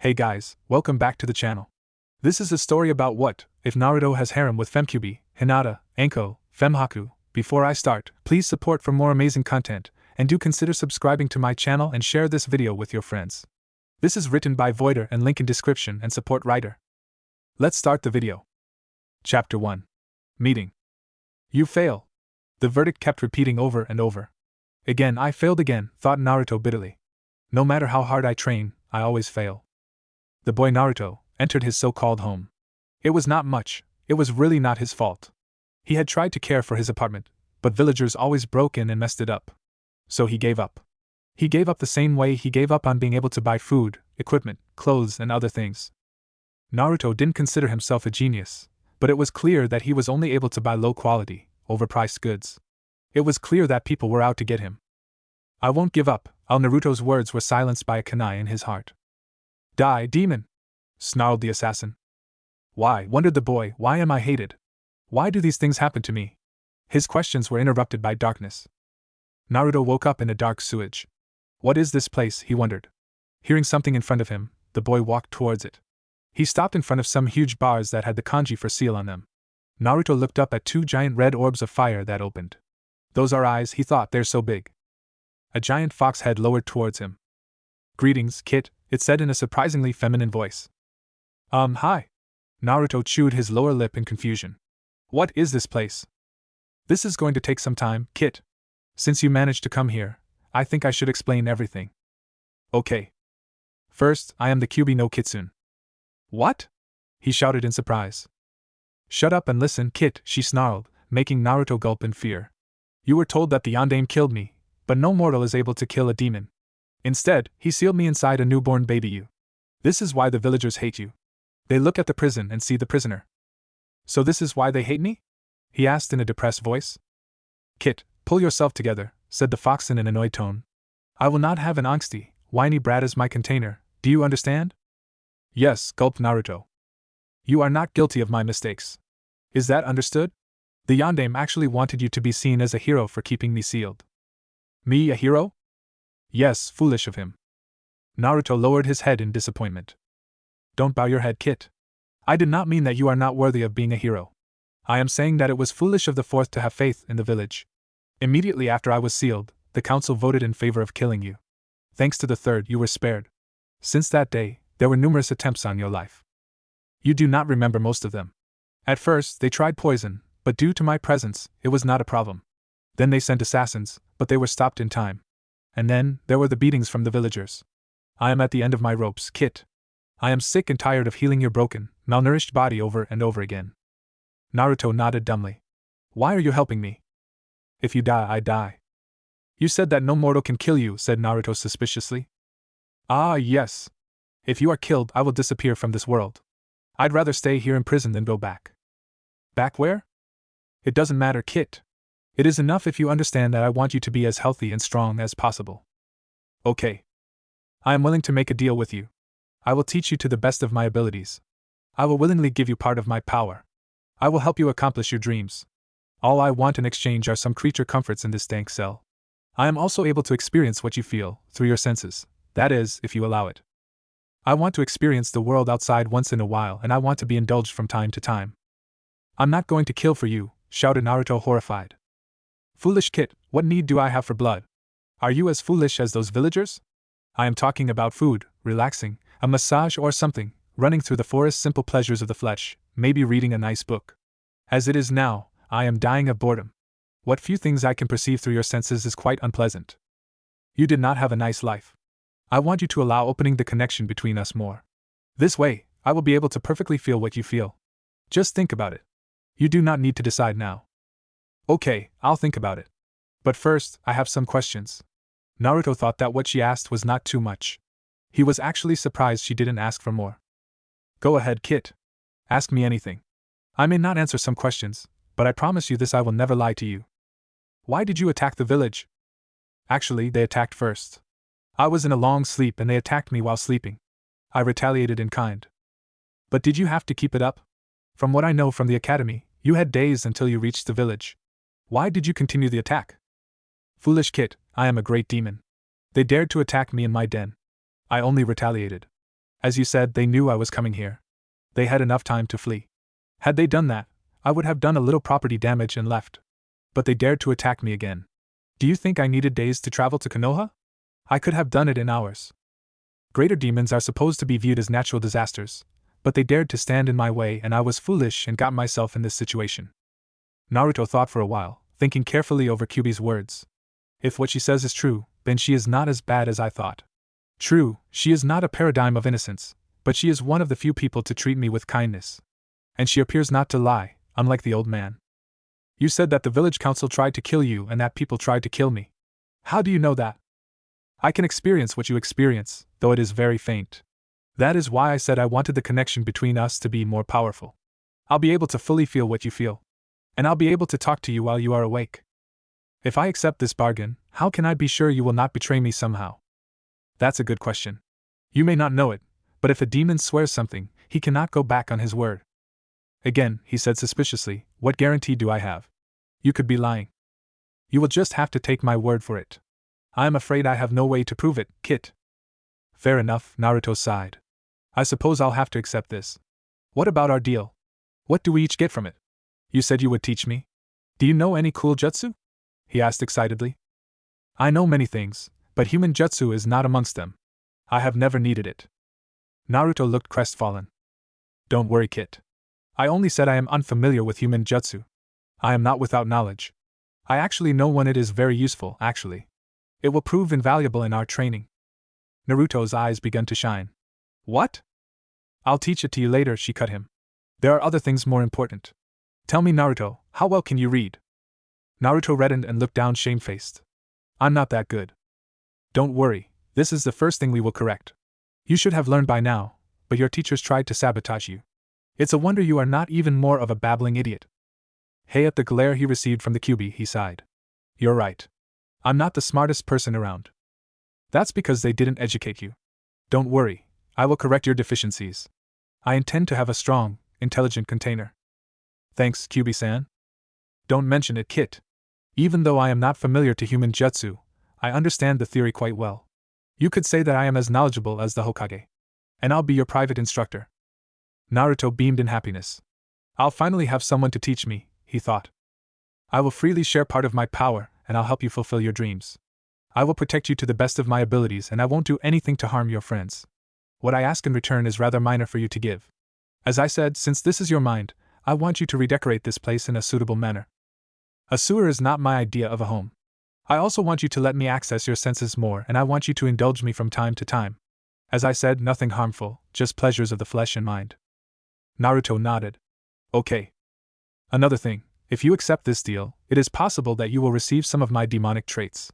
Hey guys, welcome back to the channel. This is a story about what if Naruto has harem with FemKyuubi Hinata Anko FemHaku. Before I start, please support for more amazing content, and do consider subscribing to my channel and share this video with your friends. This is written by Voider and link in description and support writer. Let's start the video. Chapter 1. Meeting. You fail. The verdict kept repeating over and over. Again, I failed again, thought Naruto bitterly. No matter how hard I train, I always fail. The boy Naruto entered his so-called home. It was not much, it was really not his fault. He had tried to care for his apartment, but villagers always broke in and messed it up. So he gave up. He gave up the same way he gave up on being able to buy food, equipment, clothes, and other things. Naruto didn't consider himself a genius, but it was clear that he was only able to buy low-quality, overpriced goods. It was clear that people were out to get him. I won't give up. Naruto's words were silenced by a kunai in his heart. Die, demon! Snarled the assassin. Why, wondered the boy, why am I hated? Why do these things happen to me? His questions were interrupted by darkness. Naruto woke up in a dark sewage. What is this place, he wondered. Hearing something in front of him, the boy walked towards it. He stopped in front of some huge bars that had the kanji for seal on them. Naruto looked up at two giant red orbs of fire that opened. Those are eyes, he thought, they're so big. A giant fox head lowered towards him. Greetings, Kit, it said in a surprisingly feminine voice. Hi. Naruto chewed his lower lip in confusion. What is this place? This is going to take some time, Kit. Since you managed to come here, I think I should explain everything. Okay. First, I am the Kyuubi no Kitsune. What? He shouted in surprise. Shut up and listen, Kit, she snarled, making Naruto gulp in fear. You were told that the yandere killed me, but no mortal is able to kill a demon. Instead, he sealed me inside a newborn baby you. This is why the villagers hate you. They look at the prison and see the prisoner. So this is why they hate me? He asked in a depressed voice. Kit, pull yourself together, said the fox in an annoyed tone. I will not have an angsty, whiny brat as my container, do you understand? Yes, gulped Naruto. You are not guilty of my mistakes. Is that understood? The yandere actually wanted you to be seen as a hero for keeping me sealed. Me, a hero? Yes, foolish of him. Naruto lowered his head in disappointment. Don't bow your head, Kit. I did not mean that you are not worthy of being a hero. I am saying that it was foolish of the fourth to have faith in the village. Immediately after I was sealed, the council voted in favor of killing you. Thanks to the third, you were spared. Since that day, there were numerous attempts on your life. You do not remember most of them. At first, they tried poison, but due to my presence, it was not a problem. Then they sent assassins, but they were stopped in time. And then, there were the beatings from the villagers. I am at the end of my ropes, Kit. I am sick and tired of healing your broken, malnourished body over and over again. Naruto nodded dumbly. Why are you helping me? If you die, I die. You said that no mortal can kill you, said Naruto suspiciously. Ah, yes. If you are killed, I will disappear from this world. I'd rather stay here in prison than go back. Back where? It doesn't matter, Kit. It is enough if you understand that I want you to be as healthy and strong as possible. Okay. I am willing to make a deal with you. I will teach you to the best of my abilities. I will willingly give you part of my power. I will help you accomplish your dreams. All I want in exchange are some creature comforts in this dank cell. I am also able to experience what you feel, through your senses, that is, if you allow it. I want to experience the world outside once in a while, and I want to be indulged from time to time. I'm not going to kill for you, shouted Naruto horrified. Foolish Kit, what need do I have for blood? Are you as foolish as those villagers? I am talking about food, relaxing, a massage or something, running through the forest, simple pleasures of the flesh, maybe reading a nice book. As it is now, I am dying of boredom. What few things I can perceive through your senses is quite unpleasant. You did not have a nice life. I want you to allow opening the connection between us more. This way, I will be able to perfectly feel what you feel. Just think about it. You do not need to decide now. Okay, I'll think about it. But first, I have some questions. Naruto thought that what she asked was not too much. He was actually surprised she didn't ask for more. Go ahead, Kit. Ask me anything. I may not answer some questions, but I promise you this, I will never lie to you. Why did you attack the village? Actually, they attacked first. I was in a long sleep and they attacked me while sleeping. I retaliated in kind. But did you have to keep it up? From what I know from the academy, you had days until you reached the village. Why did you continue the attack? Foolish Kit, I am a great demon. They dared to attack me in my den. I only retaliated. As you said, they knew I was coming here. They had enough time to flee. Had they done that, I would have done a little property damage and left. But they dared to attack me again. Do you think I needed days to travel to Konoha? I could have done it in hours. Greater demons are supposed to be viewed as natural disasters, but they dared to stand in my way and I was foolish and got myself in this situation. Naruto thought for a while, thinking carefully over Kyuubi's words. If what she says is true, then she is not as bad as I thought. True, she is not a paradigm of innocence, but she is one of the few people to treat me with kindness. And she appears not to lie, unlike the old man. You said that the village council tried to kill you and that people tried to kill me. How do you know that? I can experience what you experience, though it is very faint. That is why I said I wanted the connection between us to be more powerful. I'll be able to fully feel what you feel. And I'll be able to talk to you while you are awake. If I accept this bargain, how can I be sure you will not betray me somehow? That's a good question. You may not know it, but if a demon swears something, he cannot go back on his word. Again, he said suspiciously, what guarantee do I have? You could be lying. You will just have to take my word for it. I am afraid I have no way to prove it, Kit. Fair enough, Naruto sighed. I suppose I'll have to accept this. What about our deal? What do we each get from it? You said you would teach me. Do you know any cool jutsu? He asked excitedly. I know many things, but human jutsu is not amongst them. I have never needed it. Naruto looked crestfallen. Don't worry, Kit. I only said I am unfamiliar with human jutsu. I am not without knowledge. I actually know when it is very useful, actually. It will prove invaluable in our training. Naruto's eyes began to shine. What? I'll teach it to you later, she cut him. There are other things more important. Tell me, Naruto, how well can you read? Naruto reddened and looked down shamefaced. I'm not that good. Don't worry, this is the first thing we will correct. You should have learned by now, but your teachers tried to sabotage you. It's a wonder you are not even more of a babbling idiot. Hey, at the glare he received from the Kyuubi, he sighed. You're right. I'm not the smartest person around. That's because they didn't educate you. Don't worry, I will correct your deficiencies. I intend to have a strong, intelligent container. Thanks, Kyuubi-san. Don't mention it, Kit. Even though I am not familiar to human jutsu, I understand the theory quite well. You could say that I am as knowledgeable as the Hokage. And I'll be your private instructor. Naruto beamed in happiness. I'll finally have someone to teach me, he thought. I will freely share part of my power, and I'll help you fulfill your dreams. I will protect you to the best of my abilities and I won't do anything to harm your friends. What I ask in return is rather minor for you to give. As I said, since this is your mind, I want you to redecorate this place in a suitable manner. A sewer is not my idea of a home. I also want you to let me access your senses more and I want you to indulge me from time to time. As I said, nothing harmful, just pleasures of the flesh and mind. Naruto nodded. Okay. Another thing, if you accept this deal, it is possible that you will receive some of my demonic traits.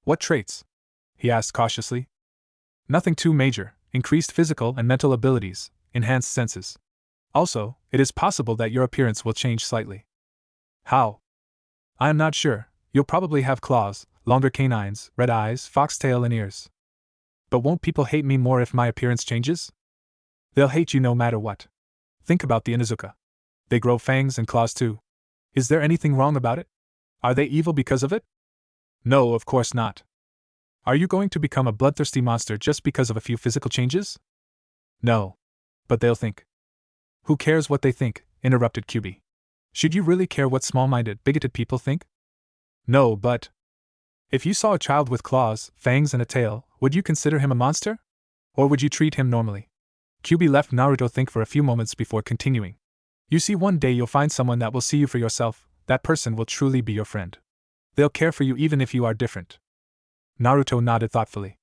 What traits? He asked cautiously. Nothing too major, increased physical and mental abilities, enhanced senses. Also, it is possible that your appearance will change slightly. How? I am not sure. You'll probably have claws, longer canines, red eyes, foxtail and ears. But won't people hate me more if my appearance changes? They'll hate you no matter what. Think about the Inuzuka. They grow fangs and claws too. Is there anything wrong about it? Are they evil because of it? No, of course not. Are you going to become a bloodthirsty monster just because of a few physical changes? No. But they'll think. Who cares what they think? Interrupted Kyuubi. Should you really care what small-minded, bigoted people think? No, but... If you saw a child with claws, fangs and a tail, would you consider him a monster? Or would you treat him normally? Kyuubi left Naruto think for a few moments before continuing. You see, one day you'll find someone that will see you for yourself, that person will truly be your friend. They'll care for you even if you are different. Naruto nodded thoughtfully.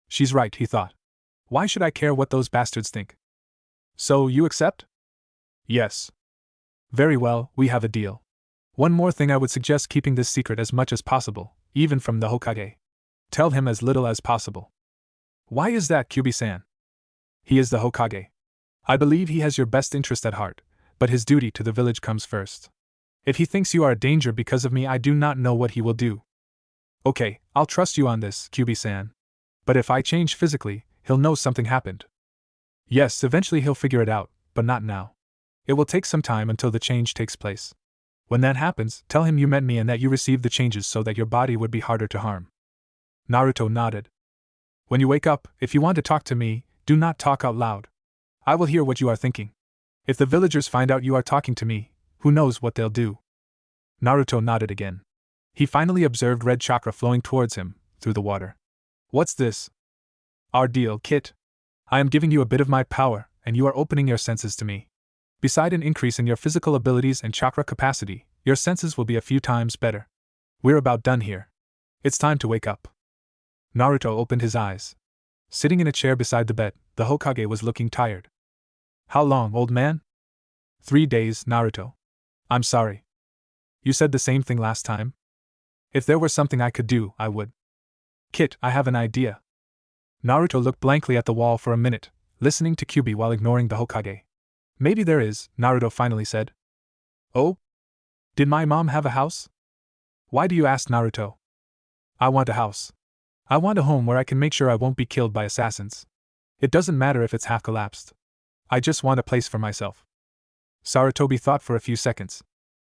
She's right, he thought. Why should I care what those bastards think? So, you accept? Yes. Very well, we have a deal. One more thing, I would suggest keeping this secret as much as possible, even from the Hokage. Tell him as little as possible. Why is that, Kyuubi-san? He is the Hokage. I believe he has your best interest at heart, but his duty to the village comes first. If he thinks you are a danger because of me, I do not know what he will do. Okay, I'll trust you on this, Kyuubi-san. But if I change physically, he'll know something happened. Yes, eventually he'll figure it out, but not now. It will take some time until the change takes place. When that happens, tell him you met me and that you received the changes so that your body would be harder to harm. Naruto nodded. When you wake up, if you want to talk to me, Do not talk out loud. I will hear what you are thinking. If the villagers find out you are talking to me, who knows what they'll do? Naruto nodded again. He finally observed red chakra flowing towards him, through the water. What's this? Our deal, Kit. I am giving you a bit of my power, and you are opening your senses to me. Beside an increase in your physical abilities and chakra capacity, your senses will be a few times better. We're about done here. It's time to wake up. Naruto opened his eyes. Sitting in a chair beside the bed, the Hokage was looking tired. How long, old man? 3 days, Naruto. I'm sorry. You said the same thing last time? If there were something I could do, I would. Kit, I have an idea. Naruto looked blankly at the wall for a minute, listening to Kyuubi while ignoring the Hokage. Maybe there is, Naruto finally said. Oh? Did my mom have a house? Why do you ask, Naruto? I want a house. I want a home where I can make sure I won't be killed by assassins. It doesn't matter if it's half collapsed. I just want a place for myself. Sarutobi thought for a few seconds.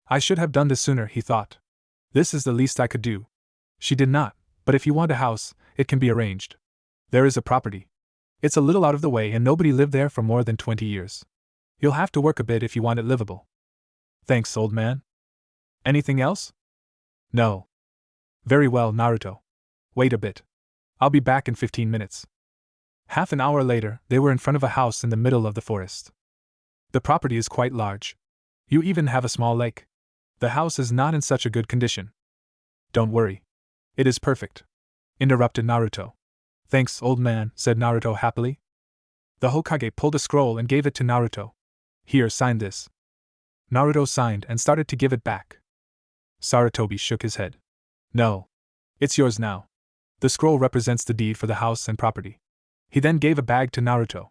I should have done this sooner, he thought. This is the least I could do. She did not, but if you want a house, it can be arranged. There is a property. It's a little out of the way and nobody lived there for more than 20 years. You'll have to work a bit if you want it livable. Thanks, old man. Anything else? No. Very well, Naruto. Wait a bit. I'll be back in 15 minutes. Half an hour later, they were in front of a house in the middle of the forest. The property is quite large. You even have a small lake. The house is not in such a good condition. Don't worry. It is perfect. Interrupted Naruto. Thanks, old man, said Naruto happily. The Hokage pulled a scroll and gave it to Naruto. Here, sign this. Naruto signed and started to give it back. Sarutobi shook his head. No. It's yours now. The scroll represents the deed for the house and property. He then gave a bag to Naruto.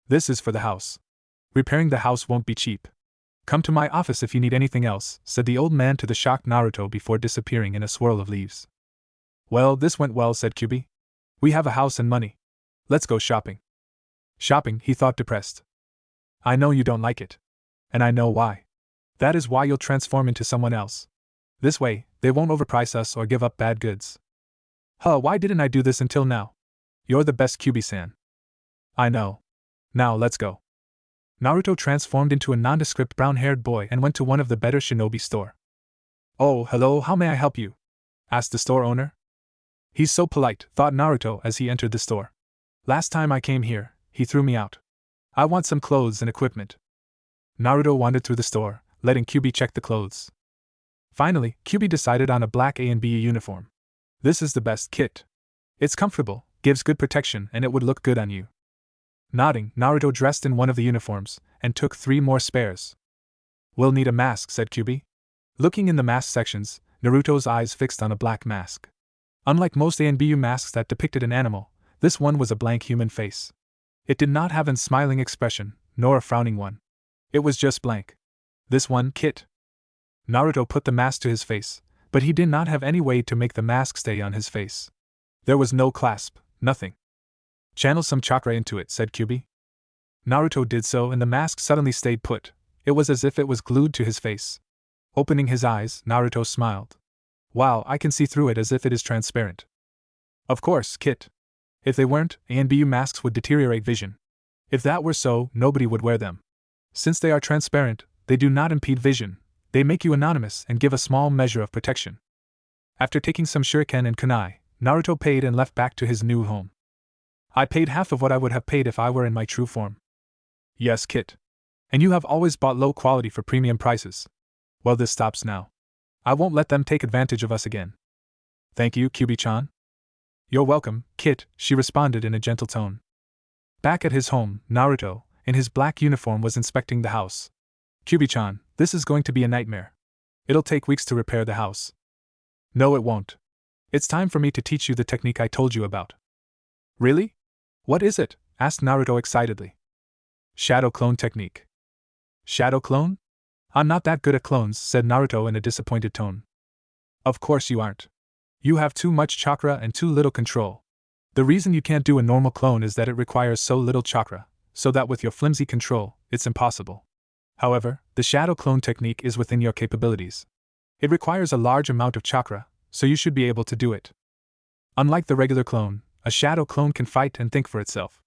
This is for the house. Repairing the house won't be cheap. Come to my office if you need anything else, said the old man to the shocked Naruto before disappearing in a swirl of leaves. Well, this went well, said Kyuubi. We have a house and money. Let's go shopping. Shopping, he thought, depressed. I know you don't like it. And I know why. That is why you'll transform into someone else. This way, they won't overprice us or give up bad goods. Why didn't I do this until now? You're the best, Kyuubi-san. I know. Now let's go. Naruto transformed into a nondescript brown-haired boy and went to one of the better shinobi store. Oh, hello, how may I help you? Asked the store owner. He's so polite, thought Naruto as he entered the store. Last time I came here, he threw me out. I want some clothes and equipment. Naruto wandered through the store, letting Kyuubi check the clothes. Finally, Kyuubi decided on a black A and B uniform. This is the best kit. It's comfortable, gives good protection, and it would look good on you. Nodding, Naruto dressed in one of the uniforms, and took 3 more spares. We'll need a mask, said Kyuubi. Looking in the mask sections, Naruto's eyes fixed on a black mask. Unlike most A and BU masks that depicted an animal, this one was a blank human face. It did not have a smiling expression, nor a frowning one. It was just blank. This one, Kit. Naruto put the mask to his face, but he did not have any way to make the mask stay on his face. There was no clasp, nothing. Channel some chakra into it, said Kyuubi. Naruto did so and the mask suddenly stayed put. It was as if it was glued to his face. Opening his eyes, Naruto smiled. Wow, I can see through it as if it is transparent. Of course, Kit. If they weren't, A and BU masks would deteriorate vision. If that were so, nobody would wear them. Since they are transparent, they do not impede vision. They make you anonymous and give a small measure of protection. After taking some shuriken and kunai, Naruto paid and left back to his new home. I paid half of what I would have paid if I were in my true form. Yes, Kit. And you have always bought low quality for premium prices. Well, this stops now. I won't let them take advantage of us again. Thank you, Kyuubi-chan. You're welcome, Kit, she responded in a gentle tone. Back at his home, Naruto, in his black uniform, was inspecting the house. Kyuubi-chan, this is going to be a nightmare. It'll take weeks to repair the house. No, it won't. It's time for me to teach you the technique I told you about. Really? What is it? Asked Naruto excitedly. Shadow clone technique. Shadow clone? I'm not that good at clones, said Naruto in a disappointed tone. Of course you aren't. You have too much chakra and too little control. The reason you can't do a normal clone is that it requires so little chakra, so that with your flimsy control, it's impossible. However, the shadow clone technique is within your capabilities. It requires a large amount of chakra, so you should be able to do it. Unlike the regular clone, a shadow clone can fight and think for itself.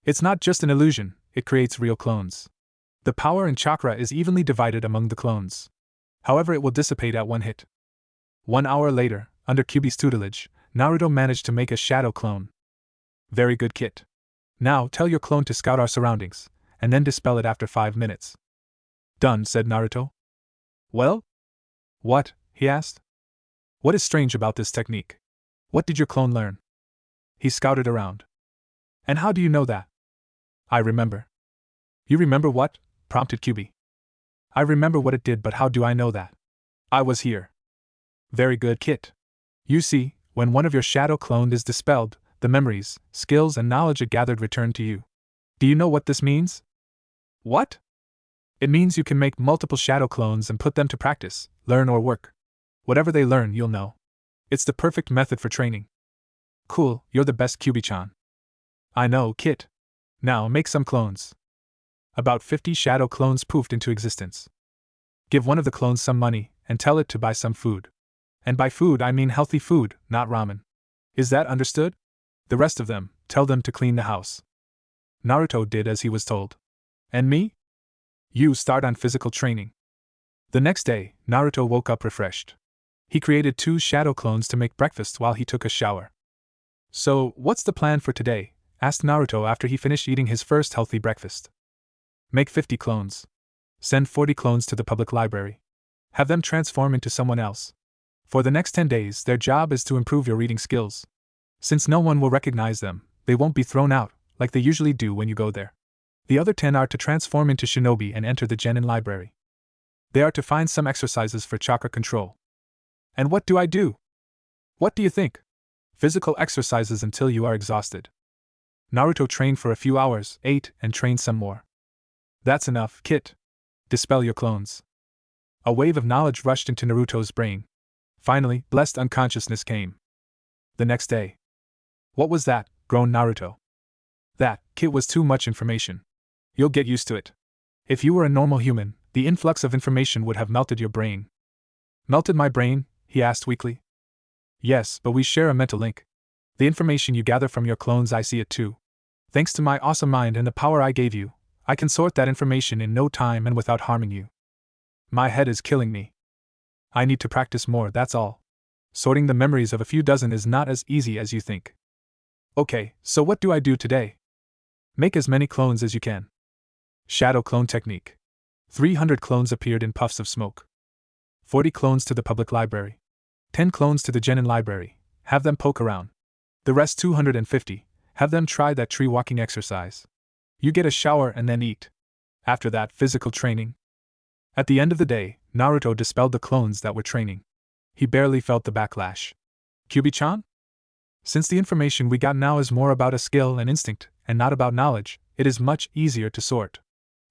It's not just an illusion, it creates real clones. The power and chakra is evenly divided among the clones. However, it will dissipate at one hit. 1 hour later, under Kyuubi's tutelage, Naruto managed to make a shadow clone. Very good, Kit. Now tell your clone to scout our surroundings, and then dispel it after 5 minutes. Done, said Naruto. Well? What? He asked. What is strange about this technique? What did your clone learn? He scouted around. And how do you know that? I remember. You remember what? Prompted Kyuubi. I remember what it did, but how do I know that? I was here. Very good, Kit. You see, when one of your shadow cloned is dispelled, the memories, skills, and knowledge it gathered return to you. Do you know what this means? What? It means you can make multiple shadow clones and put them to practice, learn, or work. Whatever they learn, you'll know. It's the perfect method for training. Cool, you're the best, Kyuubi-chan. I know, Kit. Now make some clones. About 50 shadow clones poofed into existence. Give one of the clones some money, and tell it to buy some food. And by food I mean healthy food, not ramen. Is that understood? The rest of them, tell them to clean the house. Naruto did as he was told. And me? You start on physical training. The next day, Naruto woke up refreshed. He created 2 shadow clones to make breakfast while he took a shower. So, what's the plan for today? Asked Naruto after he finished eating his first healthy breakfast. Make 50 clones. Send 40 clones to the public library. Have them transform into someone else. For the next 10 days, their job is to improve your reading skills. Since no one will recognize them, they won't be thrown out, like they usually do when you go there. The other 10 are to transform into shinobi and enter the genin library. They are to find some exercises for chakra control. And what do I do? What do you think? Physical exercises until you are exhausted. Naruto trained for a few hours, ate, and trained some more. That's enough, Kit. Dispel your clones. A wave of knowledge rushed into Naruto's brain. Finally, blessed unconsciousness came. The next day. What was that? Groaned Naruto. That, Kit, was too much information. You'll get used to it. If you were a normal human, the influx of information would have melted your brain. Melted my brain? He asked weakly. Yes, but we share a mental link. The information you gather from your clones, I see it too. Thanks to my awesome mind and the power I gave you, I can sort that information in no time and without harming you. My head is killing me. I need to practice more, that's all. Sorting the memories of a few dozen is not as easy as you think. Okay, so what do I do today? Make as many clones as you can. Shadow clone technique. 300 clones appeared in puffs of smoke. 40 clones to the public library. 10 clones to the genin library. Have them poke around. The rest 250, have them try that tree walking exercise. You get a shower and then eat. After that, physical training. At the end of the day, Naruto dispelled the clones that were training. He barely felt the backlash. Kyuubi-chan? Since the information we got now is more about a skill and instinct, and not about knowledge, it is much easier to sort.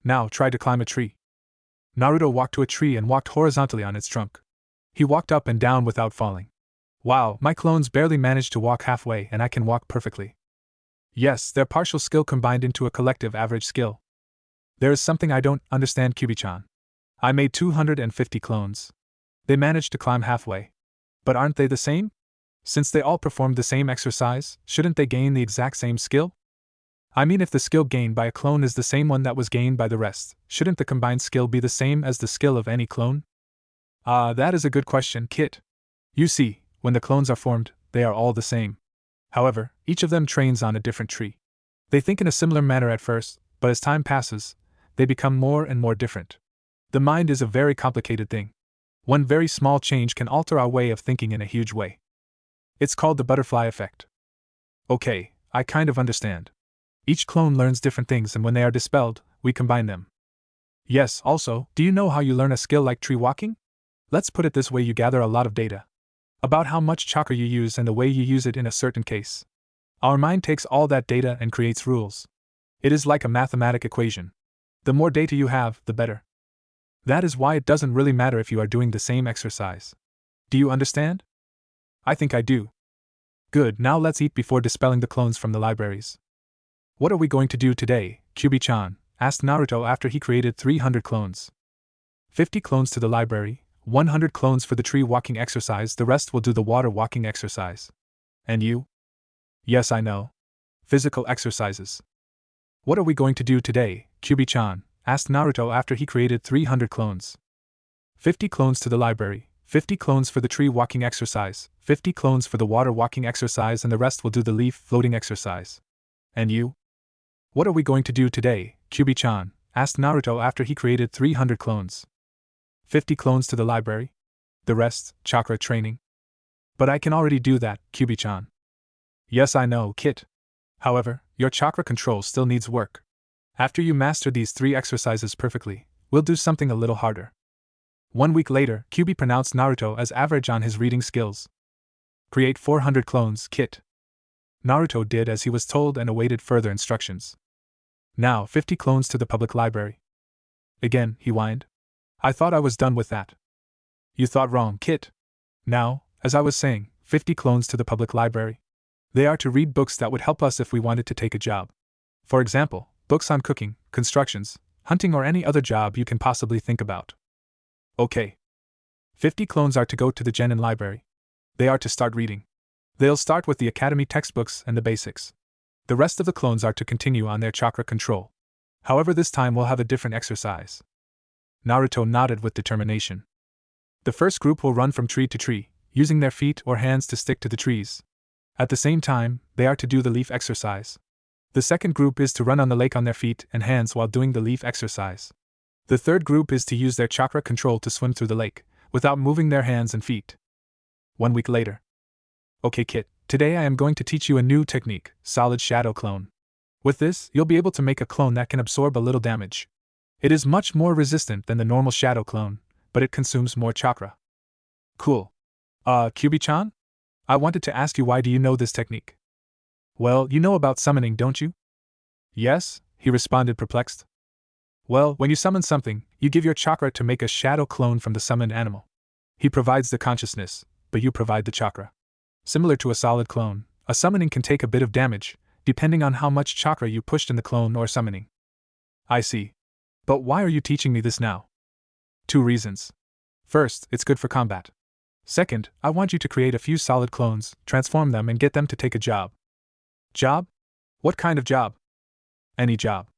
Now try to climb a tree. Naruto walked to a tree and walked horizontally on its trunk. He walked up and down without falling. Wow, my clones barely managed to walk halfway and I can walk perfectly. Yes, their partial skill combined into a collective average skill. There is something I don't understand, Kyuubi-chan. I made 250 clones. They managed to climb halfway. But aren't they the same? Since they all performed the same exercise, shouldn't they gain the exact same skill? I mean, if the skill gained by a clone is the same one that was gained by the rest, shouldn't the combined skill be the same as the skill of any clone? That is a good question, Kit. You see, when the clones are formed, they are all the same. However, each of them trains on a different tree. They think in a similar manner at first, but as time passes, they become more and more different. The mind is a very complicated thing. One very small change can alter our way of thinking in a huge way. It's called the butterfly effect. Okay, I kind of understand. Each clone learns different things, and when they are dispelled, we combine them. Yes, also, do you know how you learn a skill like tree walking? Let's put it this way: you gather a lot of data about how much chakra you use and the way you use it in a certain case. Our mind takes all that data and creates rules. It is like a mathematic equation. The more data you have, the better. That is why it doesn't really matter if you are doing the same exercise. Do you understand? I think I do. Good, now let's eat before dispelling the clones from the libraries. What are we going to do today, Kyuubi-chan? Asked Naruto after he created 300 clones. 50 clones to the library, 100 clones for the tree walking exercise, the rest will do the water walking exercise. And you? Yes, I know. Physical exercises. What are we going to do today, Kyuubi-chan? Asked Naruto after he created 300 clones. 50 clones to the library, 50 clones for the tree walking exercise, 50 clones for the water walking exercise, and the rest will do the leaf floating exercise. And you? What are we going to do today, Kyuubi-chan? Asked Naruto after he created 300 clones. 50 clones to the library? The rest, chakra training. But I can already do that, Kyuubi-chan. Yes, I know, Kit. However, your chakra control still needs work. After you master these 3 exercises perfectly, we'll do something a little harder. 1 week later, Kyuubi pronounced Naruto as average on his reading skills. Create 400 clones, Kit. Naruto did as he was told and awaited further instructions. Now 50 clones to the public library. Again, he whined. I thought I was done with that. You thought wrong, Kit. Now, as I was saying, 50 clones to the public library. They are to read books that would help us if we wanted to take a job. For example, books on cooking, constructions, hunting, or any other job you can possibly think about. Okay. 50 clones are to go to the Genin library. They are to start reading. They'll start with the academy textbooks and the basics. The rest of the clones are to continue on their chakra control. However, this time we'll have a different exercise. Naruto nodded with determination. The first group will run from tree to tree, using their feet or hands to stick to the trees. At the same time, they are to do the leaf exercise. The second group is to run on the lake on their feet and hands while doing the leaf exercise. The third group is to use their chakra control to swim through the lake, without moving their hands and feet. 1 week later. Okay, Kit, today I am going to teach you a new technique, solid shadow clone. With this, you'll be able to make a clone that can absorb a little damage. It is much more resistant than the normal shadow clone, but it consumes more chakra. Cool. Kyuubi-chan? I wanted to ask you, why do you know this technique? Well, you know about summoning, don't you? Yes, he responded perplexed. Well, when you summon something, you give your chakra to make a shadow clone from the summoned animal. He provides the consciousness, but you provide the chakra. Similar to a solid clone, a summoning can take a bit of damage, depending on how much chakra you pushed in the clone or summoning. I see. But why are you teaching me this now? 2 reasons. First, it's good for combat. Second, I want you to create a few solid clones, transform them, and get them to take a job. Job? What kind of job? Any job.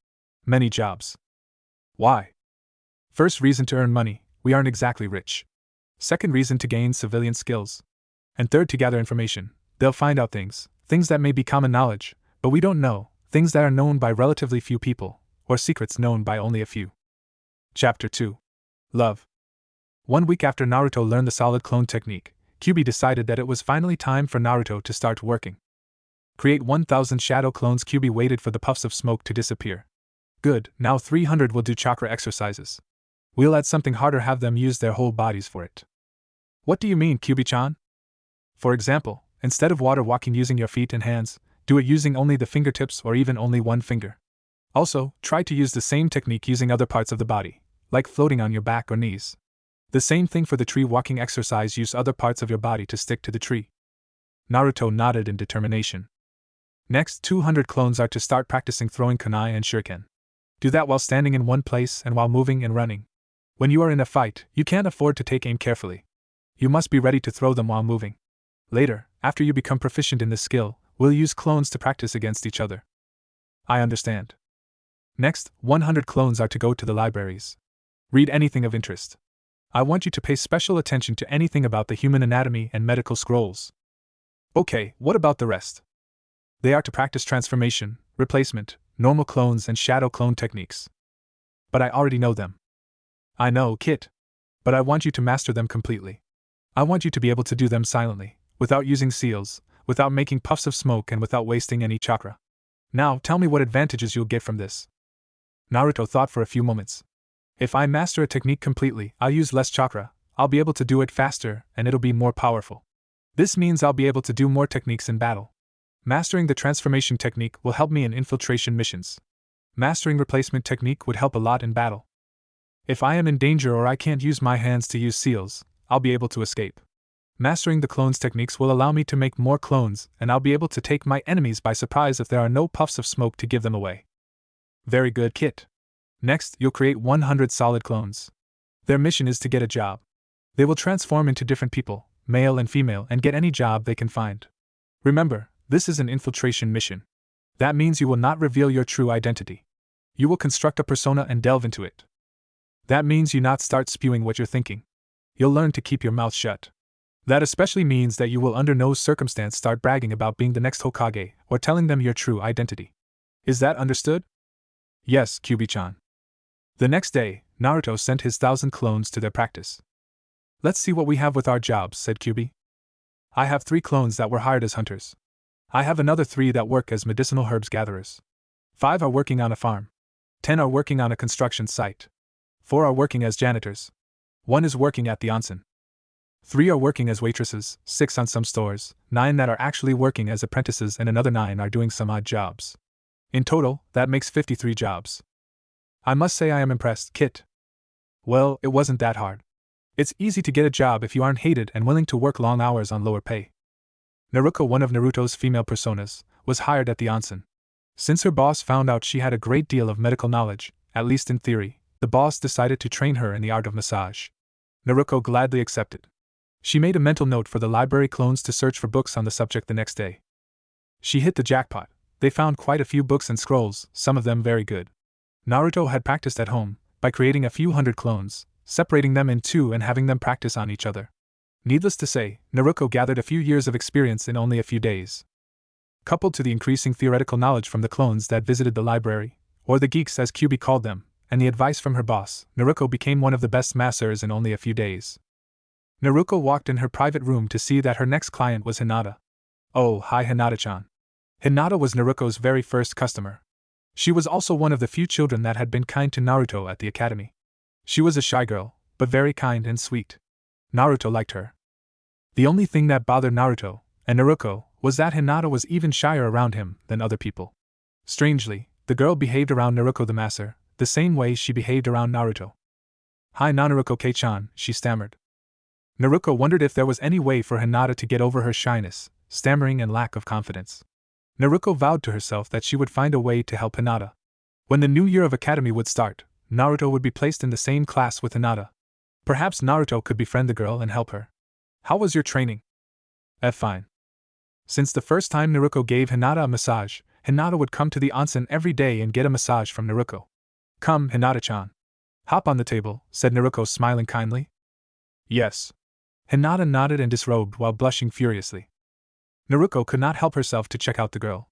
Many jobs. Why? First reason, to earn money, we aren't exactly rich. Second reason, to gain civilian skills. And third, to gather information. They'll find out things that may be common knowledge, but we don't know, things that are known by relatively few people, or secrets known by only a few. Chapter 2. Love. 1 week after Naruto learned the solid clone technique, Kyuubi decided that it was finally time for Naruto to start working. Create 1000 shadow clones. Kyuubi waited for the puffs of smoke to disappear. Good, now 300 will do chakra exercises. We'll add something harder, have them use their whole bodies for it. What do you mean, Kyuubi-chan? For example, instead of water walking using your feet and hands, do it using only the fingertips or even only one finger. Also, try to use the same technique using other parts of the body, like floating on your back or knees. The same thing for the tree walking exercise, use other parts of your body to stick to the tree. Naruto nodded in determination. Next, 200 clones are to start practicing throwing kunai and shuriken. Do that while standing in one place and while moving and running. When you are in a fight, you can't afford to take aim carefully. You must be ready to throw them while moving. Later, after you become proficient in this skill, we'll use clones to practice against each other. I understand. Next, 100 clones are to go to the libraries. Read anything of interest. I want you to pay special attention to anything about the human anatomy and medical scrolls. Okay, what about the rest? They are to practice transformation, replacement, normal clones, and shadow clone techniques. But I already know them. I know, Kit. But I want you to master them completely. I want you to be able to do them silently, without using seals, without making puffs of smoke, and without wasting any chakra. Now, tell me what advantages you'll get from this. Naruto thought for a few moments. If I master a technique completely, I'll use less chakra, I'll be able to do it faster, and it'll be more powerful. This means I'll be able to do more techniques in battle. Mastering the transformation technique will help me in infiltration missions. Mastering replacement technique would help a lot in battle. If I am in danger or I can't use my hands to use seals, I'll be able to escape. Mastering the clones techniques will allow me to make more clones, and I'll be able to take my enemies by surprise if there are no puffs of smoke to give them away. Very good, Kit. Next, you'll create 100 solid clones. Their mission is to get a job. They will transform into different people, male and female, and get any job they can find. Remember, this is an infiltration mission. That means you will not reveal your true identity. You will construct a persona and delve into it. That means you not start spewing what you're thinking. You'll learn to keep your mouth shut. That especially means that you will under no circumstance start bragging about being the next Hokage or telling them your true identity. Is that understood? Yes, Kyuubi-chan. The next day, Naruto sent his 1,000 clones to their practice. Let's see what we have with our jobs, said Kyuubi. I have 3 clones that were hired as hunters. I have another 3 that work as medicinal herbs gatherers. 5 are working on a farm. 10 are working on a construction site. 4 are working as janitors. 1 is working at the onsen. 3 are working as waitresses, 6 on some stores, 9 that are actually working as apprentices, and another 9 are doing some odd jobs. In total, that makes 53 jobs. I must say I am impressed, Kit. Well, it wasn't that hard. It's easy to get a job if you aren't hated and willing to work long hours on lower pay. Naruko, one of Naruto's female personas, was hired at the onsen. Since her boss found out she had a great deal of medical knowledge, at least in theory, the boss decided to train her in the art of massage. Naruko gladly accepted. She made a mental note for the library clones to search for books on the subject the next day. She hit the jackpot. They found quite a few books and scrolls, some of them very good. Naruto had practiced at home, by creating a few hundred clones, separating them in 2 and having them practice on each other. Needless to say, Naruko gathered a few years of experience in only a few days. Coupled to the increasing theoretical knowledge from the clones that visited the library, or the geeks as Kyuubi called them, and the advice from her boss, Naruko became one of the best masseurs in only a few days. Naruko walked in her private room to see that her next client was Hinata. Oh, hi Hinata-chan. Hinata was Naruko's very first customer. She was also one of the few children that had been kind to Naruto at the academy. She was a shy girl, but very kind and sweet. Naruto liked her. The only thing that bothered Naruto, and Naruko, was that Hinata was even shyer around him than other people. Strangely, the girl behaved around Naruko the master, the same way she behaved around Naruto. Hi Naruko-chan, she stammered. Naruko wondered if there was any way for Hinata to get over her shyness, stammering, and lack of confidence. Naruko vowed to herself that she would find a way to help Hinata. When the new year of academy would start, Naruto would be placed in the same class with Hinata. Perhaps Naruto could befriend the girl and help her. How was your training? Fine. Since the first time Naruko gave Hinata a massage, Hinata would come to the onsen every day and get a massage from Naruko. Come, Hinata-chan. Hop on the table, said Naruko, smiling kindly. Yes. Hinata nodded and disrobed while blushing furiously. Naruko could not help herself to check out the girl.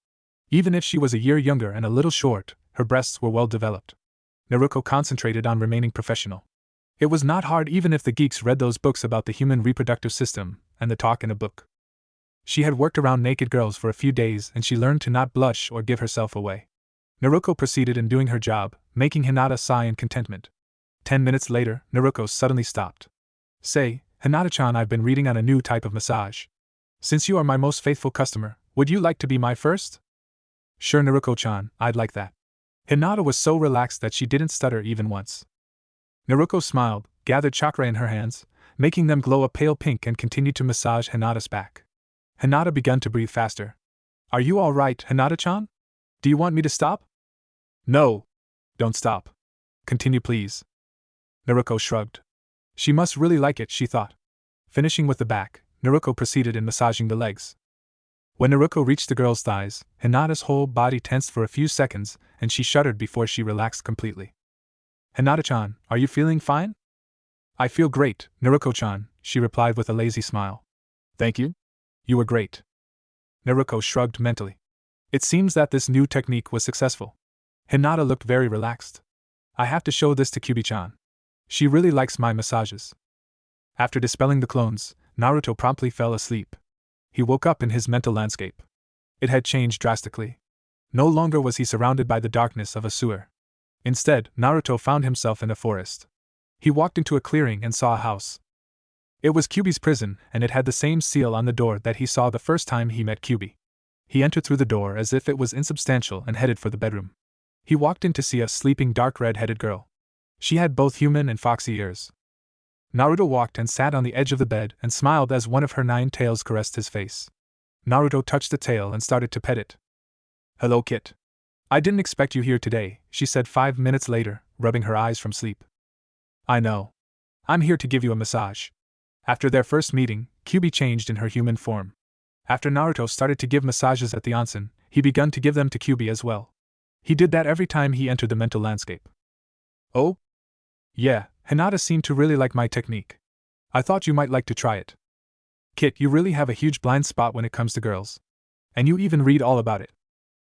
Even if she was a year younger and a little short, her breasts were well developed. Naruko concentrated on remaining professional. It was not hard even if the geeks read those books about the human reproductive system and the talk in a book. She had worked around naked girls for a few days and she learned to not blush or give herself away. Naruko proceeded in doing her job, making Hinata sigh in contentment. 10 minutes later, Naruko suddenly stopped. Say, Hinata-chan, I've been reading on a new type of massage. Since you are my most faithful customer, would you like to be my first? Sure, Naruko-chan, I'd like that. Hinata was so relaxed that she didn't stutter even once. Naruko smiled, gathered chakra in her hands, making them glow a pale pink, and continued to massage Hinata's back. Hinata began to breathe faster. Are you all right, Hinata-chan? Do you want me to stop? No. Don't stop. Continue, please. Naruko shrugged. She must really like it, she thought. Finishing with the back, Naruko proceeded in massaging the legs. When Naruko reached the girl's thighs, Hinata's whole body tensed for a few seconds, and she shuddered before she relaxed completely. Hinata-chan, are you feeling fine? I feel great, Naruko-chan, she replied with a lazy smile. Thank you. You were great. Naruko shrugged mentally. It seems that this new technique was successful. Hinata looked very relaxed. I have to show this to Kyuubi-chan. She really likes my massages. After dispelling the clones, Naruto promptly fell asleep. He woke up in his mental landscape. It had changed drastically. No longer was he surrounded by the darkness of a sewer. Instead, Naruto found himself in a forest. He walked into a clearing and saw a house. It was Kyuubi's prison, and it had the same seal on the door that he saw the first time he met Kyuubi. He entered through the door as if it was insubstantial and headed for the bedroom. He walked in to see a sleeping dark red-headed girl. She had both human and foxy ears. Naruto walked and sat on the edge of the bed and smiled as one of her 9 tails caressed his face. Naruto touched the tail and started to pet it. Hello, Kit. I didn't expect you here today, she said 5 minutes later, rubbing her eyes from sleep. I know. I'm here to give you a massage. After their first meeting, Kyuubi changed in her human form. After Naruto started to give massages at the onsen, he began to give them to Kyuubi as well. He did that every time he entered the mental landscape. Oh? Yeah, Hinata seemed to really like my technique. I thought you might like to try it. Kit, you really have a huge blind spot when it comes to girls. And you even read all about it.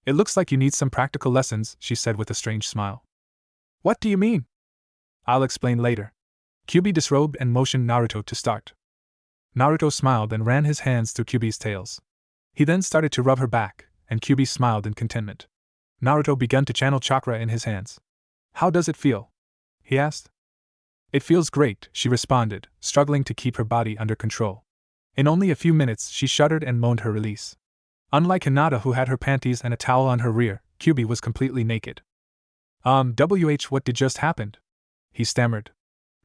It looks like you need some practical lessons, she said with a strange smile. What do you mean? I'll explain later. Kyuubi disrobed and motioned Naruto to start. Naruto smiled and ran his hands through Kyuubi's tails. He then started to rub her back, and Kyuubi smiled in contentment. Naruto began to channel chakra in his hands. How does it feel? He asked. It feels great, she responded, struggling to keep her body under control. In only a few minutes she shuddered and moaned her release. Unlike Hinata, who had her panties and a towel on her rear, Kyuubi was completely naked. What did just happen? He stammered.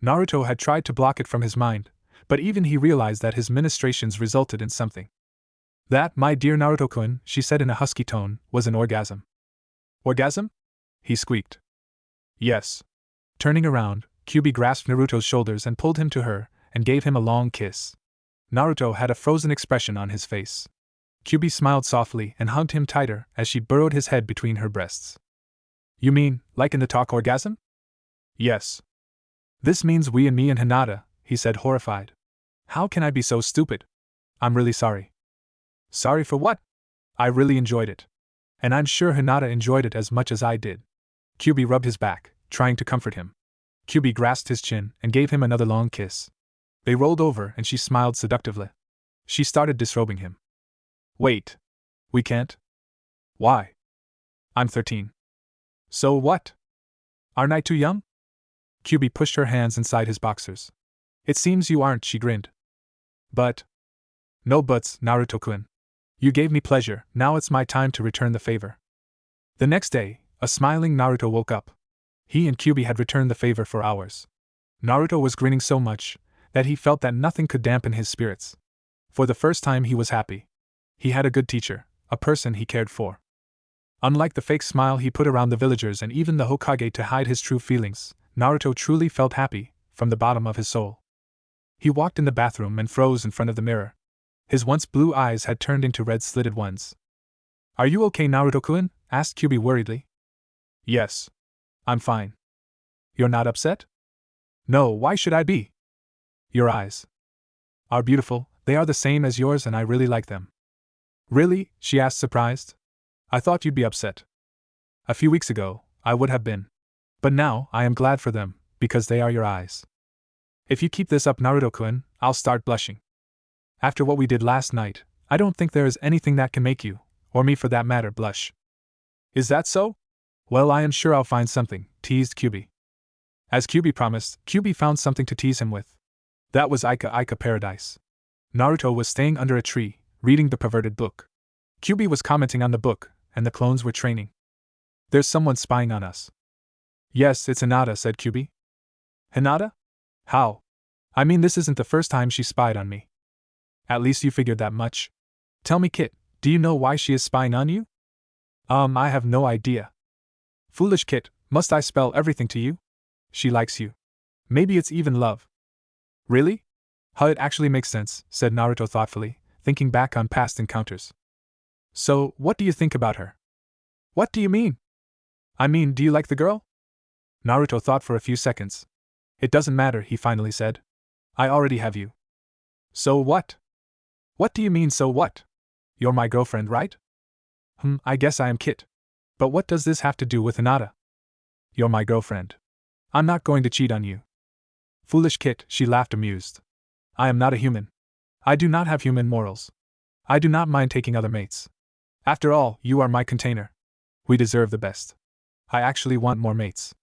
Naruto had tried to block it from his mind, but even he realized that his ministrations resulted in something. That, my dear Naruto-kun, she said in a husky tone, was an orgasm. Orgasm? He squeaked. Yes. Turning around, Kyuubi grasped Naruto's shoulders and pulled him to her, and gave him a long kiss. Naruto had a frozen expression on his face. Kyuubi smiled softly and hugged him tighter as she burrowed his head between her breasts. You mean, like in the talk orgasm? Yes. This means we and me and Hinata, he said horrified. How can I be so stupid? I'm really sorry. Sorry for what? I really enjoyed it. And I'm sure Hinata enjoyed it as much as I did. Kyuubi rubbed his back, trying to comfort him. Kyuubi grasped his chin and gave him another long kiss. They rolled over and she smiled seductively. She started disrobing him. Wait. We can't? Why? I'm 13. So what? Aren't I too young? Kyuubi pushed her hands inside his boxers. It seems you aren't, she grinned. But. No buts, Naruto-kun. You gave me pleasure, now it's my time to return the favor. The next day, a smiling Naruto woke up. He and Kyuubi had returned the favor for hours. Naruto was grinning so much that he felt that nothing could dampen his spirits. For the first time he was happy. He had a good teacher, a person he cared for. Unlike the fake smile he put around the villagers and even the Hokage to hide his true feelings, Naruto truly felt happy, from the bottom of his soul. He walked in the bathroom and froze in front of the mirror. His once blue eyes had turned into red slitted ones. Are you okay, Naruto-kun? Asked Kyuubi worriedly. Yes. I'm fine. You're not upset? No, why should I be? Your eyes are beautiful, they are the same as yours and I really like them. Really? She asked surprised. I thought you'd be upset. A few weeks ago, I would have been. But now, I am glad for them, because they are your eyes. If you keep this up, Naruto-kun, I'll start blushing. After what we did last night, I don't think there is anything that can make you, or me for that matter, blush. Is that so? Well, I am sure I'll find something, teased Kyuubi. As Kyuubi promised, Kyuubi found something to tease him with. That was Ika Paradise. Naruto was staying under a tree, reading the perverted book. Kyuubi was commenting on the book, and the clones were training. There's someone spying on us. Yes, it's Hinata, said Kyuubi. Hinata? How? I mean, this isn't the first time she spied on me. At least you figured that much. Tell me, Kit, do you know why she is spying on you? I have no idea. Foolish Kit, must I spell everything to you? She likes you. Maybe it's even love. Really? It actually makes sense, said Naruto thoughtfully, thinking back on past encounters. So, what do you think about her? What do you mean? I mean, do you like the girl? Naruto thought for a few seconds. It doesn't matter, he finally said. I already have you. So what? What do you mean, so what? You're my girlfriend, right? I guess I am, Kit. But what does this have to do with Hinata? You're my girlfriend. I'm not going to cheat on you. Foolish Kit, she laughed amused. I am not a human. I do not have human morals. I do not mind taking other mates. After all, you are my container. We deserve the best. I actually want more mates.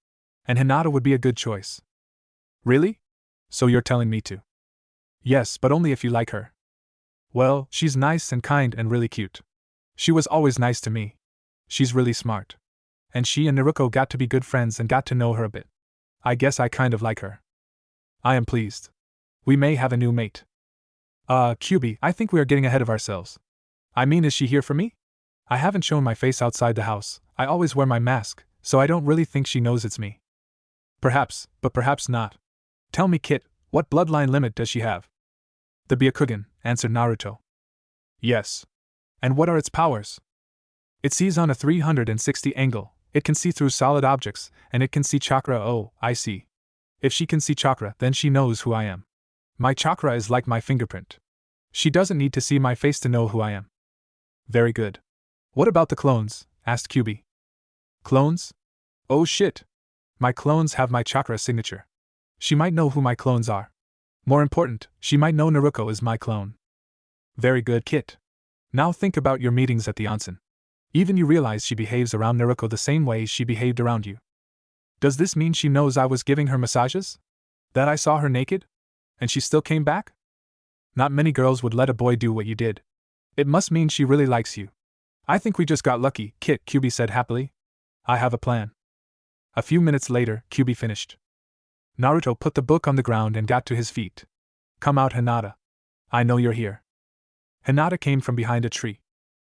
And Hinata would be a good choice. Really? So you're telling me to? Yes, but only if you like her. Well, she's nice and kind and really cute. She was always nice to me. She's really smart. And she and Naruto got to be good friends and got to know her a bit. I guess I kind of like her. I am pleased. We may have a new mate. Kyuubi, I think we are getting ahead of ourselves. I mean, is she here for me? I haven't shown my face outside the house, I always wear my mask, so I don't really think she knows it's me. Perhaps, but perhaps not. Tell me, Kit, what bloodline limit does she have? The Byakugan, answered Naruto. Yes. And what are its powers? It sees on a 360 angle, it can see through solid objects, and it can see chakra. Oh, I see. If she can see chakra, then she knows who I am. My chakra is like my fingerprint. She doesn't need to see my face to know who I am. Very good. What about the clones? Asked Kyuubi. Clones? Oh shit. My clones have my chakra signature. She might know who my clones are. More important, she might know Naruto is my clone. Very good, Kit. Now think about your meetings at the onsen. Even you realize she behaves around Naruto the same way she behaved around you. Does this mean she knows I was giving her massages? That I saw her naked? And she still came back? Not many girls would let a boy do what you did. It must mean she really likes you. I think we just got lucky, Kit, Kyuubi said happily. I have a plan. A few minutes later, Kyuubi finished. Naruto put the book on the ground and got to his feet. Come out, Hinata. I know you're here. Hinata came from behind a tree.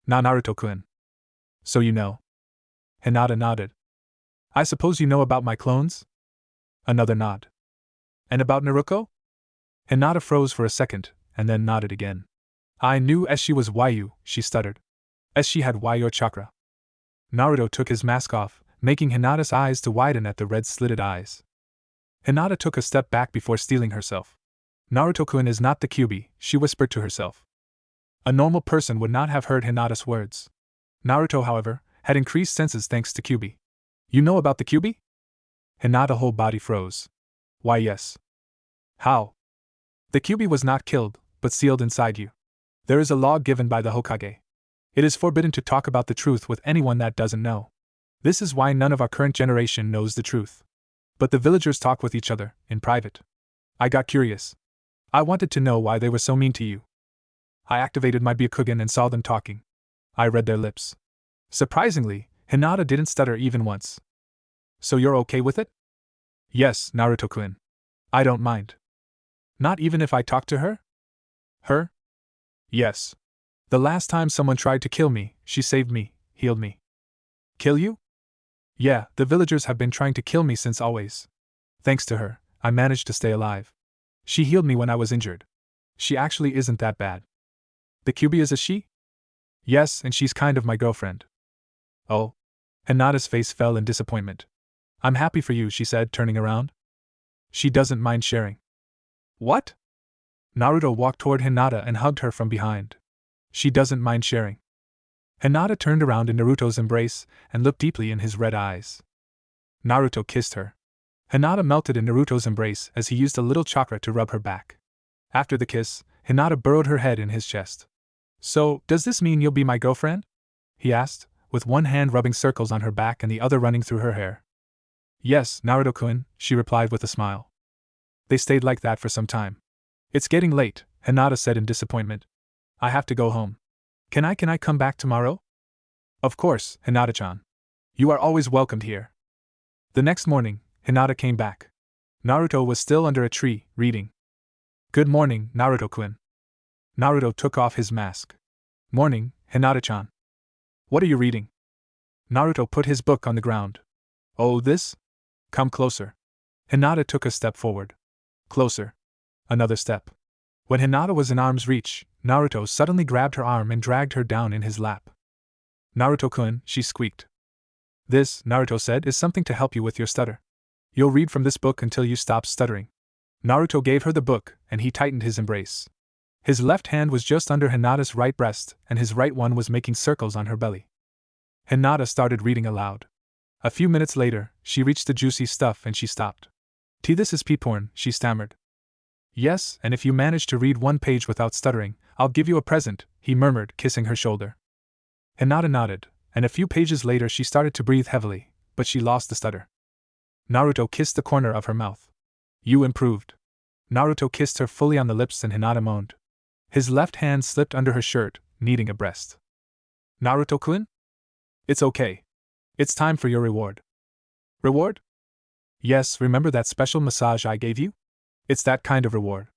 Na Naruto-kun. So you know. Hinata nodded. I suppose you know about my clones? Another nod. And about Naruto? Hinata froze for a second, and then nodded again. I knew as she was Wyu, she stuttered. As she had Wyu chakra. Naruto took his mask off, making Hinata's eyes to widen at the red slitted eyes. Hinata took a step back before steeling herself. Naruto-kun is not the Kyuubi, she whispered to herself. A normal person would not have heard Hinata's words. Naruto, however, had increased senses thanks to Kyuubi. You know about the Kyuubi? Hinata's whole body froze. Why yes. How? The Kyuubi was not killed, but sealed inside you. There is a law given by the Hokage. It is forbidden to talk about the truth with anyone that doesn't know. This is why none of our current generation knows the truth. But the villagers talk with each other, in private. I got curious. I wanted to know why they were so mean to you. I activated my Byakugan and saw them talking. I read their lips. Surprisingly, Hinata didn't stutter even once. So you're okay with it? Yes, Naruto-kun. I don't mind. Not even if I talk to her? Her? Yes. The last time someone tried to kill me, she saved me, healed me. Kill you? Yeah, the villagers have been trying to kill me since always. Thanks to her, I managed to stay alive. She healed me when I was injured. She actually isn't that bad. The Kyuubi is a she? Yes, and she's kind of my girlfriend. Oh. Hinata's face fell in disappointment. I'm happy for you, she said, turning around. She doesn't mind sharing. What? Naruto walked toward Hinata and hugged her from behind. She doesn't mind sharing. Hinata turned around in Naruto's embrace and looked deeply in his red eyes. Naruto kissed her. Hinata melted in Naruto's embrace as he used a little chakra to rub her back. After the kiss, Hinata burrowed her head in his chest. So, does this mean you'll be my girlfriend? He asked, with one hand rubbing circles on her back and the other running through her hair. Yes, Naruto-kun, she replied with a smile. They stayed like that for some time. It's getting late, Hinata said in disappointment. I have to go home. Can I come back tomorrow? Of course, Hinata-chan. You are always welcomed here. The next morning, Hinata came back. Naruto was still under a tree, reading. Good morning, Naruto-kun. Naruto took off his mask. Morning, Hinata-chan. What are you reading? Naruto put his book on the ground. Oh, this? Come closer. Hinata took a step forward. Closer. Another step. When Hinata was in arm's reach, Naruto suddenly grabbed her arm and dragged her down in his lap. Naruto-kun, she squeaked. This, Naruto said, is something to help you with your stutter. You'll read from this book until you stop stuttering. Naruto gave her the book, and he tightened his embrace. His left hand was just under Hinata's right breast, and his right one was making circles on her belly. Hinata started reading aloud. A few minutes later, she reached the juicy stuff and she stopped. This is porn, she stammered. Yes, and if you manage to read one page without stuttering, I'll give you a present, he murmured, kissing her shoulder. Hinata nodded, and a few pages later she started to breathe heavily, but she lost the stutter. Naruto kissed the corner of her mouth. You improved. Naruto kissed her fully on the lips and Hinata moaned. His left hand slipped under her shirt, kneading a breast. Naruto-kun? It's okay. It's time for your reward. Reward? Yes, remember that special massage I gave you? It's that kind of reward.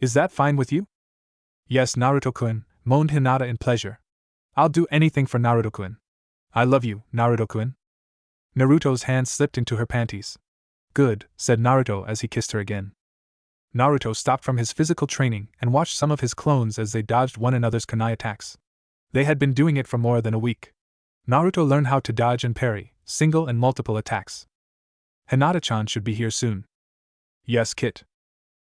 Is that fine with you? Yes, Naruto-kun, moaned Hinata in pleasure. I'll do anything for Naruto-kun. I love you, Naruto-kun. Naruto's hand slipped into her panties. Good, said Naruto as he kissed her again. Naruto stopped from his physical training and watched some of his clones as they dodged one another's kunai attacks. They had been doing it for more than a week. Naruto learned how to dodge and parry, single and multiple attacks. Hinata-chan should be here soon. Yes, Kit.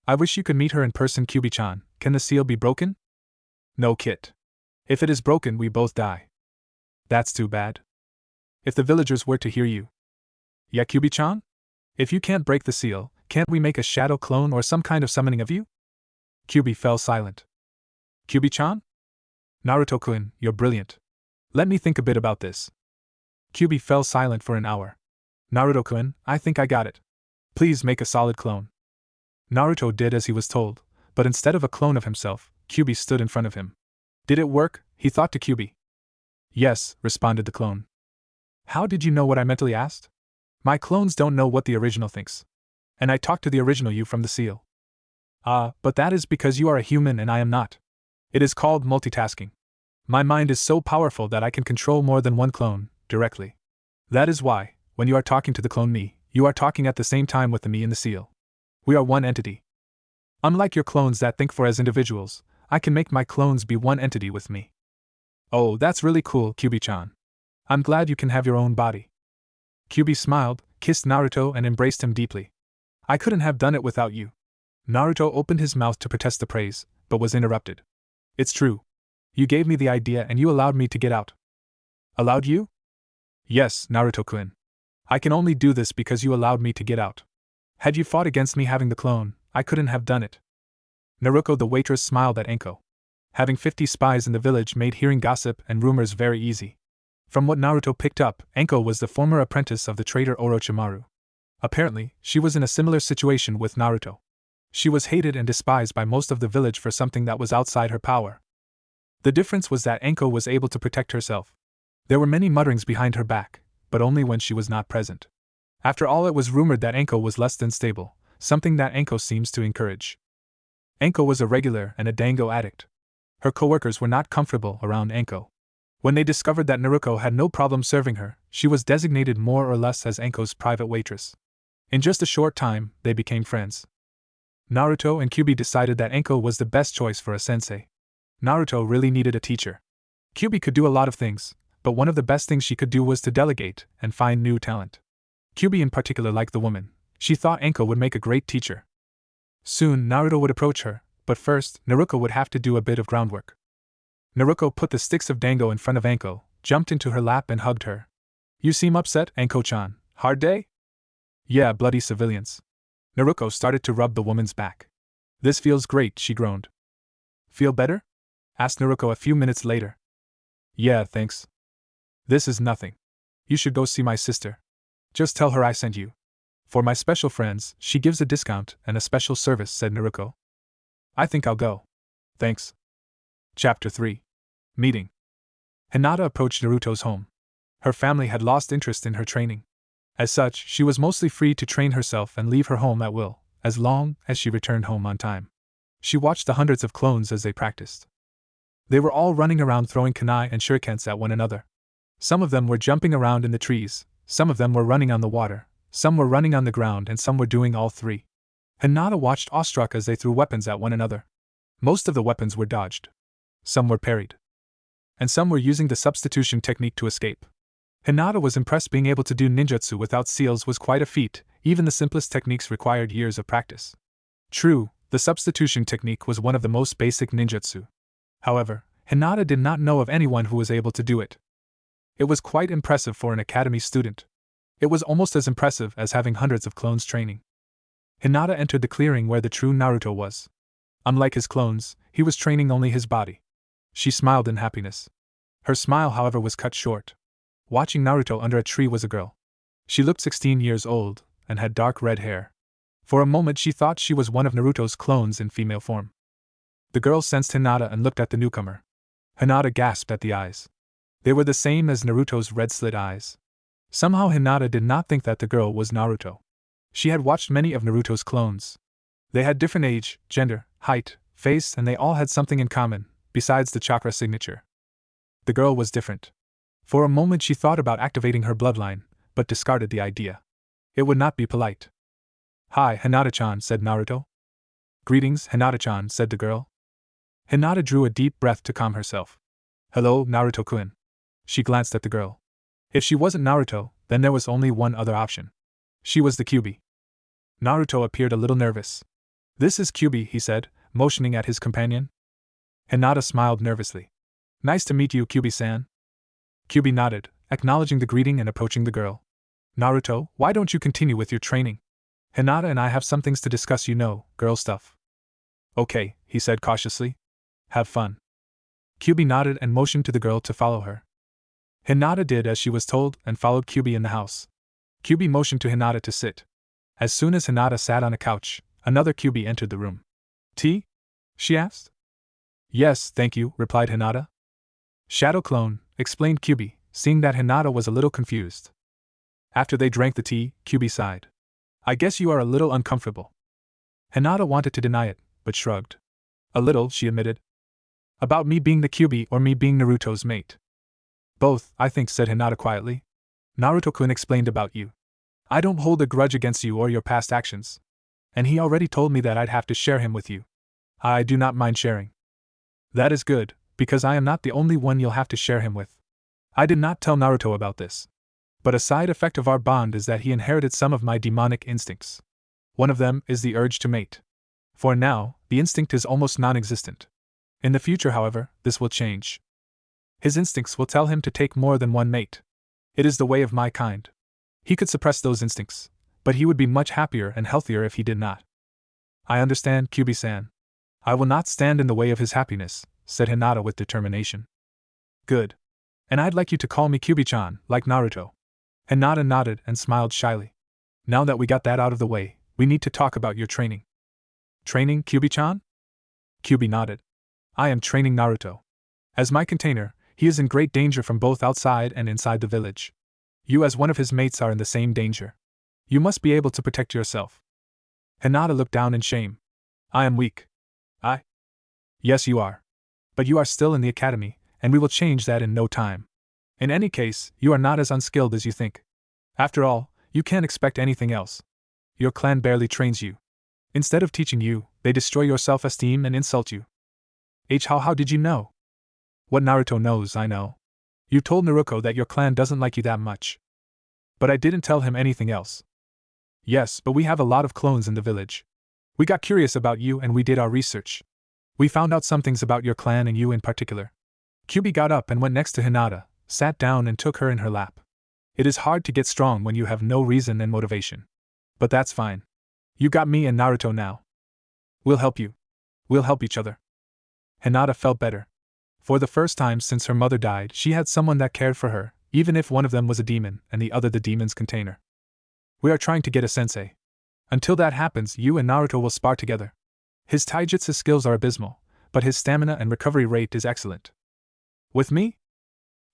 I wish you could meet her in person. Kyuubi-chan, can the seal be broken? No, Kit. If it is broken, we both die. That's too bad. If the villagers were to hear you. Yeah, Kyuubi-chan? If you can't break the seal, can't we make a shadow clone or some kind of summoning of you? Kyuubi fell silent. Kyuubi-chan? Naruto-kun, you're brilliant. Let me think a bit about this. Kyuubi fell silent for an hour. Naruto-kun, I think I got it. Please make a solid clone. Naruto did as he was told, but instead of a clone of himself, Kyuubi stood in front of him. Did it work? He thought to Kyuubi. Yes, responded the clone. How did you know what I mentally asked? My clones don't know what the original thinks. And I talked to the original you from the seal. But that is because you are a human and I am not. It is called multitasking. My mind is so powerful that I can control more than one clone, directly. That is why, when you are talking to the clone me, you are talking at the same time with the me in the seal. We are one entity. Unlike your clones that think for as individuals, I can make my clones be one entity with me. Oh, that's really cool, Kyuubi-chan. I'm glad you can have your own body. Kyuubi smiled, kissed Naruto and embraced him deeply. I couldn't have done it without you. Naruto opened his mouth to protest the praise, but was interrupted. It's true. You gave me the idea and you allowed me to get out. Allowed you? Yes, Naruto-kun. I can only do this because you allowed me to get out. Had you fought against me having the clone, I couldn't have done it. Naruto the waitress smiled at Anko. Having 50 spies in the village made hearing gossip and rumors very easy. From what Naruto picked up, Anko was the former apprentice of the traitor Orochimaru. Apparently, she was in a similar situation with Naruto. She was hated and despised by most of the village for something that was outside her power. The difference was that Anko was able to protect herself. There were many mutterings behind her back, but only when she was not present. After all, it was rumored that Anko was less than stable, something that Anko seems to encourage. Anko was a regular and a dango addict. Her coworkers were not comfortable around Anko. When they discovered that Naruto had no problem serving her, she was designated more or less as Anko's private waitress. In just a short time, they became friends. Naruto and Kyuubi decided that Anko was the best choice for a sensei. Naruto really needed a teacher. Kyuubi could do a lot of things, but one of the best things she could do was to delegate and find new talent. Kyuubi in particular liked the woman. She thought Anko would make a great teacher. Soon Naruto would approach her, but first, Naruto would have to do a bit of groundwork. Naruto put the sticks of dango in front of Anko, jumped into her lap and hugged her. You seem upset, Anko-chan. Hard day? Yeah, bloody civilians. Naruto started to rub the woman's back. This feels great, she groaned. Feel better? Asked Naruto a few minutes later. Yeah, thanks. This is nothing. You should go see my sister. Just tell her I sent you. For my special friends, she gives a discount and a special service, said Naruto. I think I'll go. Thanks. Chapter 3. Meeting. Hinata approached Naruto's home. Her family had lost interest in her training. As such, she was mostly free to train herself and leave her home at will, as long as she returned home on time. She watched the hundreds of clones as they practiced. They were all running around throwing kunai and shurikens at one another. Some of them were jumping around in the trees, some of them were running on the water, some were running on the ground, and some were doing all three. Hinata watched awestruck as they threw weapons at one another. Most of the weapons were dodged. Some were parried. And some were using the substitution technique to escape. Hinata was impressed. Being able to do ninjutsu without seals was quite a feat. Even the simplest techniques required years of practice. True, the substitution technique was one of the most basic ninjutsu. However, Hinata did not know of anyone who was able to do it. It was quite impressive for an academy student. It was almost as impressive as having hundreds of clones training. Hinata entered the clearing where the true Naruto was. Unlike his clones, he was training only his body. She smiled in happiness. Her smile, however, was cut short. Watching Naruto under a tree was a girl. She looked 16 years old, and had dark red hair. For a moment she thought she was one of Naruto's clones in female form. The girl sensed Hinata and looked at the newcomer. Hinata gasped at the eyes. They were the same as Naruto's red-slit eyes. Somehow Hinata did not think that the girl was Naruto. She had watched many of Naruto's clones. They had different age, gender, height, face, and they all had something in common, besides the chakra signature. The girl was different. For a moment she thought about activating her bloodline, but discarded the idea. It would not be polite. Hi, Hinata-chan, said Naruto. Greetings, Hinata-chan, said the girl. Hinata drew a deep breath to calm herself. Hello, Naruto-kun. She glanced at the girl. If she wasn't Naruto, then there was only one other option. She was the Kyuubi. Naruto appeared a little nervous. This is Kyuubi, he said, motioning at his companion. Hinata smiled nervously. Nice to meet you, Kyuubi-san. Kyuubi nodded, acknowledging the greeting and approaching the girl. Naruto, why don't you continue with your training? Hinata and I have some things to discuss, girl stuff. Okay, he said cautiously. Have fun. Kyuubi nodded and motioned to the girl to follow her. Hinata did as she was told and followed Kyuubi in the house. Kyuubi motioned to Hinata to sit. As soon as Hinata sat on a couch, another Kyuubi entered the room. Tea? She asked. Yes, thank you, replied Hinata. Shadow clone, explained Kyuubi, seeing that Hinata was a little confused. After they drank the tea, Kyuubi sighed. I guess you are a little uncomfortable. Hinata wanted to deny it, but shrugged. A little, she admitted. About me being the Kyuubi or me being Naruto's mate? Both, I think, said Hinata quietly. Naruto-kun explained about you. I don't hold a grudge against you or your past actions. And he already told me that I'd have to share him with you. I do not mind sharing. That is good, because I am not the only one you'll have to share him with. I did not tell Naruto about this. But a side effect of our bond is that he inherited some of my demonic instincts. One of them is the urge to mate. For now, the instinct is almost non-existent. In the future, however, this will change. His instincts will tell him to take more than one mate. It is the way of my kind. He could suppress those instincts, but he would be much happier and healthier if he did not. I understand, Kyuubi-san. I will not stand in the way of his happiness, said Hinata with determination. Good. And I'd like you to call me Kyuubi-chan, like Naruto. Hinata nodded and smiled shyly. Now that we got that out of the way, we need to talk about your training. Training, Kyuubi-chan? Kyuubi nodded. I am training Naruto. As my container, he is in great danger from both outside and inside the village. You as one of his mates are in the same danger. You must be able to protect yourself. Hinata looked down in shame. I am weak. Yes, you are. But you are still in the academy, and we will change that in no time. In any case, you are not as unskilled as you think. After all, you can't expect anything else. Your clan barely trains you. Instead of teaching you, they destroy your self-esteem and insult you. How did you know? What Naruto knows, I know. You told Naruto that your clan doesn't like you that much. But I didn't tell him anything else. Yes, but we have a lot of clones in the village. We got curious about you and we did our research. We found out some things about your clan and you in particular. Kyuubi got up and went next to Hinata, sat down and took her in her lap. It is hard to get strong when you have no reason and motivation. But that's fine. You got me and Naruto now. We'll help you. We'll help each other. Hinata felt better. For the first time since her mother died, she had someone that cared for her, even if one of them was a demon and the other the demon's container. We are trying to get a sensei. Until that happens, you and Naruto will spar together. His taijutsu skills are abysmal, but his stamina and recovery rate is excellent. With me?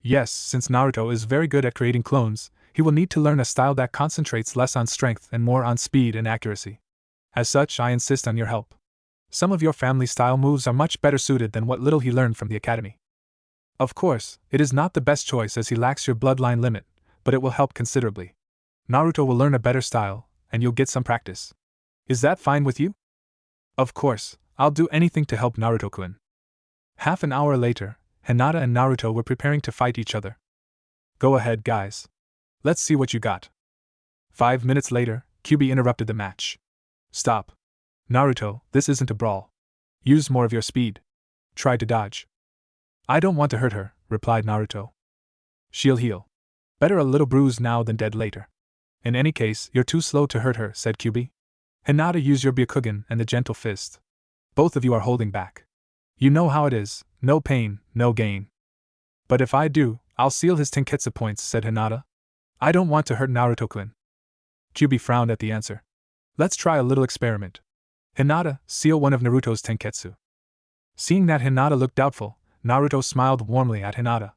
Yes, since Naruto is very good at creating clones, he will need to learn a style that concentrates less on strength and more on speed and accuracy. As such, I insist on your help. Some of your family style moves are much better suited than what little he learned from the academy. Of course, it is not the best choice as he lacks your bloodline limit, but it will help considerably. Naruto will learn a better style, and you'll get some practice. Is that fine with you? Of course, I'll do anything to help Naruto-kun. Half an hour later, Hinata and Naruto were preparing to fight each other. Go ahead, guys. Let's see what you got. 5 minutes later, Kyuubi interrupted the match. Stop. Naruto, this isn't a brawl. Use more of your speed. Try to dodge. I don't want to hurt her, replied Naruto. She'll heal. Better a little bruised now than dead later. In any case, you're too slow to hurt her, said Kyuubi. Hinata, use your Byakugan and the gentle fist. Both of you are holding back. You know how it is, no pain, no gain. But if I do, I'll seal his Tenketsu points, said Hinata. I don't want to hurt Naruto-kun. Kyuubi frowned at the answer. Let's try a little experiment. Hinata, seal one of Naruto's Tenketsu. Seeing that Hinata looked doubtful, Naruto smiled warmly at Hinata.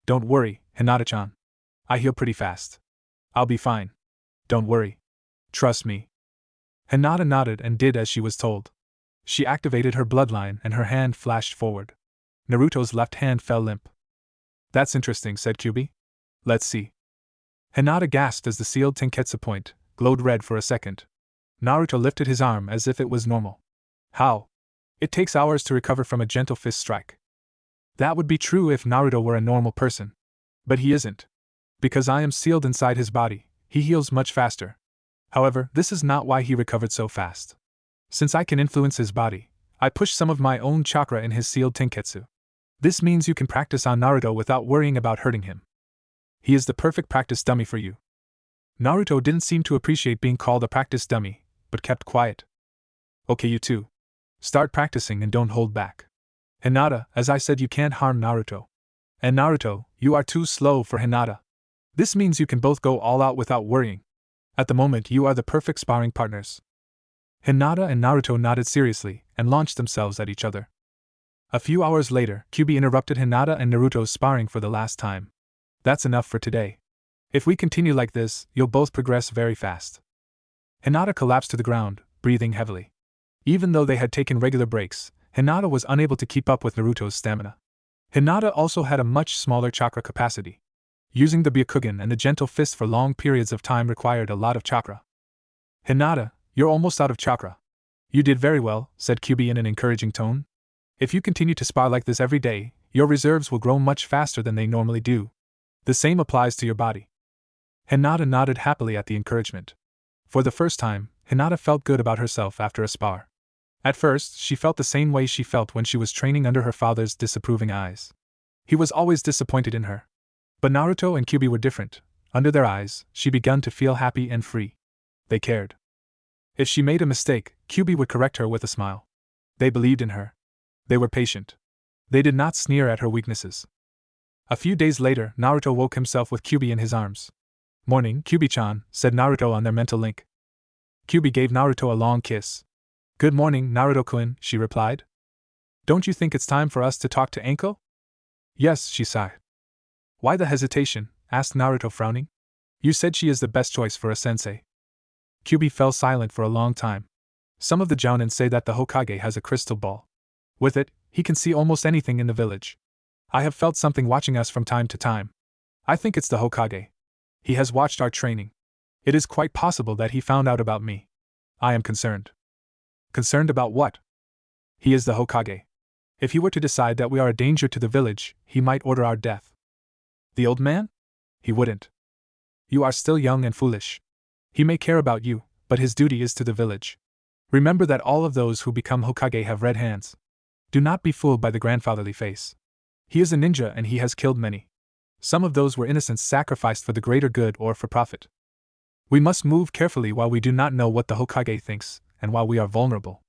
Don't worry, Hinata-chan. I heal pretty fast. I'll be fine. Don't worry. Trust me. Hinata nodded and did as she was told. She activated her bloodline and her hand flashed forward. Naruto's left hand fell limp. That's interesting, said Kyuubi. Let's see. Hinata gasped as the sealed Tenketsu point glowed red for a second. Naruto lifted his arm as if it was normal. How? It takes hours to recover from a gentle fist strike. That would be true if Naruto were a normal person. But he isn't. Because I am sealed inside his body, he heals much faster. However, this is not why he recovered so fast. Since I can influence his body, I push some of my own chakra in his sealed tenketsu. This means you can practice on Naruto without worrying about hurting him. He is the perfect practice dummy for you. Naruto didn't seem to appreciate being called a practice dummy, but kept quiet. Okay, you two. Start practicing and don't hold back. Hinata, as I said, you can't harm Naruto. And Naruto, you are too slow for Hinata. This means you can both go all out without worrying. At the moment, you are the perfect sparring partners. Hinata and Naruto nodded seriously and launched themselves at each other. A few hours later, Kyuubi interrupted Hinata and Naruto's sparring for the last time. That's enough for today. If we continue like this, you'll both progress very fast. Hinata collapsed to the ground, breathing heavily. Even though they had taken regular breaks, Hinata was unable to keep up with Naruto's stamina. Hinata also had a much smaller chakra capacity. Using the Byakugan and the gentle fist for long periods of time required a lot of chakra. Hinata, you're almost out of chakra. You did very well, said Kyuubi in an encouraging tone. If you continue to spar like this every day, your reserves will grow much faster than they normally do. The same applies to your body. Hinata nodded happily at the encouragement. For the first time, Hinata felt good about herself after a spar. At first, she felt the same way she felt when she was training under her father's disapproving eyes. He was always disappointed in her. But Naruto and Kyuubi were different. Under their eyes, she began to feel happy and free. They cared. If she made a mistake, Kyuubi would correct her with a smile. They believed in her. They were patient. They did not sneer at her weaknesses. A few days later, Naruto woke himself with Kyuubi in his arms. Morning, Kyuubi-chan, said Naruto on their mental link. Kyuubi gave Naruto a long kiss. Good morning, Naruto-kun, she replied. Don't you think it's time for us to talk to Anko? Yes, she sighed. Why the hesitation? Asked Naruto, frowning. You said she is the best choice for a sensei. Kyuubi fell silent for a long time. Some of the jounin say that the Hokage has a crystal ball. With it, he can see almost anything in the village. I have felt something watching us from time to time. I think it's the Hokage. He has watched our training. It is quite possible that he found out about me. I am concerned. Concerned about what? He is the Hokage. If he were to decide that we are a danger to the village, he might order our death. The old man? He wouldn't. You are still young and foolish. He may care about you, but his duty is to the village. Remember that all of those who become Hokage have red hands. Do not be fooled by the grandfatherly face. He is a ninja and he has killed many. Some of those were innocents sacrificed for the greater good or for profit. We must move carefully while we do not know what the Hokage thinks, and while we are vulnerable.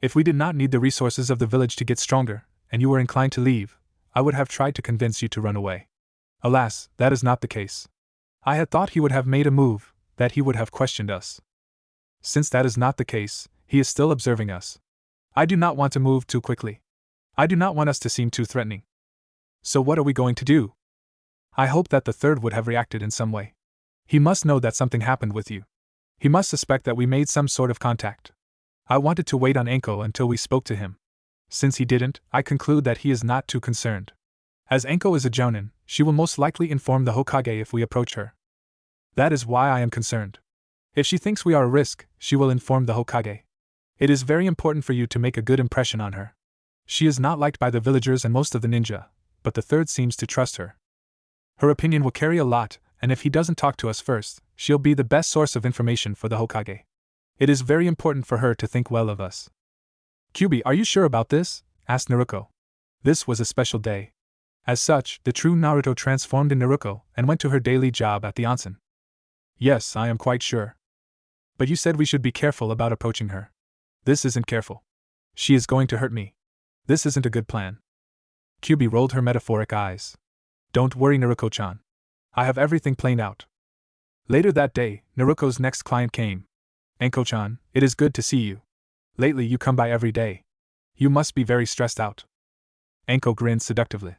If we did not need the resources of the village to get stronger, and you were inclined to leave, I would have tried to convince you to run away. Alas, that is not the case. I had thought he would have made a move, that he would have questioned us. Since that is not the case, he is still observing us. I do not want to move too quickly. I do not want us to seem too threatening. So what are we going to do? I hope that the third would have reacted in some way. He must know that something happened with you. He must suspect that we made some sort of contact. I wanted to wait on Anko until we spoke to him. Since he didn't, I conclude that he is not too concerned. As Anko is a jounin, she will most likely inform the Hokage if we approach her. That is why I am concerned. If she thinks we are a risk, she will inform the Hokage. It is very important for you to make a good impression on her. She is not liked by the villagers and most of the ninja, but the third seems to trust her. Her opinion will carry a lot, and if he doesn't talk to us first, she'll be the best source of information for the Hokage. It is very important for her to think well of us. Kyuubi, are you sure about this? Asked Naruto. This was a special day. As such, the true Naruto transformed in Naruto and went to her daily job at the onsen. Yes, I am quite sure. But you said we should be careful about approaching her. This isn't careful. She is going to hurt me. This isn't a good plan. Kyuubi rolled her metaphoric eyes. Don't worry, Naruto-chan. I have everything planned out. Later that day, Naruto's next client came. Anko-chan, it is good to see you. Lately you come by every day. You must be very stressed out. Anko grinned seductively.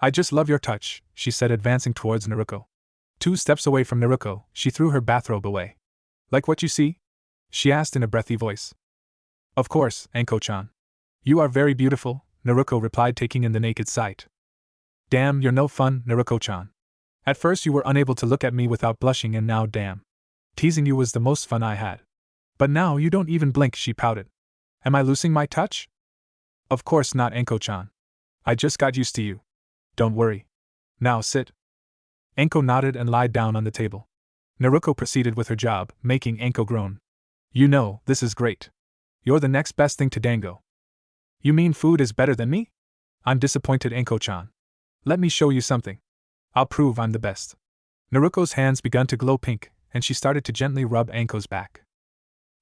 I just love your touch, she said, advancing towards Naruto. 2 steps away from Naruto, she threw her bathrobe away. Like what you see? She asked in a breathy voice. Of course, Anko-chan. You are very beautiful, Naruto replied, taking in the naked sight. Damn, you're no fun, Naruto-chan. At first you were unable to look at me without blushing, and now damn. Teasing you was the most fun I had. But now you don't even blink, she pouted. Am I losing my touch? Of course not, Anko-chan. I just got used to you. Don't worry. Now sit. Anko nodded and lied down on the table. Naruto proceeded with her job, making Anko groan. You know, this is great. You're the next best thing to Dango. You mean food is better than me? I'm disappointed, Anko-chan. Let me show you something. I'll prove I'm the best. Naruto's hands began to glow pink, and she started to gently rub Anko's back.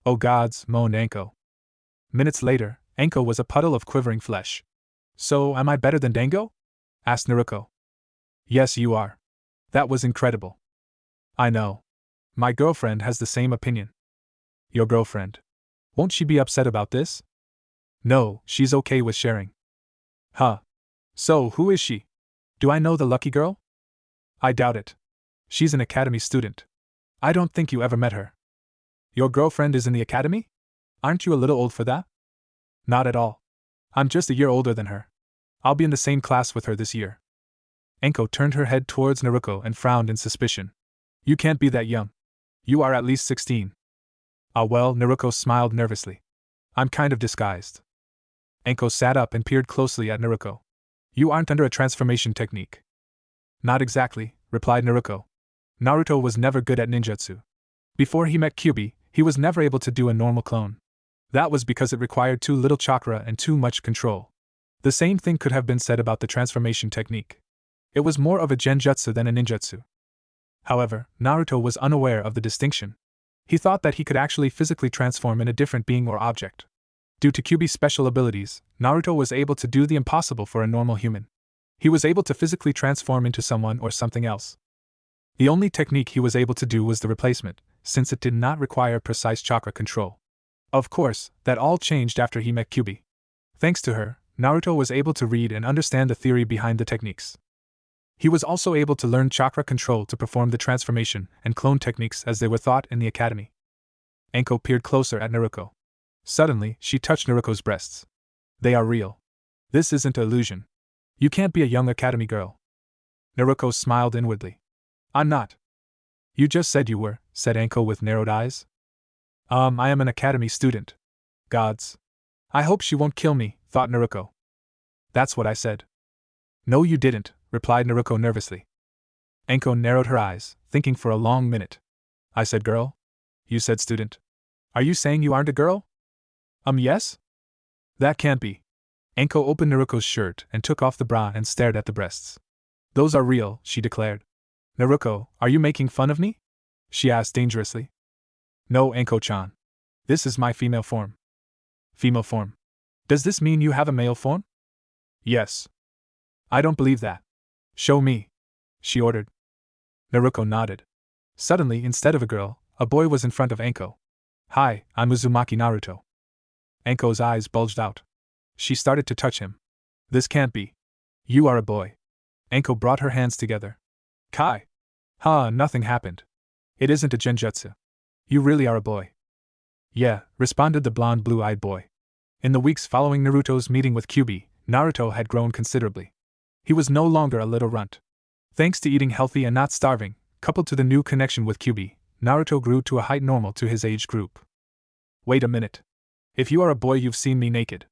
Oh gods, moaned Anko. Minutes later, Anko was a puddle of quivering flesh. So, am I better than Dango? Asked Naruto. Yes, you are. That was incredible. I know. My girlfriend has the same opinion. Your girlfriend? Won't she be upset about this? No, she's okay with sharing. Huh. So, who is she? Do I know the lucky girl? I doubt it. She's an academy student. I don't think you ever met her. Your girlfriend is in the academy? Aren't you a little old for that? Not at all. I'm just a year older than her. I'll be in the same class with her this year. Anko turned her head towards Naruto and frowned in suspicion. You can't be that young. You are at least 16. Ah well, Naruto smiled nervously. I'm kind of disguised. Anko sat up and peered closely at Naruto. You aren't under a transformation technique. Not exactly, replied Naruto. Naruto was never good at ninjutsu. Before he met Kyuubi, he was never able to do a normal clone. That was because it required too little chakra and too much control. The same thing could have been said about the transformation technique. It was more of a genjutsu than a ninjutsu. However, Naruto was unaware of the distinction. He thought that he could actually physically transform in a different being or object. Due to Kyuubi's special abilities, Naruto was able to do the impossible for a normal human. He was able to physically transform into someone or something else. The only technique he was able to do was the replacement, since it did not require precise chakra control. Of course, that all changed after he met Kyuubi. Thanks to her, Naruto was able to read and understand the theory behind the techniques. He was also able to learn chakra control to perform the transformation and clone techniques as they were taught in the academy. Anko peered closer at Naruto. Suddenly, she touched Naruto's breasts. They are real. This isn't an illusion. You can't be a young academy girl. Naruto smiled inwardly. I'm not. You just said you were, said Anko with narrowed eyes. I am an academy student. Gods. I hope she won't kill me, thought Naruto. That's what I said. No, you didn't, replied Naruto nervously. Anko narrowed her eyes, thinking for a long minute. I said girl? You said student. Are you saying you aren't a girl? Yes? That can't be. Anko opened Naruto's shirt and took off the bra and stared at the breasts. Those are real, she declared. Naruto, are you making fun of me? She asked dangerously. No, Anko-chan. This is my female form. Female form? Does this mean you have a male form? Yes. I don't believe that. Show me, she ordered. Naruto nodded. Suddenly, instead of a girl, a boy was in front of Anko. Hi, I'm Uzumaki Naruto. Anko's eyes bulged out. She started to touch him. This can't be. You are a boy. Anko brought her hands together. Kai. Nothing happened. It isn't a genjutsu. You really are a boy. Yeah, responded the blonde blue-eyed boy. In the weeks following Naruto's meeting with Kyuubi, Naruto had grown considerably. He was no longer a little runt. Thanks to eating healthy and not starving, coupled to the new connection with Kyuubi, Naruto grew to a height normal to his age group. Wait a minute. If you are a boy, you've seen me naked.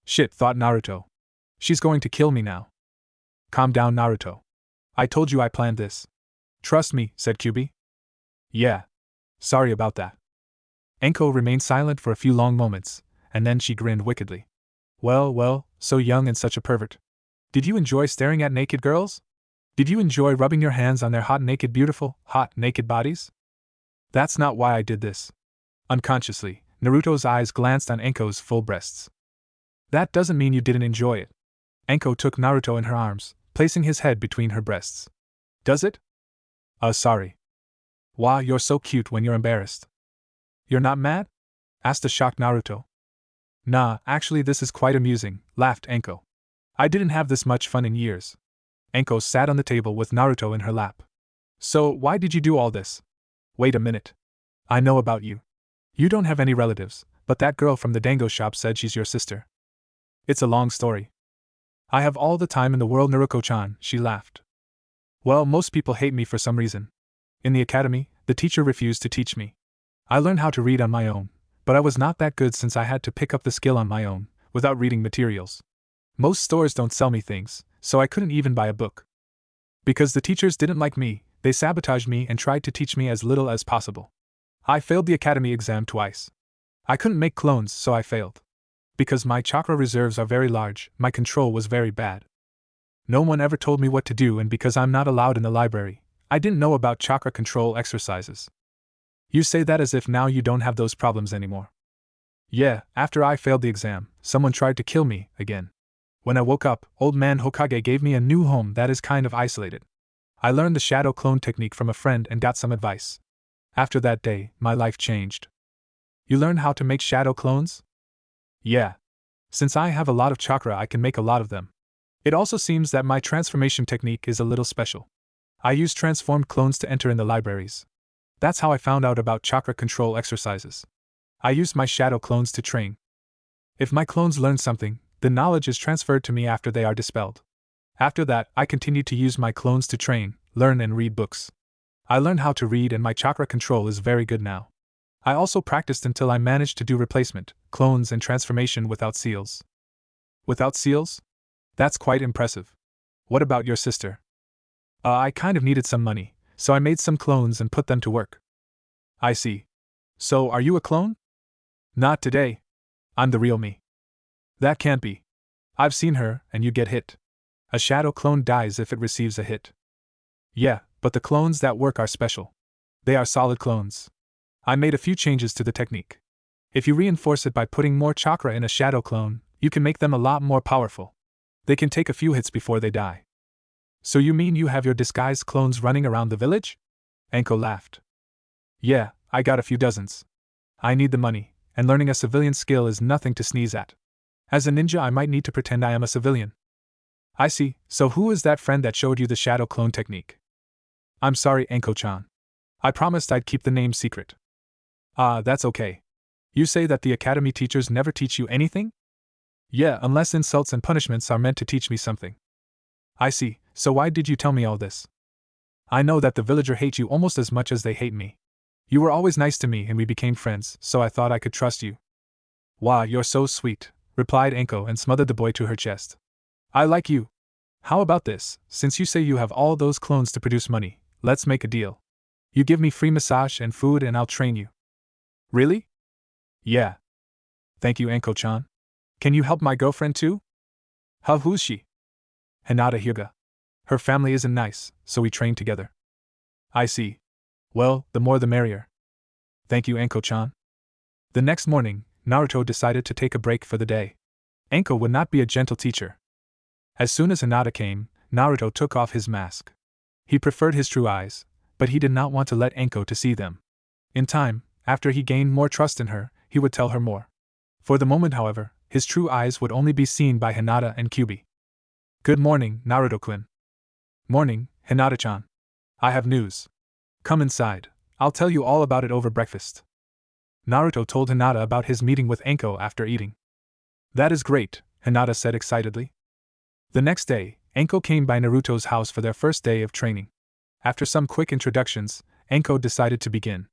Shit, thought Naruto. She's going to kill me now. Calm down, Naruto. I told you I planned this. Trust me, said Kyuubi. Yeah. Sorry about that. Anko remained silent for a few long moments, and then she grinned wickedly. Well, so young and such a pervert. Did you enjoy staring at naked girls? Did you enjoy rubbing your hands on their hot naked bodies? That's not why I did this. Unconsciously, Naruto's eyes glanced on Anko's full breasts. That doesn't mean you didn't enjoy it. Anko took Naruto in her arms, placing his head between her breasts. Does it? Sorry. Wow, you're so cute when you're embarrassed. You're not mad? Asked the shocked Naruto. Nah, actually this is quite amusing, laughed Anko. I didn't have this much fun in years. Anko sat on the table with Naruto in her lap. So, why did you do all this? Wait a minute. I know about you. You don't have any relatives, but that girl from the dango shop said she's your sister. It's a long story. I have all the time in the world, Naruto-chan, she laughed. Well, most people hate me for some reason. In the academy, the teacher refused to teach me. I learned how to read on my own, but I was not that good since I had to pick up the skill on my own, without reading materials. Most stores don't sell me things, so I couldn't even buy a book. Because the teachers didn't like me, they sabotaged me and tried to teach me as little as possible. I failed the academy exam twice. I couldn't make clones, so I failed. Because my chakra reserves are very large, my control was very bad. No one ever told me what to do, and because I'm not allowed in the library, I didn't know about chakra control exercises. You say that as if now you don't have those problems anymore. Yeah, after I failed the exam, someone tried to kill me again. When I woke up, old man Hokage gave me a new home that is kind of isolated. I learned the shadow clone technique from a friend and got some advice. After that day, my life changed. You learned how to make shadow clones? Yeah. Since I have a lot of chakra, I can make a lot of them. It also seems that my transformation technique is a little special. I use transformed clones to enter in the libraries. That's how I found out about chakra control exercises. I used my shadow clones to train. If my clones learn something, the knowledge is transferred to me after they are dispelled. After that, I continued to use my clones to train, learn, and read books. I learned how to read, and my chakra control is very good now. I also practiced until I managed to do replacement, clones, and transformation without seals. Without seals? That's quite impressive. What about your sister? I kind of needed some money, so I made some clones and put them to work. I see. So, are you a clone? Not today. I'm the real me. That can't be. I've seen her, and you get hit. A shadow clone dies if it receives a hit. Yeah, but the clones that work are special. They are solid clones. I made a few changes to the technique. If you reinforce it by putting more chakra in a shadow clone, you can make them a lot more powerful. They can take a few hits before they die. So you mean you have your disguised clones running around the village? Anko laughed. Yeah, I got a few dozens. I need the money, and learning a civilian skill is nothing to sneeze at. As a ninja, I might need to pretend I am a civilian. I see, so who is that friend that showed you the shadow clone technique? I'm sorry, Anko-chan. I promised I'd keep the name secret. That's okay. You say that the academy teachers never teach you anything? Yeah, unless insults and punishments are meant to teach me something. I see, so why did you tell me all this? I know that the villager hate you almost as much as they hate me. You were always nice to me and we became friends, so I thought I could trust you. Wow, you're so sweet, replied Anko and smothered the boy to her chest. I like you. How about this, since you say you have all those clones to produce money, let's make a deal. You give me free massage and food and I'll train you. Really? Yeah. Thank you, Anko-chan. Can you help my girlfriend too? Who's she? Hinata Hyuga. Her family isn't nice, so we train together. I see. Well, the more the merrier. Thank you, Anko-chan. The next morning, Naruto decided to take a break for the day. Anko would not be a gentle teacher. As soon as Hinata came, Naruto took off his mask. He preferred his true eyes, but he did not want to let Anko to see them. In time, after he gained more trust in her, he would tell her more. For the moment, however, his true eyes would only be seen by Hinata and Kyuubi. Good morning, Naruto-kun. Morning, Hinata-chan. I have news. Come inside, I'll tell you all about it over breakfast. Naruto told Hinata about his meeting with Anko after eating. That is great, Hinata said excitedly. The next day, Anko came by Naruto's house for their first day of training. After some quick introductions, Anko decided to begin.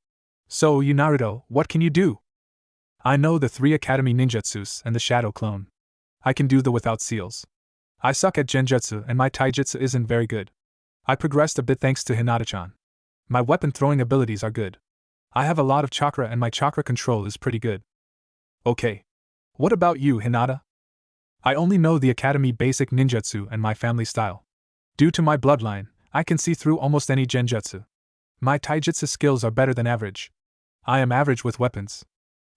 So, you Naruto, what can you do? I know the 3 academy ninjutsus and the shadow clone. I can do the without seals. I suck at genjutsu and my taijutsu isn't very good. I progressed a bit thanks to Hinata-chan. My weapon throwing abilities are good. I have a lot of chakra and my chakra control is pretty good. Okay. What about you, Hinata? I only know the academy basic ninjutsu and my family style. Due to my bloodline, I can see through almost any genjutsu. My taijutsu skills are better than average. I am average with weapons.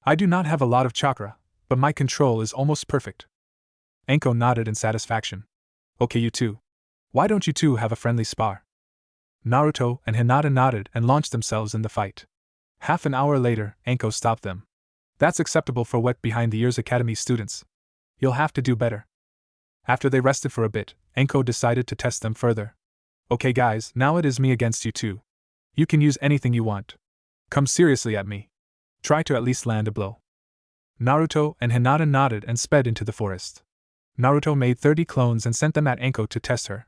I do not have a lot of chakra, but my control is almost perfect. Anko nodded in satisfaction. Okay, you two. Why don't you two have a friendly spar? Naruto and Hinata nodded and launched themselves in the fight. Half an hour later, Anko stopped them. That's acceptable for wet behind the ears academy students. You'll have to do better. After they rested for a bit, Anko decided to test them further. Okay guys, now it is me against you two. You can use anything you want. Come seriously at me. Try to at least land a blow. Naruto and Hinata nodded and sped into the forest. Naruto made 30 clones and sent them at Anko to test her.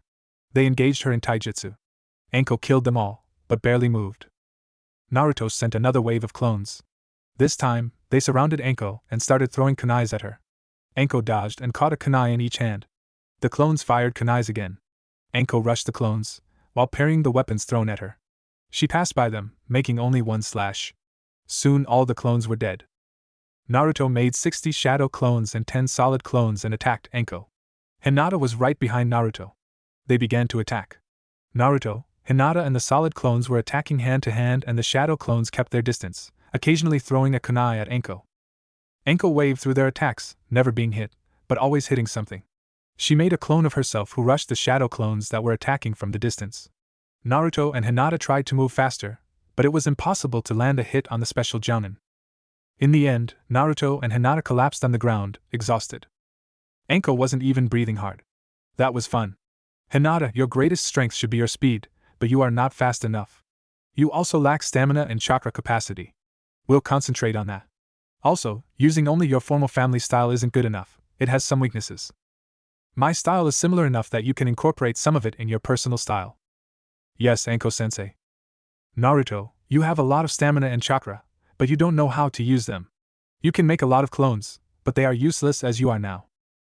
They engaged her in taijutsu. Anko killed them all, but barely moved. Naruto sent another wave of clones. This time, they surrounded Anko and started throwing kunais at her. Anko dodged and caught a kunai in each hand. The clones fired kunais again. Anko rushed the clones, while parrying the weapons thrown at her. She passed by them, making only one slash. Soon all the clones were dead. Naruto made 60 shadow clones and 10 solid clones and attacked Anko. Hinata was right behind Naruto. They began to attack. Naruto, Hinata and the solid clones were attacking hand to hand, and the shadow clones kept their distance, occasionally throwing a kunai at Anko. Anko waved through their attacks, never being hit, but always hitting something. She made a clone of herself who rushed the shadow clones that were attacking from the distance. Naruto and Hinata tried to move faster, but it was impossible to land a hit on the special jounin. In the end, Naruto and Hinata collapsed on the ground, exhausted. Anko wasn't even breathing hard. That was fun. Hinata, your greatest strength should be your speed, but you are not fast enough. You also lack stamina and chakra capacity. We'll concentrate on that. Also, using only your formal family style isn't good enough, it has some weaknesses. My style is similar enough that you can incorporate some of it in your personal style. Yes, Anko-sensei. Naruto, you have a lot of stamina and chakra, but you don't know how to use them. You can make a lot of clones, but they are useless as you are now.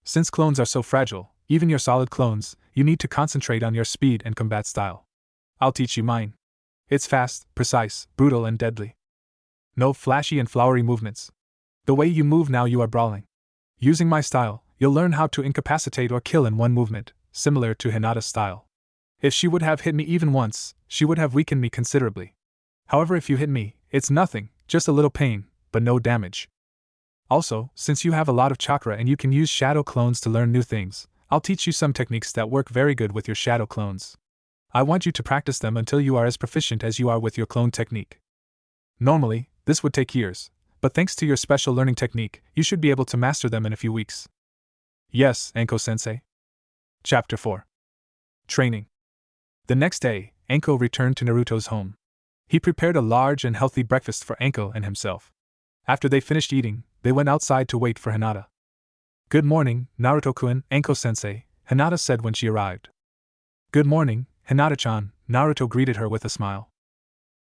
Since clones are so fragile, even your solid clones, you need to concentrate on your speed and combat style. I'll teach you mine. It's fast, precise, brutal and deadly. No flashy and flowery movements. The way you move now, you are brawling. Using my style, you'll learn how to incapacitate or kill in one movement, similar to Hinata's style. If she would have hit me even once, she would have weakened me considerably. However, if you hit me, it's nothing, just a little pain, but no damage. Also, since you have a lot of chakra and you can use shadow clones to learn new things, I'll teach you some techniques that work very good with your shadow clones. I want you to practice them until you are as proficient as you are with your clone technique. Normally, this would take years, but thanks to your special learning technique, you should be able to master them in a few weeks. Yes, Anko-sensei. Chapter 4. Training. The next day, Anko returned to Naruto's home. He prepared a large and healthy breakfast for Anko and himself. After they finished eating, they went outside to wait for Hinata. Good morning, Naruto-kun, Anko-sensei, Hinata said when she arrived. Good morning, Hinata-chan, Naruto greeted her with a smile.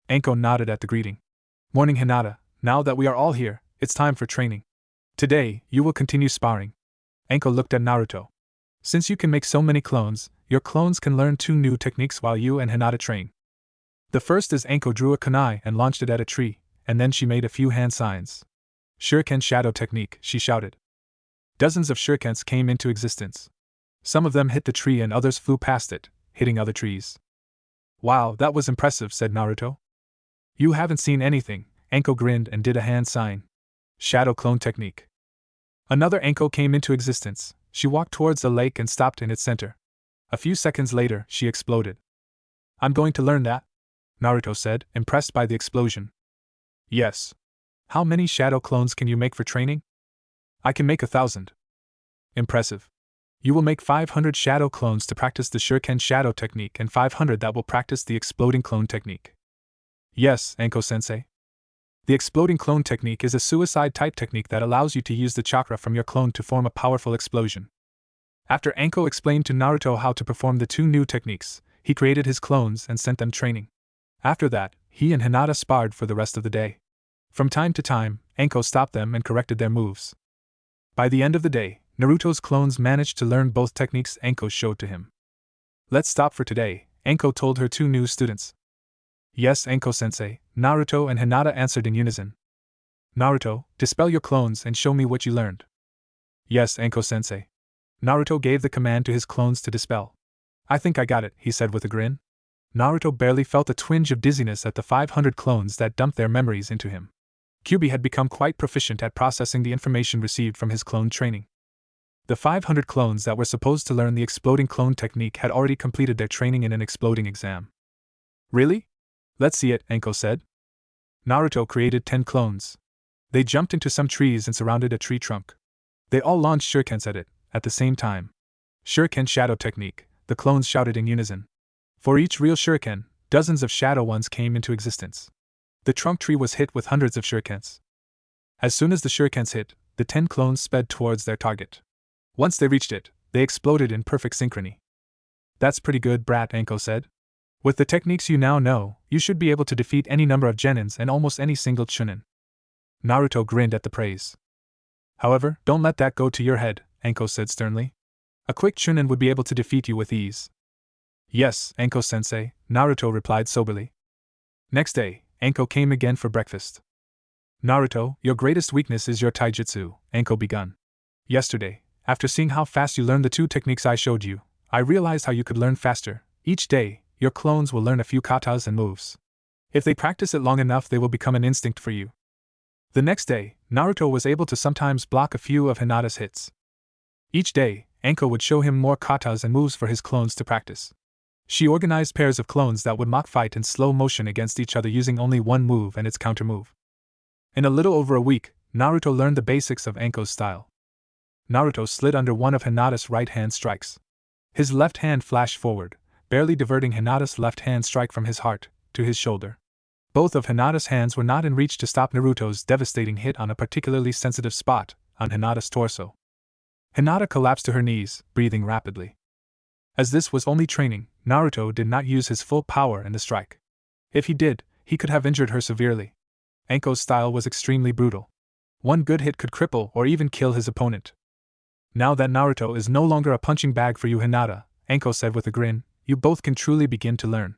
Anko nodded at the greeting. Morning, Hinata, now that we are all here, it's time for training. Today, you will continue sparring. Anko looked at Naruto. Since you can make so many clones, your clones can learn 2 new techniques while you and Hinata train. The first is Anko drew a kunai and launched it at a tree, and then she made a few hand signs. Shuriken shadow technique, she shouted. Dozens of shurikens came into existence. Some of them hit the tree and others flew past it, hitting other trees. Wow, that was impressive, said Naruto. You haven't seen anything, Anko grinned and did a hand sign. Shadow clone technique. Another Anko came into existence. She walked towards the lake and stopped in its center. A few seconds later, she exploded. I'm going to learn that, Naruto said, impressed by the explosion. Yes. How many shadow clones can you make for training? I can make 1,000. Impressive. You will make 500 shadow clones to practice the shuriken shadow technique and 500 that will practice the exploding clone technique. Yes, Anko-sensei. The exploding clone technique is a suicide-type technique that allows you to use the chakra from your clone to form a powerful explosion. After Anko explained to Naruto how to perform the 2 new techniques, he created his clones and sent them training. After that, he and Hinata sparred for the rest of the day. From time to time, Anko stopped them and corrected their moves. By the end of the day, Naruto's clones managed to learn both techniques Anko showed to him. Let's stop for today, Anko told her 2 new students. Yes, Anko-sensei, Naruto and Hinata answered in unison. Naruto, dispel your clones and show me what you learned. Yes, Anko-sensei. Naruto gave the command to his clones to dispel. I think I got it, he said with a grin. Naruto barely felt a twinge of dizziness at the 500 clones that dumped their memories into him. Kyuubi had become quite proficient at processing the information received from his clone training. The 500 clones that were supposed to learn the exploding clone technique had already completed their training in an exploding exam. Really? Let's see it, Anko said. Naruto created 10 clones. They jumped into some trees and surrounded a tree trunk. They all launched shurikens at it, at the same time. Shuriken shadow technique, the clones shouted in unison. For each real shuriken, dozens of shadow ones came into existence. The trunk tree was hit with hundreds of shurikens. As soon as the shurikens hit, the 10 clones sped towards their target. Once they reached it, they exploded in perfect synchrony. That's pretty good, brat, Anko said. With the techniques you now know, you should be able to defeat any number of genins and almost any single chunin. Naruto grinned at the praise. However, don't let that go to your head, Anko said sternly. A quick chunin would be able to defeat you with ease. Yes, Anko-sensei, Naruto replied soberly. Next day, Anko came again for breakfast. Naruto, your greatest weakness is your taijutsu, Anko begun. Yesterday, after seeing how fast you learned the two techniques I showed you, I realized how you could learn faster. Each day, your clones will learn a few katas and moves. If they practice it long enough, they will become an instinct for you. The next day, Naruto was able to sometimes block a few of Hinata's hits. Each day, Anko would show him more katas and moves for his clones to practice. She organized pairs of clones that would mock fight in slow motion against each other using only one move and its counter move. In a little over a week, Naruto learned the basics of Anko's style. Naruto slid under one of Hinata's right-hand strikes. His left hand flashed forward, barely diverting Hinata's left-hand strike from his heart to his shoulder. Both of Hinata's hands were not in reach to stop Naruto's devastating hit on a particularly sensitive spot on Hinata's torso. Hinata collapsed to her knees, breathing rapidly. As this was only training, Naruto did not use his full power in the strike. If he did, he could have injured her severely. Anko's style was extremely brutal. One good hit could cripple or even kill his opponent. Now that Naruto is no longer a punching bag for you, Hinata, Anko said with a grin, you both can truly begin to learn.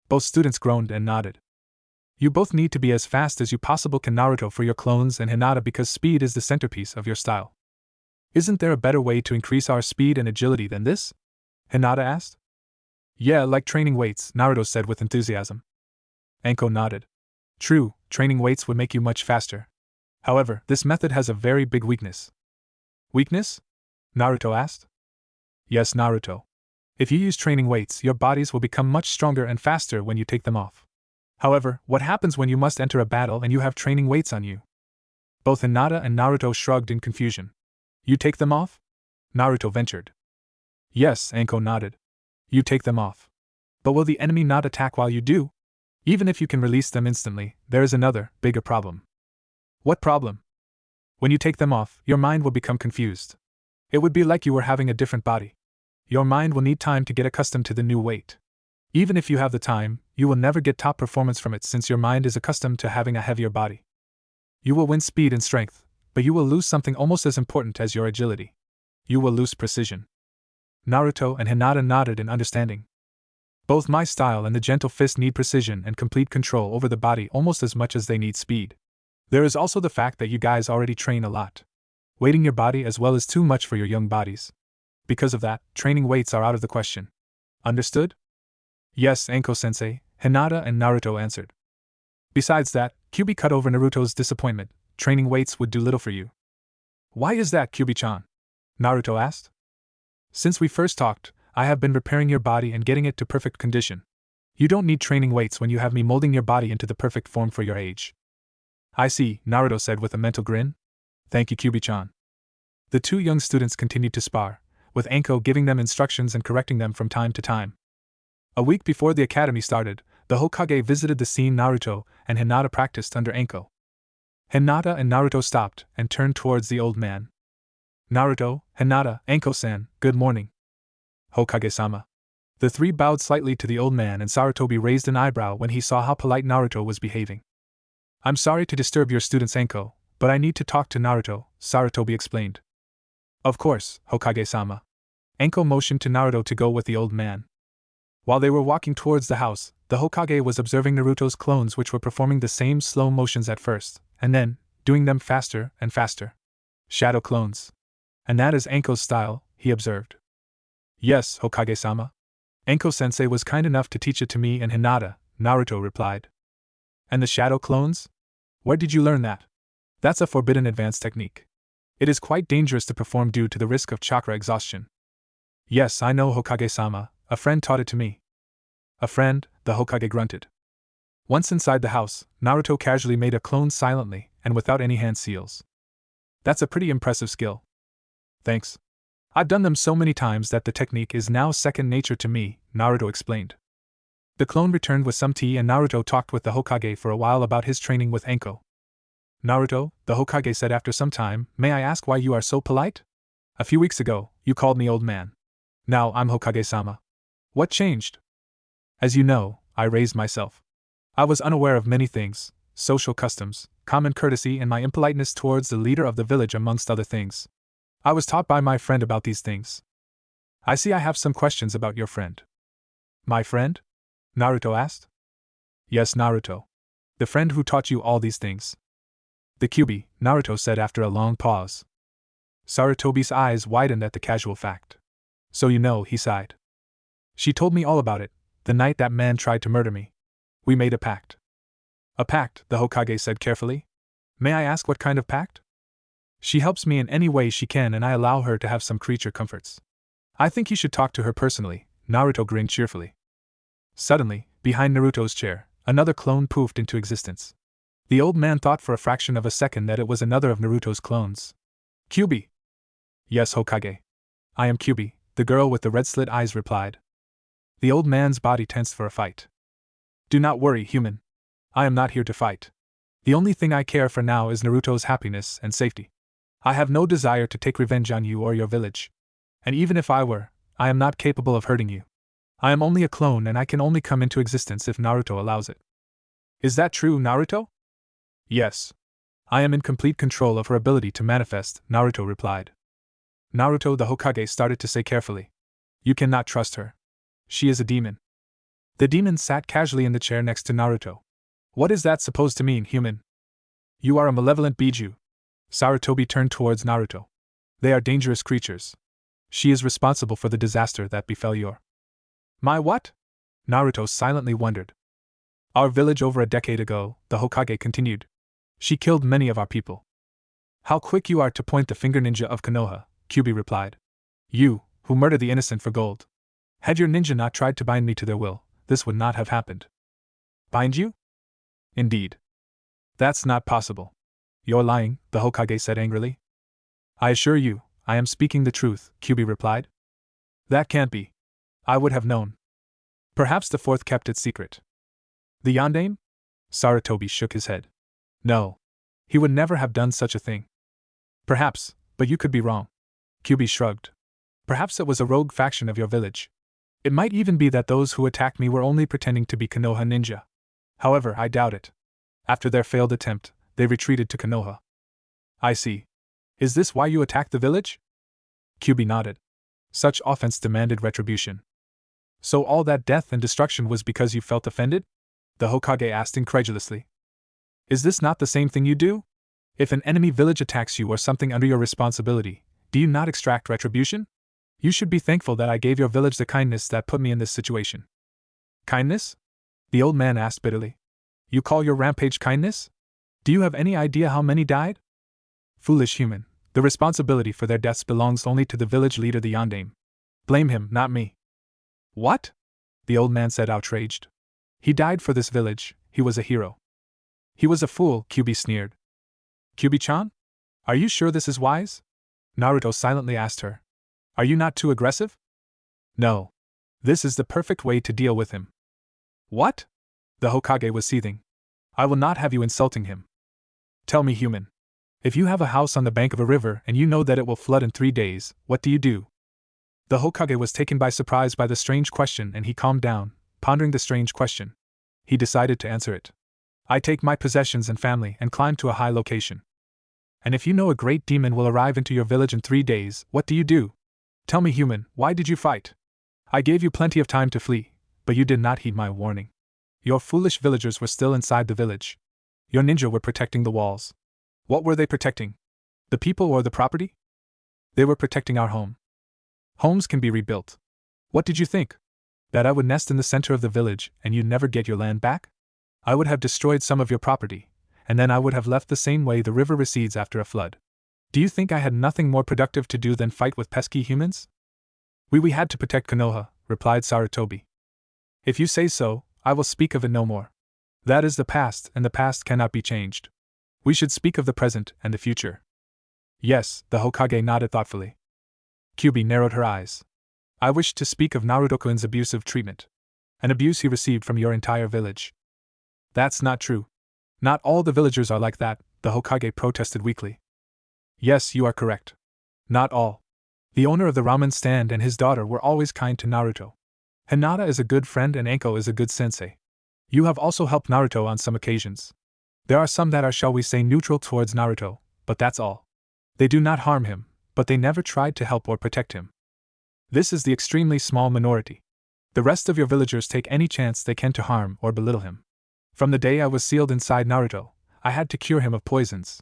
Both students groaned and nodded. You both need to be as fast as you possibly can, Naruto, for your clones, and Hinata because speed is the centerpiece of your style. Isn't there a better way to increase our speed and agility than this? Hinata asked. Yeah, like training weights, Naruto said with enthusiasm. Anko nodded. True, training weights would make you much faster. However, this method has a very big weakness. Weakness? Naruto asked. Yes, Naruto. If you use training weights, your bodies will become much stronger and faster when you take them off. However, what happens when you must enter a battle and you have training weights on you? Both Hinata and Naruto shrugged in confusion. You take them off? Naruto ventured. Yes, Anko nodded. You take them off. But will the enemy not attack while you do? Even if you can release them instantly, there is another, bigger problem. What problem? When you take them off, your mind will become confused. It would be like you were having a different body. Your mind will need time to get accustomed to the new weight. Even if you have the time, you will never get top performance from it since your mind is accustomed to having a heavier body. You will win speed and strength, but you will lose something almost as important as your agility. You will lose precision. Naruto and Hinata nodded in understanding. Both my style and the gentle fist need precision and complete control over the body almost as much as they need speed. There is also the fact that you guys already train a lot. Weighting your body as well is too much for your young bodies. Because of that, training weights are out of the question. Understood? Yes, Anko-sensei, Hinata and Naruto answered. Besides that, Kyuubi cut over Naruto's disappointment. Training weights would do little for you. Why is that, Kyuubi-chan? Naruto asked. Since we first talked, I have been repairing your body and getting it to perfect condition. You don't need training weights when you have me molding your body into the perfect form for your age. I see, Naruto said with a mental grin. Thank you, Kyuubi-chan. The two young students continued to spar, with Anko giving them instructions and correcting them from time to time. A week before the academy started, the Hokage visited the scene Naruto and Hinata practiced under Anko. Hinata and Naruto stopped and turned towards the old man. Naruto, Hinata, Anko-san, good morning. Hokage-sama. The three bowed slightly to the old man and Sarutobi raised an eyebrow when he saw how polite Naruto was behaving. I'm sorry to disturb your students, Anko, but I need to talk to Naruto, Sarutobi explained. Of course, Hokage-sama. Anko motioned to Naruto to go with the old man. While they were walking towards the house, the Hokage was observing Naruto's clones, which were performing the same slow motions at first, and then, doing them faster and faster. Shadow clones. And that is Anko's style, he observed. Yes, Hokage-sama. Anko-sensei was kind enough to teach it to me and Hinata, Naruto replied. And the shadow clones? Where did you learn that? That's a forbidden advanced technique. It is quite dangerous to perform due to the risk of chakra exhaustion. Yes, I know, Hokage-sama, a friend taught it to me. A friend, the Hokage grunted. Once inside the house, Naruto casually made a clone silently and without any hand seals. That's a pretty impressive skill. Thanks. I've done them so many times that the technique is now second nature to me, Naruto explained. The clone returned with some tea and Naruto talked with the Hokage for a while about his training with Anko. Naruto, the Hokage said after some time, may I ask why you are so polite? A few weeks ago, you called me old man. Now I'm Hokage-sama. What changed? As you know, I raised myself. I was unaware of many things, social customs, common courtesy and my impoliteness towards the leader of the village amongst other things. I was taught by my friend about these things. I see I have some questions about your friend. My friend? Naruto asked. Yes, Naruto. The friend who taught you all these things. The Kyuubi, Naruto said after a long pause. Sarutobi's eyes widened at the casual fact. So you know, he sighed. She told me all about it, the night that man tried to murder me. We made a pact. A pact, the Hokage said carefully. May I ask what kind of pact? She helps me in any way she can and I allow her to have some creature comforts. I think you should talk to her personally, Naruto grinned cheerfully. Suddenly, behind Naruto's chair, another clone poofed into existence. The old man thought for a fraction of a second that it was another of Naruto's clones. Kyuubi. Yes, Hokage. I am Kyuubi, the girl with the red-slit eyes replied. The old man's body tensed for a fight. Do not worry, human. I am not here to fight. The only thing I care for now is Naruto's happiness and safety. I have no desire to take revenge on you or your village. And even if I were, I am not capable of hurting you. I am only a clone and I can only come into existence if Naruto allows it. Is that true, Naruto? Yes. I am in complete control of her ability to manifest, Naruto replied. Naruto the Hokage started to say carefully. You cannot trust her. She is a demon. The demon sat casually in the chair next to Naruto. What is that supposed to mean, human? You are a malevolent Biju. Sarutobi turned towards Naruto. They are dangerous creatures. She is responsible for the disaster that befell your. My what? Naruto silently wondered. Our village over a decade ago, the Hokage continued. She killed many of our people. How quick you are to point the finger, ninja of Konoha, Kyuubi replied. You, who murder the innocent for gold. Had your ninja not tried to bind me to their will, this would not have happened. Bind you? Indeed. That's not possible. You're lying, the Hokage said angrily. I assure you, I am speaking the truth, Kyuubi replied. That can't be. I would have known. Perhaps the fourth kept it secret. The Yondaime? Sarutobi shook his head. No. He would never have done such a thing. Perhaps, but you could be wrong. Kyuubi shrugged. Perhaps it was a rogue faction of your village. It might even be that those who attacked me were only pretending to be Konoha ninja. However, I doubt it. After their failed attempt, they retreated to Konoha. I see. Is this why you attacked the village? Kyuubi nodded. Such offense demanded retribution. So all that death and destruction was because you felt offended? The Hokage asked incredulously. Is this not the same thing you do? If an enemy village attacks you or something under your responsibility, do you not extract retribution? You should be thankful that I gave your village the kindness that put me in this situation. Kindness? The old man asked bitterly. You call your rampage kindness? Do you have any idea how many died? Foolish human, the responsibility for their deaths belongs only to the village leader, the Yondaime. Blame him, not me. What? The old man said, outraged. He died for this village, he was a hero. He was a fool, Kyuubi sneered. Kyuubi-chan? Are you sure this is wise? Naruto silently asked her. Are you not too aggressive? No. This is the perfect way to deal with him. What? The Hokage was seething. I will not have you insulting him. Tell me, human. If you have a house on the bank of a river and you know that it will flood in 3 days, what do? The Hokage was taken by surprise by the strange question and he calmed down, pondering the strange question. He decided to answer it. I take my possessions and family and climb to a high location. And if you know a great demon will arrive into your village in 3 days, what do? Tell me, human, why did you fight? I gave you plenty of time to flee, but you did not heed my warning. Your foolish villagers were still inside the village. Your ninja were protecting the walls. What were they protecting? The people or the property? They were protecting our home. Homes can be rebuilt. What did you think? That I would nest in the center of the village and you'd never get your land back? I would have destroyed some of your property, and then I would have left the same way the river recedes after a flood. Do you think I had nothing more productive to do than fight with pesky humans? We had to protect Konoha, replied Sarutobi. If you say so, I will speak of it no more. That is the past, and the past cannot be changed. We should speak of the present and the future. Yes, the Hokage nodded thoughtfully. Kyuubi narrowed her eyes. I wish to speak of Naruto-kun's abusive treatment. An abuse he received from your entire village. That's not true. Not all the villagers are like that, the Hokage protested weakly. Yes, you are correct. Not all. The owner of the ramen stand and his daughter were always kind to Naruto. Hinata is a good friend and Anko is a good sensei. You have also helped Naruto on some occasions. There are some that are, shall we say, neutral towards Naruto, but that's all. They do not harm him, but they never tried to help or protect him. This is the extremely small minority. The rest of your villagers take any chance they can to harm or belittle him. From the day I was sealed inside Naruto, I had to cure him of poisons.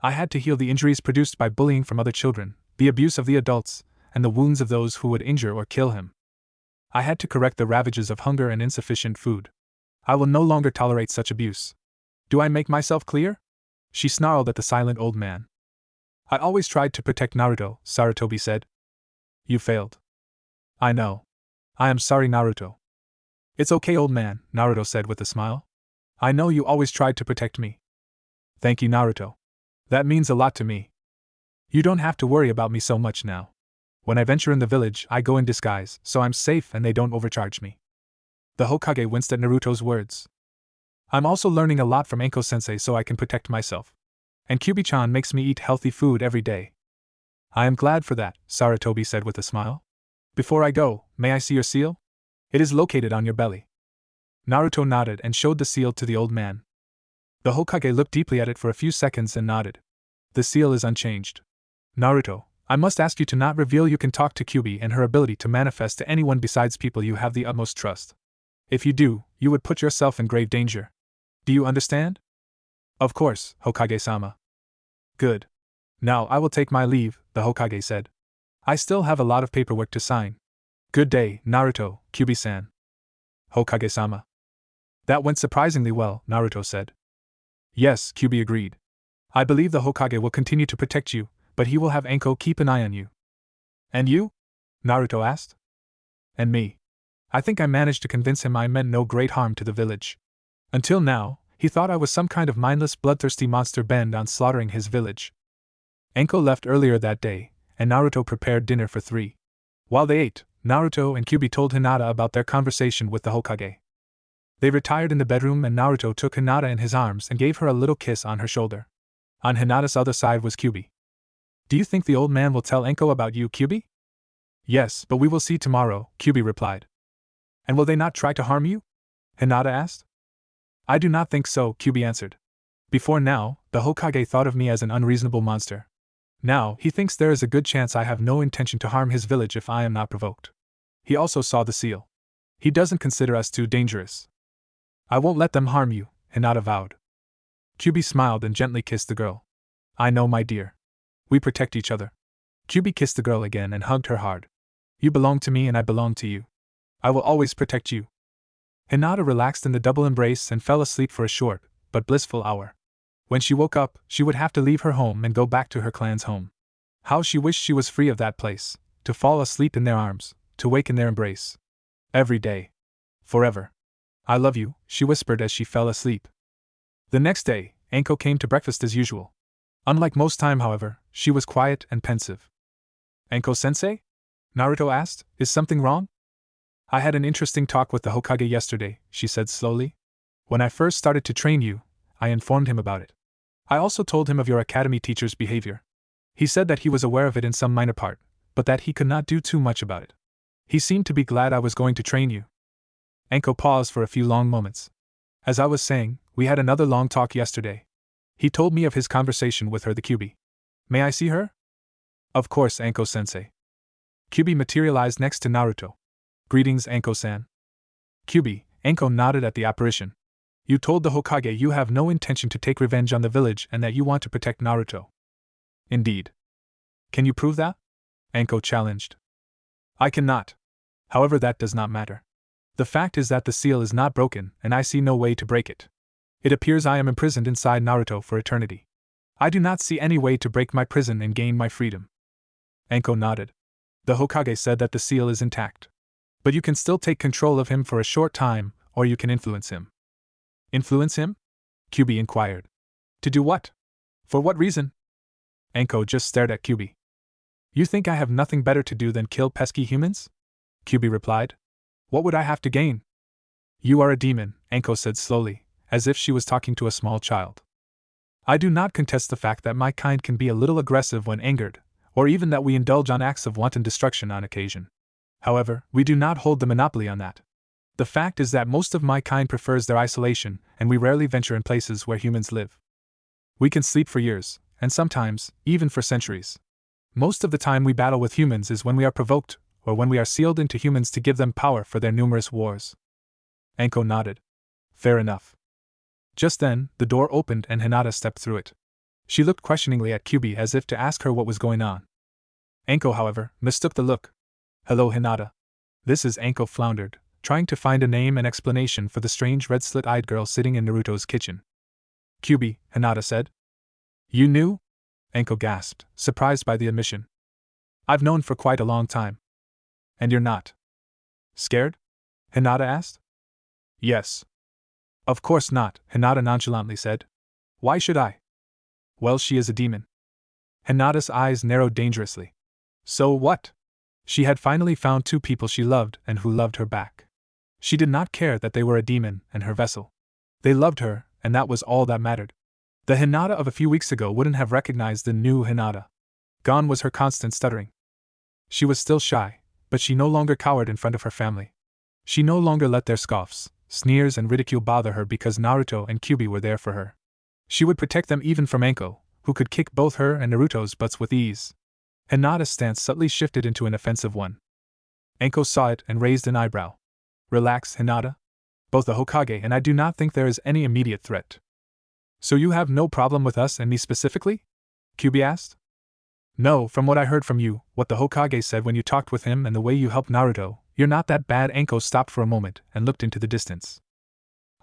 I had to heal the injuries produced by bullying from other children, the abuse of the adults, and the wounds of those who would injure or kill him. I had to correct the ravages of hunger and insufficient food. I will no longer tolerate such abuse. Do I make myself clear? She snarled at the silent old man. I always tried to protect Naruto, Sarutobi said. You failed. I know. I am sorry, Naruto. It's okay, old man, Naruto said with a smile. I know you always tried to protect me. Thank you, Naruto. That means a lot to me. You don't have to worry about me so much now. When I venture in the village, I go in disguise, so I'm safe and they don't overcharge me. The Hokage winced at Naruto's words. I'm also learning a lot from Anko-sensei so I can protect myself. And Kyuubi-chan makes me eat healthy food every day. I am glad for that, Sarutobi said with a smile. Before I go, may I see your seal? It is located on your belly. Naruto nodded and showed the seal to the old man. The Hokage looked deeply at it for a few seconds and nodded. The seal is unchanged. Naruto, I must ask you to not reveal you can talk to Kyuubi and her ability to manifest to anyone besides people you have the utmost trust. If you do, you would put yourself in grave danger. Do you understand? Of course, Hokage-sama. Good. Now I will take my leave, the Hokage said. I still have a lot of paperwork to sign. Good day, Naruto, Kyuubi-san. Hokage-sama. That went surprisingly well, Naruto said. Yes, Kyuubi agreed. I believe the Hokage will continue to protect you, but he will have Anko keep an eye on you. And you? Naruto asked. And me. I think I managed to convince him I meant no great harm to the village. Until now, he thought I was some kind of mindless, bloodthirsty monster bent on slaughtering his village. Anko left earlier that day, and Naruto prepared dinner for 3. While they ate, Naruto and Kyuubi told Hinata about their conversation with the Hokage. They retired in the bedroom and Naruto took Hinata in his arms and gave her a little kiss on her shoulder. On Hinata's other side was Kyuubi. Do you think the old man will tell Anko about you, Kyuubi? Yes, but we will see tomorrow, Kyuubi replied. And will they not try to harm you? Hinata asked. I do not think so, Kyuubi answered. Before now, the Hokage thought of me as an unreasonable monster. Now, he thinks there is a good chance I have no intention to harm his village if I am not provoked. He also saw the seal. He doesn't consider us too dangerous. I won't let them harm you, Hinata vowed. Kyuubi smiled and gently kissed the girl. I know, my dear. We protect each other. Kyuubi kissed the girl again and hugged her hard. You belong to me and I belong to you. I will always protect you. Hinata relaxed in the double embrace and fell asleep for a short, but blissful hour. When she woke up, she would have to leave her home and go back to her clan's home. How she wished she was free of that place, to fall asleep in their arms, to wake in their embrace. Every day. Forever. I love you, she whispered as she fell asleep. The next day, Anko came to breakfast as usual. Unlike most time, however, she was quiet and pensive. Anko-sensei? Naruto asked, is something wrong? I had an interesting talk with the Hokage yesterday, she said slowly. When I first started to train you, I informed him about it. I also told him of your academy teacher's behavior. He said that he was aware of it in some minor part, but that he could not do too much about it. He seemed to be glad I was going to train you. Anko paused for a few long moments. As I was saying, we had another long talk yesterday. He told me of his conversation with her, the Kyuubi. May I see her? Of course, Anko-sensei. Kyuubi materialized next to Naruto. Greetings, Anko-san. Kyuubi, Anko nodded at the apparition. You told the Hokage you have no intention to take revenge on the village and that you want to protect Naruto. Indeed. Can you prove that? Anko challenged. I cannot. However, that does not matter. The fact is that the seal is not broken, and I see no way to break it. It appears I am imprisoned inside Naruto for eternity. I do not see any way to break my prison and gain my freedom. Anko nodded. The Hokage said that the seal is intact. But you can still take control of him for a short time, or you can influence him. Influence him? Kyuubi inquired. To do what? For what reason? Anko just stared at Kyuubi. You think I have nothing better to do than kill pesky humans? Kyuubi replied. What would I have to gain? You are a demon, Anko said slowly, as if she was talking to a small child. I do not contest the fact that my kind can be a little aggressive when angered, or even that we indulge on acts of wanton destruction on occasion. However, we do not hold the monopoly on that. The fact is that most of my kind prefers their isolation, and we rarely venture in places where humans live. We can sleep for years, and sometimes, even for centuries. Most of the time we battle with humans is when we are provoked, or when we are sealed into humans to give them power for their numerous wars. Anko nodded. Fair enough. Just then, the door opened and Hinata stepped through it. She looked questioningly at Kyuubi as if to ask her what was going on. Anko, however, mistook the look. Hello, Hinata. This is Anko floundered, trying to find a name and explanation for the strange red slit-eyed girl sitting in Naruto's kitchen. Kyuubi, Hinata said. You knew? Anko gasped, surprised by the admission. I've known for quite a long time. And you're not scared? Hinata asked. Yes. Of course not, Hinata nonchalantly said. Why should I? Well, she is a demon. Hinata's eyes narrowed dangerously. So what? She had finally found two people she loved and who loved her back. She did not care that they were a demon and her vessel. They loved her, and that was all that mattered. The Hinata of a few weeks ago wouldn't have recognized the new Hinata. Gone was her constant stuttering. She was still shy, but she no longer cowered in front of her family. She no longer let their scoffs, sneers and ridicule bother her because Naruto and Kyuubi were there for her. She would protect them even from Anko, who could kick both her and Naruto's butts with ease. Hinata's stance subtly shifted into an offensive one. Anko saw it and raised an eyebrow. Relax, Hinata. Both the Hokage and I do not think there is any immediate threat. So you have no problem with us and me specifically? Kyuubi asked. No, from what I heard from you, what the Hokage said when you talked with him and the way you helped Naruto, you're not that bad. Anko stopped for a moment and looked into the distance.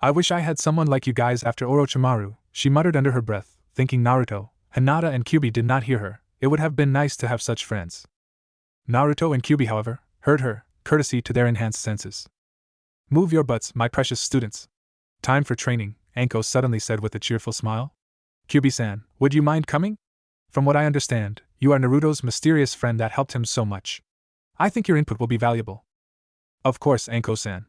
I wish I had someone like you guys after Orochimaru, she muttered under her breath, thinking Naruto, Hinata and Kyuubi did not hear her. It would have been nice to have such friends. Naruto and Kyuubi, however, heard her, courtesy to their enhanced senses. Move your butts, my precious students. Time for training, Anko suddenly said with a cheerful smile. Kyuubi-san, would you mind coming? From what I understand, you are Naruto's mysterious friend that helped him so much. I think your input will be valuable. Of course, Anko-san.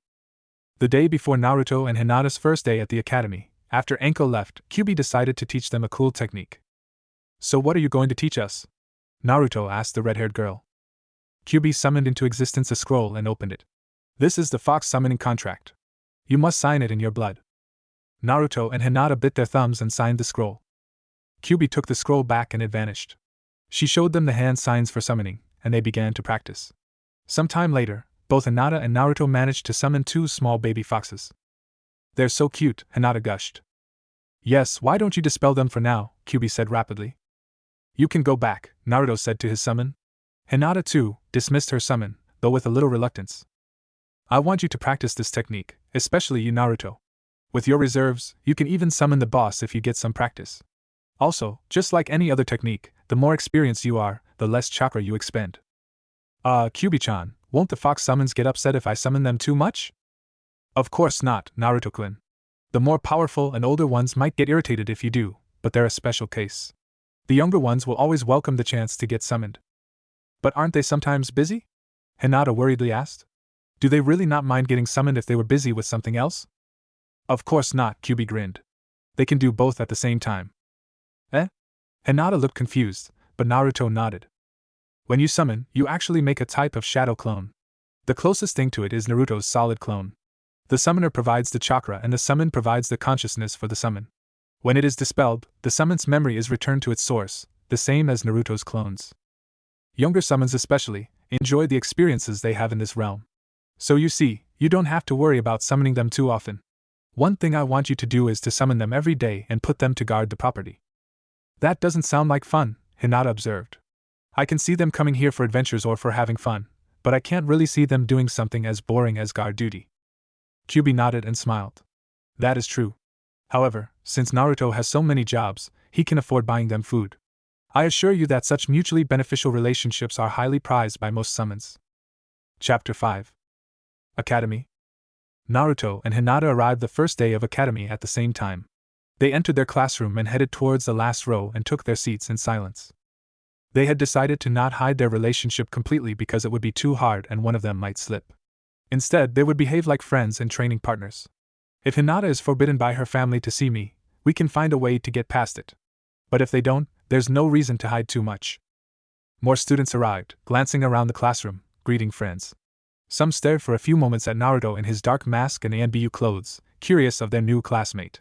The day before Naruto and Hinata's first day at the academy, after Anko left, Kyuubi decided to teach them a cool technique. So what are you going to teach us? Naruto asked the red-haired girl. Kyuubi summoned into existence a scroll and opened it. This is the Fox summoning contract. You must sign it in your blood. Naruto and Hinata bit their thumbs and signed the scroll. Kyuubi took the scroll back and it vanished. She showed them the hand signs for summoning, and they began to practice. Some time later, both Hinata and Naruto managed to summon two small baby foxes. They're so cute, Hinata gushed. Yes, why don't you dispel them for now, Kyuubi said rapidly. You can go back, Naruto said to his summon. Hinata, too, dismissed her summon, though with a little reluctance. I want you to practice this technique, especially you, Naruto. With your reserves, you can even summon the boss if you get some practice. Also, just like any other technique, the more experienced you are, the less chakra you expend. Kyuubi-chan, won't the fox summons get upset if I summon them too much? Of course not, Naruto-kun. The more powerful and older ones might get irritated if you do, but they're a special case. The younger ones will always welcome the chance to get summoned. But aren't they sometimes busy? Hinata worriedly asked. Do they really not mind getting summoned if they were busy with something else? Of course not, Kyuubi grinned. They can do both at the same time. Eh? Hinata looked confused, but Naruto nodded. When you summon, you actually make a type of shadow clone. The closest thing to it is Naruto's solid clone. The summoner provides the chakra and the summon provides the consciousness for the summon. When it is dispelled, the summon's memory is returned to its source, the same as Naruto's clones. Younger summons especially enjoy the experiences they have in this realm. So you see, you don't have to worry about summoning them too often. One thing I want you to do is to summon them every day and put them to guard the property. That doesn't sound like fun, Hinata observed. I can see them coming here for adventures or for having fun, but I can't really see them doing something as boring as guard duty. Kyuubi nodded and smiled. That is true. However, since Naruto has so many jobs, he can afford buying them food. I assure you that such mutually beneficial relationships are highly prized by most summons. Chapter 5. Academy. Naruto and Hinata arrived the first day of academy at the same time. They entered their classroom and headed towards the last row and took their seats in silence. They had decided to not hide their relationship completely because it would be too hard and one of them might slip. Instead, they would behave like friends and training partners. If Hinata is forbidden by her family to see me, we can find a way to get past it. But if they don't, there's no reason to hide too much. More students arrived, glancing around the classroom, greeting friends. Some stared for a few moments at Naruto in his dark mask and ANBU clothes, curious of their new classmate.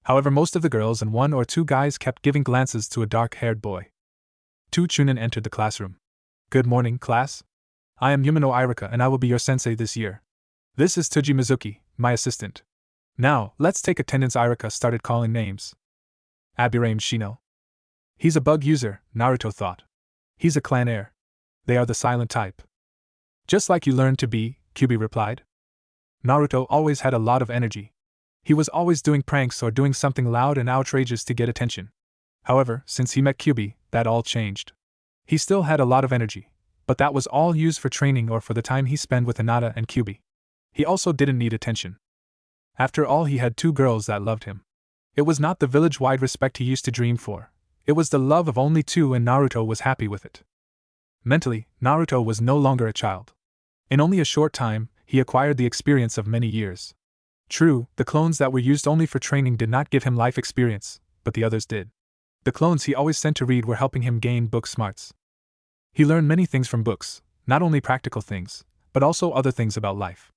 However, most of the girls and one or two guys kept giving glances to a dark-haired boy. Two Chunin entered the classroom. Good morning, class. I am Yumino Irika and I will be your sensei this year. This is Tsuji Mizuki, my assistant. Now, let's take attendance. Irika started calling names. Abirame Shino. He's a bug user, Naruto thought. He's a clan heir. They are the silent type. Just like you learned to be, Kyuubi replied. Naruto always had a lot of energy. He was always doing pranks or doing something loud and outrageous to get attention. However, since he met Kyuubi, that all changed. He still had a lot of energy, but that was all used for training or for the time he spent with Hinata and Kyuubi. He also didn't need attention. After all, he had 2 girls that loved him. It was not the village-wide respect he used to dream for. It was the love of only 2, and Naruto was happy with it. Mentally, Naruto was no longer a child. In only a short time, he acquired the experience of many years. True, the clones that were used only for training did not give him life experience, but the others did. The clones he always sent to read were helping him gain book smarts. He learned many things from books, not only practical things, but also other things about life.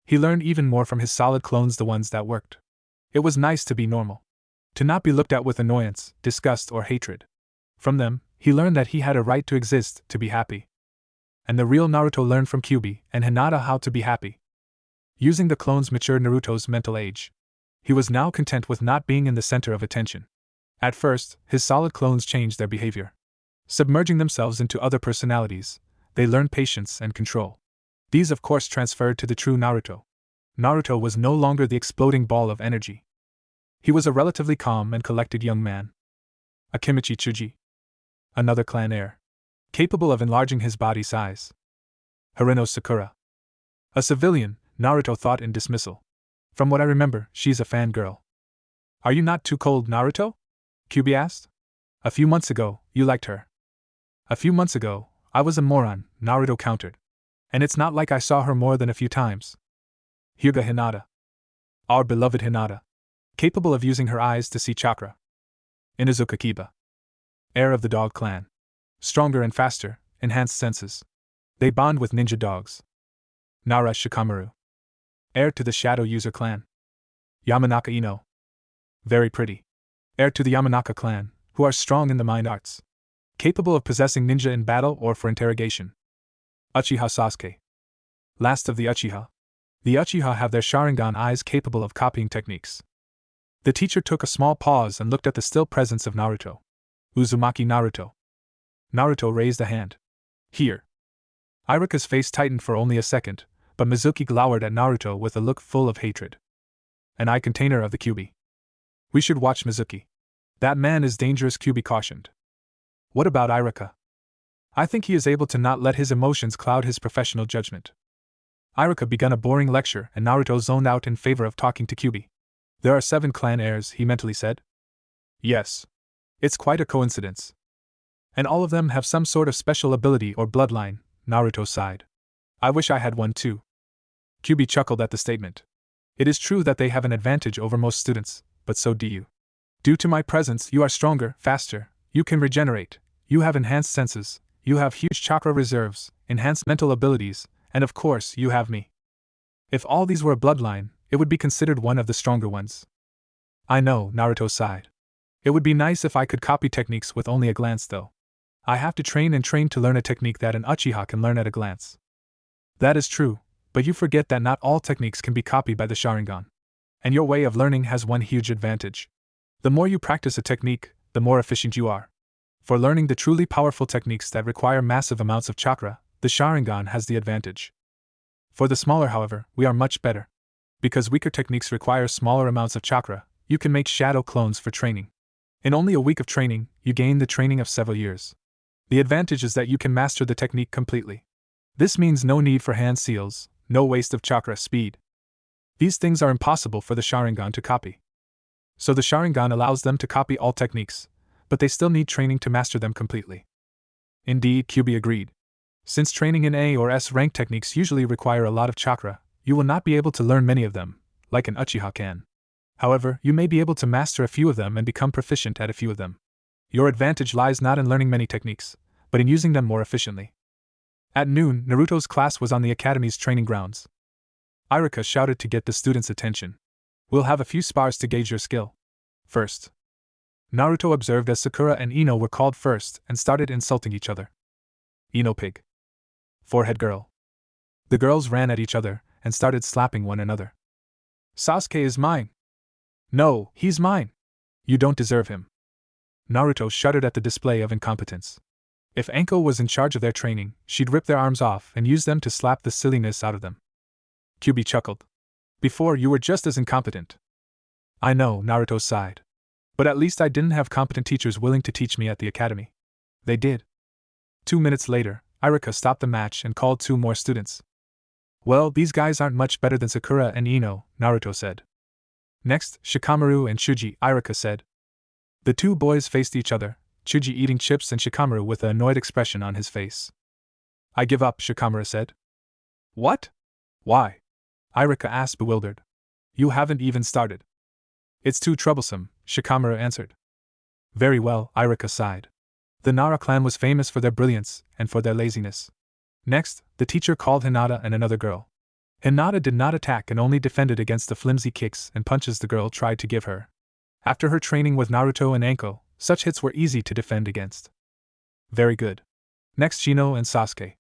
He learned even more from his solid clones, the ones that worked. It was nice to be normal. To not be looked at with annoyance, disgust, or hatred. From them, he learned that he had a right to exist, to be happy. And the real Naruto learned from Kyuubi and Hinata how to be happy. Using the clones matured Naruto's mental age. He was now content with not being in the center of attention. At first, his solid clones changed their behavior. Submerging themselves into other personalities, they learned patience and control. These of course transferred to the true Naruto. Naruto was no longer the exploding ball of energy. He was a relatively calm and collected young man. Akimichi Tsuji. Another clan heir. Capable of enlarging his body size. Hareno Sakura. A civilian, Naruto thought in dismissal. From what I remember, she's a fangirl. Are you not too cold, Naruto? Kyuubi asked. A few months ago, you liked her. A few months ago, I was a moron, Naruto countered. And it's not like I saw her more than a few times. Hyuga Hinata. Our beloved Hinata. Capable of using her eyes to see chakra. Inuzuka Kiba. Heir of the dog clan. Stronger and faster, enhanced senses. They bond with ninja dogs. Nara Shikamaru. Heir to the Shadow User clan. Yamanaka Ino. Very pretty. Heir to the Yamanaka clan, who are strong in the mind arts. Capable of possessing ninja in battle or for interrogation. Uchiha Sasuke. Last of the Uchiha. The Uchiha have their Sharingan eyes capable of copying techniques. The teacher took a small pause and looked at the still presence of Naruto. Uzumaki Naruto. Naruto raised a hand. Here. Irika's face tightened for only a second, but Mizuki glowered at Naruto with a look full of hatred. An eye container of the Kyuubi. We should watch Mizuki. That man is dangerous, Kyuubi cautioned. What about Irika? I think he is able to not let his emotions cloud his professional judgment. Irika began a boring lecture and Naruto zoned out in favor of talking to Kyuubi. There are 7 clan heirs, he mentally said. Yes. It's quite a coincidence. And all of them have some sort of special ability or bloodline, Naruto sighed. I wish I had one too. Kyuubi chuckled at the statement. It is true that they have an advantage over most students, but so do you. Due to my presence, you are stronger, faster, you can regenerate, you have enhanced senses, you have huge chakra reserves, enhanced mental abilities, and of course, you have me. If all these were a bloodline, it would be considered one of the stronger ones. I know, Naruto sighed. It would be nice if I could copy techniques with only a glance though. I have to train and train to learn a technique that an Uchiha can learn at a glance. That is true, but you forget that not all techniques can be copied by the Sharingan. And your way of learning has one huge advantage. The more you practice a technique, the more efficient you are. For learning the truly powerful techniques that require massive amounts of chakra, the Sharingan has the advantage. For the smaller, however, we are much better. Because weaker techniques require smaller amounts of chakra, you can make shadow clones for training. In only a week of training, you gain the training of several years. The advantage is that you can master the technique completely. This means no need for hand seals, no waste of chakra speed. These things are impossible for the Sharingan to copy. So the Sharingan allows them to copy all techniques, but they still need training to master them completely. Indeed, Kyuubi agreed. Since training in A or S rank techniques usually require a lot of chakra, you will not be able to learn many of them, like an Uchiha can. However, you may be able to master a few of them and become proficient at a few of them. Your advantage lies not in learning many techniques, but in using them more efficiently. At noon, Naruto's class was on the academy's training grounds. Irika shouted to get the students' attention. We'll have a few spars to gauge your skill. First. Naruto observed as Sakura and Ino were called first and started insulting each other. Ino pig. Forehead girl. The girls ran at each other and started slapping one another. Sasuke is mine! No, he's mine! You don't deserve him! Naruto shuddered at the display of incompetence. If Anko was in charge of their training, she'd rip their arms off and use them to slap the silliness out of them. Kyuubi chuckled. Before, you were just as incompetent. I know, Naruto sighed. But at least I didn't have competent teachers willing to teach me at the academy. They did. 2 minutes later, Iruka stopped the match and called 2 more students. Well, these guys aren't much better than Sakura and Ino, Naruto said. Next, Shikamaru and Chuji, Iruka said. The 2 boys faced each other, Chuji eating chips and Shikamaru with an annoyed expression on his face. I give up, Shikamaru said. What? Why? Iruka asked, bewildered. You haven't even started. It's too troublesome, Shikamaru answered. Very well, Iruka sighed. The Nara clan was famous for their brilliance and for their laziness. Next, the teacher called Hinata and another girl. Hinata did not attack and only defended against the flimsy kicks and punches the girl tried to give her. After her training with Naruto and Anko, such hits were easy to defend against. Very good. Next, Shino and Sasuke.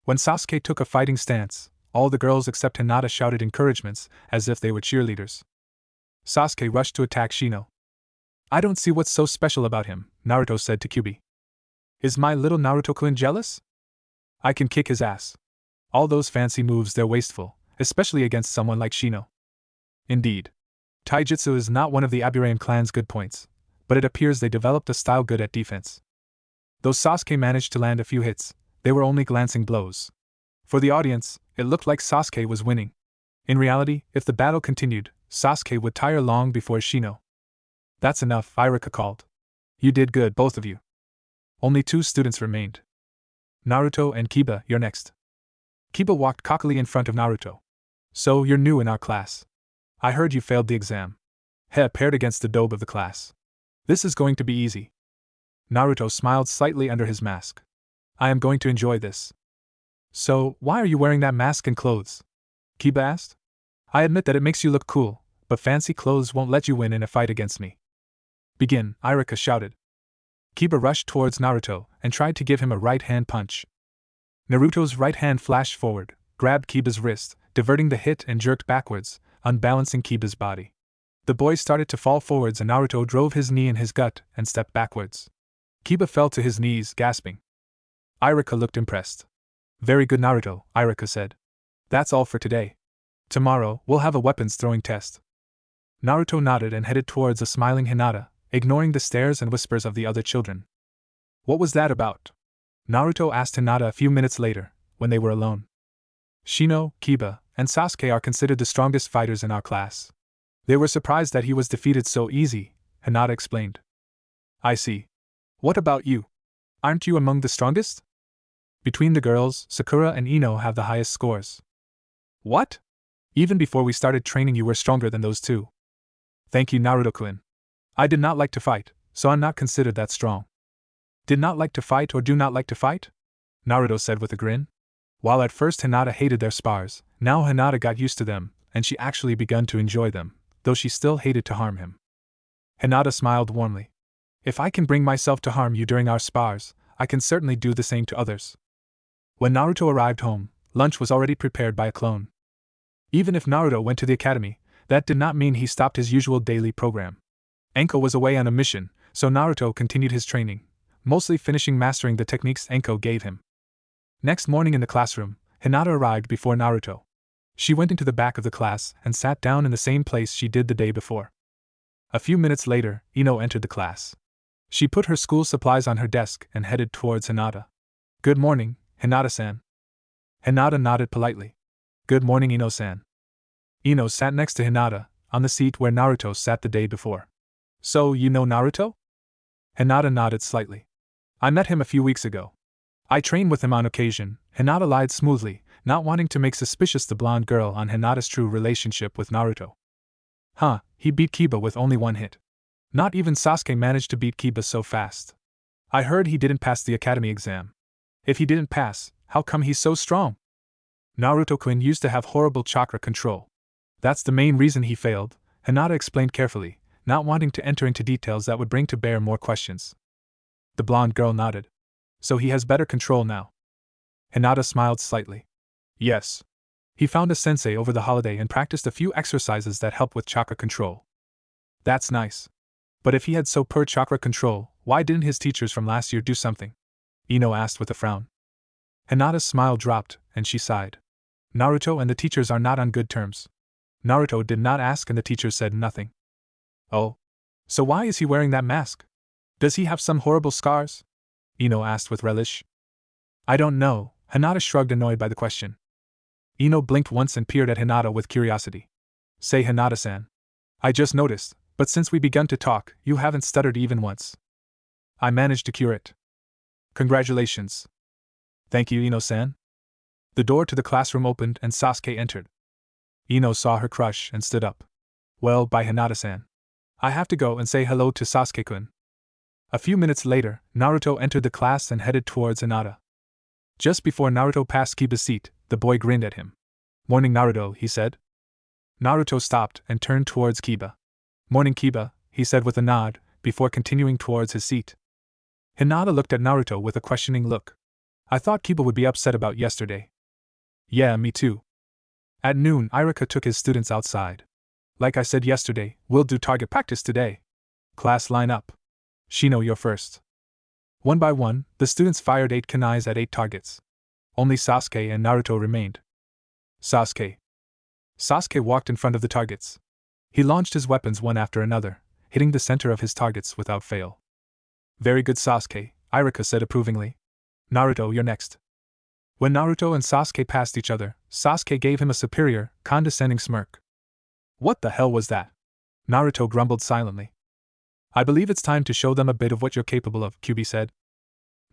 When Sasuke took a fighting stance, all the girls except Hinata shouted encouragements, as if they were cheerleaders. Sasuke rushed to attack Shino. I don't see what's so special about him, Naruto said to Kyuubi. Is my little Naruto-kun jealous? I can kick his ass. All those fancy moves, they're wasteful, especially against someone like Shino. Indeed. Taijutsu is not one of the Aburame clan's good points, but it appears they developed a style good at defense. Though Sasuke managed to land a few hits, they were only glancing blows. For the audience, it looked like Sasuke was winning. In reality, if the battle continued, Sasuke would tire long before Shino. That's enough, Iruka called. You did good, both of you. Only 2 students remained. Naruto and Kiba, you're next. Kiba walked cockily in front of Naruto. So, you're new in our class. I heard you failed the exam. He paired against the dobe of the class. This is going to be easy. Naruto smiled slightly under his mask. I am going to enjoy this. So, why are you wearing that mask and clothes? Kiba asked. I admit that it makes you look cool, but fancy clothes won't let you win in a fight against me. Begin, Iruka shouted. Kiba rushed towards Naruto and tried to give him a right-hand punch. Naruto's right hand flashed forward, grabbed Kiba's wrist, diverting the hit and jerked backwards, unbalancing Kiba's body. The boy started to fall forwards and Naruto drove his knee in his gut and stepped backwards. Kiba fell to his knees, gasping. Iruka looked impressed. Very good, Naruto, Iruka said. That's all for today. Tomorrow, we'll have a weapons throwing test. Naruto nodded and headed towards a smiling Hinata, ignoring the stares and whispers of the other children. What was that about? Naruto asked Hinata a few minutes later, when they were alone. Shino, Kiba, and Sasuke are considered the strongest fighters in our class. They were surprised that he was defeated so easy, Hinata explained. I see. What about you? Aren't you among the strongest? Between the girls, Sakura and Ino have the highest scores. What? Even before we started training you were stronger than those 2. Thank you, Naruto-kun. I did not like to fight, so I'm not considered that strong. Did not like to fight or do not like to fight? Naruto said with a grin. While at first Hinata hated their spars, now Hinata got used to them, and she actually begun to enjoy them, though she still hated to harm him. Hinata smiled warmly. If I can bring myself to harm you during our spars, I can certainly do the same to others. When Naruto arrived home, lunch was already prepared by a clone. Even if Naruto went to the academy, that did not mean he stopped his usual daily program. Anko was away on a mission, so Naruto continued his training, mostly finishing mastering the techniques Anko gave him. Next morning in the classroom, Hinata arrived before Naruto. She went into the back of the class and sat down in the same place she did the day before. A few minutes later, Ino entered the class. She put her school supplies on her desk and headed towards Hinata. Good morning, Hinata-san. Hinata nodded politely. Good morning, Ino-san. Ino sat next to Hinata, on the seat where Naruto sat the day before. So, you know Naruto? Hinata nodded slightly. I met him a few weeks ago. I train with him on occasion, Hinata lied smoothly, not wanting to make suspicious the blonde girl on Hinata's true relationship with Naruto. Huh, he beat Kiba with only 1 hit. Not even Sasuke managed to beat Kiba so fast. I heard he didn't pass the academy exam. If he didn't pass, how come he's so strong? Naruto-kun used to have horrible chakra control. That's the main reason he failed, Hinata explained carefully, not wanting to enter into details that would bring to bear more questions. The blonde girl nodded. So he has better control now. Hinata smiled slightly. Yes. He found a sensei over the holiday and practiced a few exercises that help with chakra control. That's nice. But if he had so poor chakra control, why didn't his teachers from last year do something? Ino asked with a frown. Hinata's smile dropped, and she sighed. Naruto and the teachers are not on good terms. Naruto did not ask and the teachers said nothing. Oh. So why is he wearing that mask? Does he have some horrible scars? Ino asked with relish. I don't know, Hinata shrugged, annoyed by the question. Ino blinked once and peered at Hinata with curiosity. Say, Hinata-san. I just noticed, but since we begun to talk, you haven't stuttered even once. I managed to cure it. Congratulations. Thank you, Ino-san. The door to the classroom opened and Sasuke entered. Ino saw her crush and stood up. Well, bye, Hinata-san. I have to go and say hello to Sasuke-kun. A few minutes later, Naruto entered the class and headed towards Hinata. Just before Naruto passed Kiba's seat, the boy grinned at him. Morning, Naruto, he said. Naruto stopped and turned towards Kiba. Morning, Kiba, he said with a nod, before continuing towards his seat. Hinata looked at Naruto with a questioning look. I thought Kiba would be upset about yesterday. Yeah, me too. At noon, Irika took his students outside. Like I said yesterday, we'll do target practice today. Class, line up. Shino, you're first. One by one, the students fired 8 kunais at 8 targets. Only Sasuke and Naruto remained. Sasuke. Sasuke walked in front of the targets. He launched his weapons one after another, hitting the center of his targets without fail. Very good, Sasuke, Irika said approvingly. Naruto, you're next. When Naruto and Sasuke passed each other, Sasuke gave him a superior, condescending smirk. What the hell was that? Naruto grumbled silently. I believe it's time to show them a bit of what you're capable of, Kyuubi said.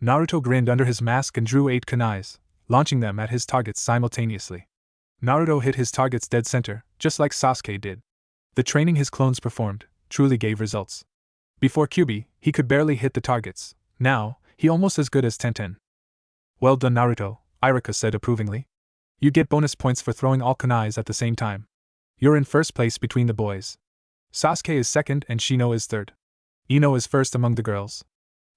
Naruto grinned under his mask and drew 8 kunais, launching them at his targets simultaneously. Naruto hit his target's dead center, just like Sasuke did. The training his clones performed truly gave results. Before Kyuubi, he could barely hit the targets. Now, he almost as good as Tenten. Well done, Naruto, Irika said approvingly. You get bonus points for throwing all kunais at the same time. You're in first place between the boys. Sasuke is second and Shino is third. Ino is first among the girls.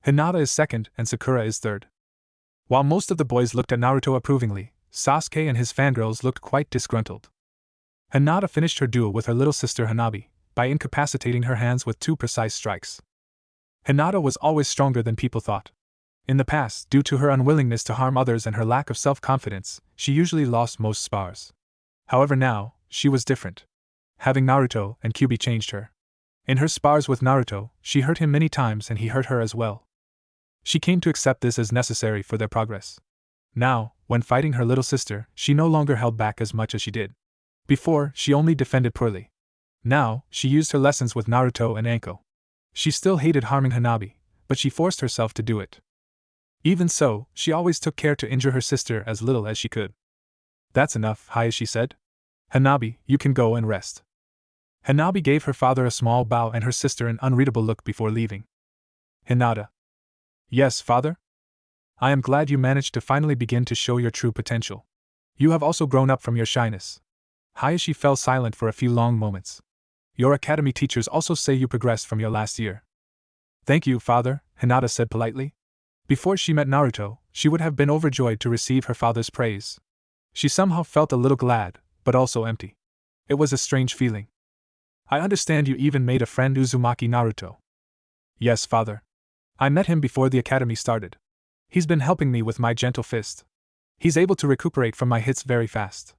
Hinata is second and Sakura is third. While most of the boys looked at Naruto approvingly, Sasuke and his fangirls looked quite disgruntled. Hinata finished her duel with her little sister Hanabi by incapacitating her hands with 2 precise strikes. Hinata was always stronger than people thought. In the past, due to her unwillingness to harm others and her lack of self-confidence, she usually lost most spars. However, now, she was different. Having Naruto and Kyuubi changed her. In her spars with Naruto, she hurt him many times and he hurt her as well. She came to accept this as necessary for their progress. Now, when fighting her little sister, she no longer held back as much as she did. Before, she only defended poorly. Now, she used her lessons with Naruto and Anko. She still hated harming Hanabi, but she forced herself to do it. Even so, she always took care to injure her sister as little as she could. That's enough, Hayashi said. Hanabi, you can go and rest. Hanabi gave her father a small bow and her sister an unreadable look before leaving. Hinata. Yes, father? I am glad you managed to finally begin to show your true potential. You have also grown up from your shyness. Hayashi fell silent for a few long moments. Your academy teachers also say you progressed from your last year. Thank you, father, Hinata said politely. Before she met Naruto, she would have been overjoyed to receive her father's praise. She somehow felt a little glad, but also empty. It was a strange feeling. I understand you even made a friend Uzumaki Naruto. Yes, father. I met him before the academy started. He's been helping me with my gentle fist. He's able to recuperate from my hits very fast.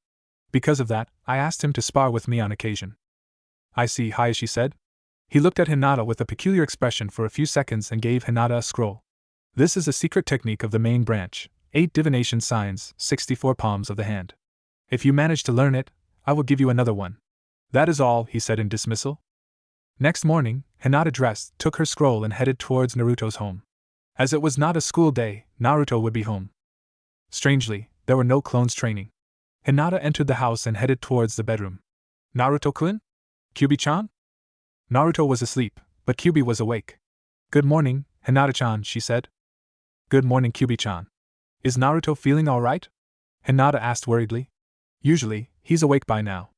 Because of that, I asked him to spar with me on occasion. I see, Hayashi said. He looked at Hinata with a peculiar expression for a few seconds and gave Hinata a scroll. This is a secret technique of the main branch, 8 divination signs, 64 palms of the hand. If you manage to learn it, I will give you another one. That is all, he said in dismissal. Next morning, Hinata dressed, took her scroll and headed towards Naruto's home. As it was not a school day, Naruto would be home. Strangely, there were no clones training. Hinata entered the house and headed towards the bedroom. Naruto-kun? Kyuubi-chan? Naruto was asleep, but Kyuubi was awake. Good morning, Hinata-chan, she said. Good morning, Kyuubi-chan. Is Naruto feeling all right? Hinata asked worriedly. Usually, he's awake by now.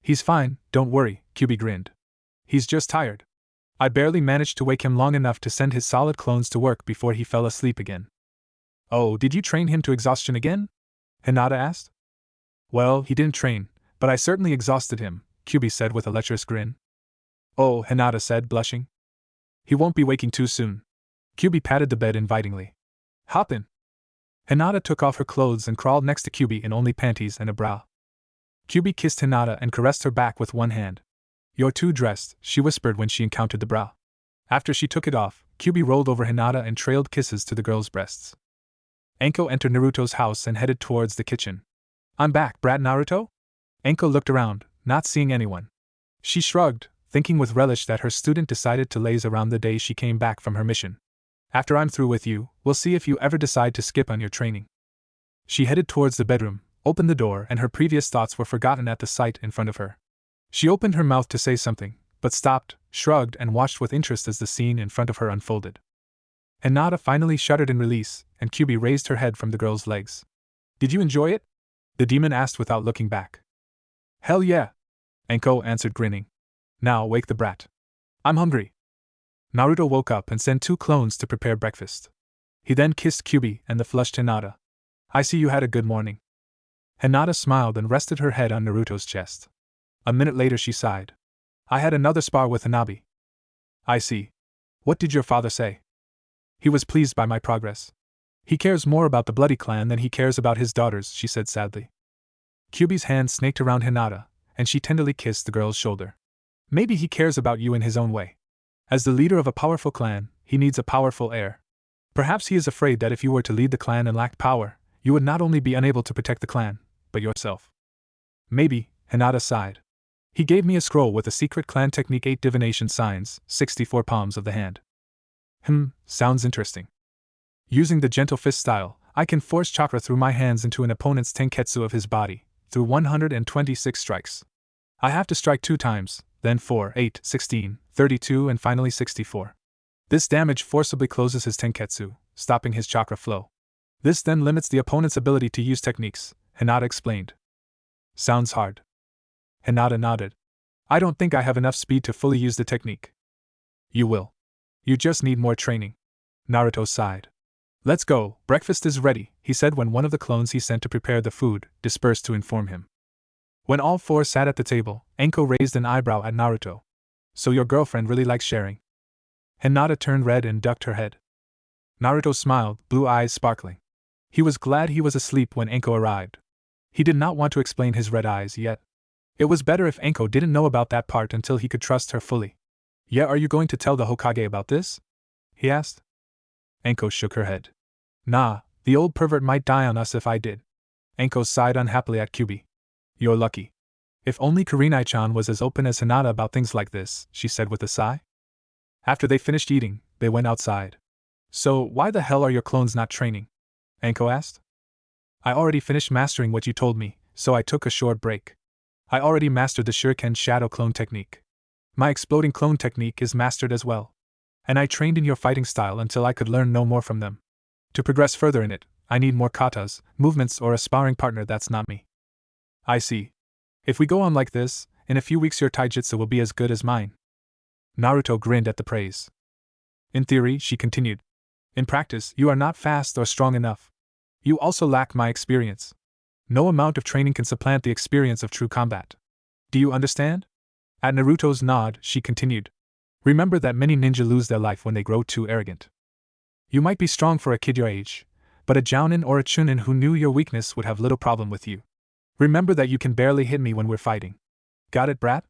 He's fine, don't worry, Kyuubi grinned. He's just tired. I barely managed to wake him long enough to send his solid clones to work before he fell asleep again. Oh, did you train him to exhaustion again? Hinata asked. Well, he didn't train, but I certainly exhausted him, Kyuubi said with a lecherous grin. Oh, Hinata said, blushing. He won't be waking too soon. Kyuubi patted the bed invitingly. Hop in. Hinata took off her clothes and crawled next to Kyuubi in only panties and a bra. Kyuubi kissed Hinata and caressed her back with one hand. You're too dressed, she whispered when she encountered the bra. After she took it off, Kyuubi rolled over Hinata and trailed kisses to the girl's breasts. Anko entered Naruto's house and headed towards the kitchen. I'm back, brat Naruto? Anko looked around, not seeing anyone. She shrugged, thinking with relish that her student decided to laze around the day she came back from her mission. After I'm through with you, we'll see if you ever decide to skip on your training. She headed towards the bedroom, opened the door, and her previous thoughts were forgotten at the sight in front of her. She opened her mouth to say something, but stopped, shrugged, and watched with interest as the scene in front of her unfolded. Hinata finally shuddered in release, and Kyuubi raised her head from the girl's legs. Did you enjoy it? The demon asked without looking back. Hell yeah! Anko answered, grinning. Now wake the brat. I'm hungry. Naruto woke up and sent 2 clones to prepare breakfast. He then kissed Kyuubi and the flushed Hinata. I see you had a good morning. Hinata smiled and rested her head on Naruto's chest. A minute later she sighed. I had another spar with Hanabi. I see. What did your father say? He was pleased by my progress. He cares more about the Bloody Clan than he cares about his daughters, she said sadly. Kyuubi's hand snaked around Hinata, and she tenderly kissed the girl's shoulder. Maybe he cares about you in his own way. As the leader of a powerful clan, he needs a powerful heir. Perhaps he is afraid that if you were to lead the clan and lacked power, you would not only be unable to protect the clan, but yourself. Maybe, Hinata sighed. He gave me a scroll with a secret clan technique, 8 divination signs, 64 palms of the hand. Sounds interesting. Using the gentle fist style, I can force chakra through my hands into an opponent's tenketsu of his body, through 126 strikes. I have to strike 2 times, then 4, 8, 16, 32, and finally 64. This damage forcibly closes his tenketsu, stopping his chakra flow. This then limits the opponent's ability to use techniques, Hinata explained. Sounds hard. Hinata nodded. I don't think I have enough speed to fully use the technique. You will. You just need more training. Naruto sighed. Let's go, breakfast is ready, he said when one of the clones he sent to prepare the food dispersed to inform him. When all 4 sat at the table, Anko raised an eyebrow at Naruto. So your girlfriend really likes sharing? Hinata turned red and ducked her head. Naruto smiled, blue eyes sparkling. He was glad he was asleep when Anko arrived. He did not want to explain his red eyes yet. It was better if Anko didn't know about that part until he could trust her fully. Yeah, are you going to tell the Hokage about this? He asked. Anko shook her head. Nah, the old pervert might die on us if I did. Anko sighed unhappily at Kyuubi. You're lucky. If only Kurenai-chan was as open as Hinata about things like this, she said with a sigh. After they finished eating, they went outside. So, why the hell are your clones not training? Anko asked. I already finished mastering what you told me, so I took a short break. I already mastered the Shuriken Shadow Clone technique. My exploding clone technique is mastered as well. And I trained in your fighting style until I could learn no more from them. To progress further in it, I need more katas, movements, or a sparring partner that's not me. I see. If we go on like this, in a few weeks your taijutsu will be as good as mine. Naruto grinned at the praise. In theory, she continued. In practice, you are not fast or strong enough. You also lack my experience. No amount of training can supplant the experience of true combat. Do you understand? At Naruto's nod, she continued. Remember that many ninja lose their life when they grow too arrogant. You might be strong for a kid your age, but a jounin or a chunin who knew your weakness would have little problem with you. Remember that you can barely hit me when we're fighting. Got it, brat?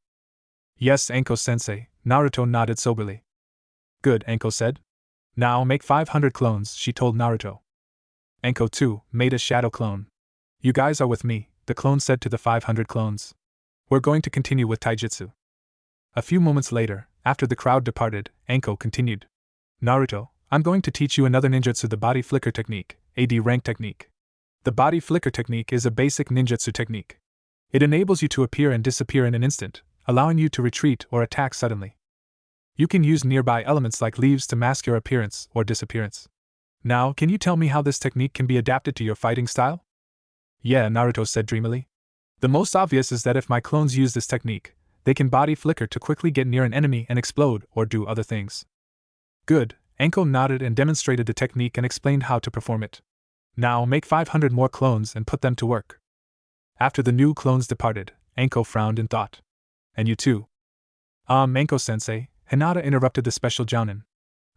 Yes, Anko-sensei, Naruto nodded soberly. Good, Anko said. Now make 500 clones, she told Naruto. Anko too made a shadow clone. You guys are with me, the clone said to the 500 clones. We're going to continue with taijutsu. A few moments later, after the crowd departed, Anko continued. Naruto, I'm going to teach you another ninjutsu, the body flicker technique, AD rank technique. The body flicker technique is a basic ninjutsu technique. It enables you to appear and disappear in an instant, allowing you to retreat or attack suddenly. You can use nearby elements like leaves to mask your appearance or disappearance. Now, can you tell me how this technique can be adapted to your fighting style? Yeah, Naruto said dreamily. The most obvious is that if my clones use this technique, they can body flicker to quickly get near an enemy and explode or do other things. Good, Anko nodded and demonstrated the technique and explained how to perform it. Now make 500 more clones and put them to work. After the new clones departed, Anko frowned in thought. And you too? Anko-sensei, Hinata interrupted the special jounin.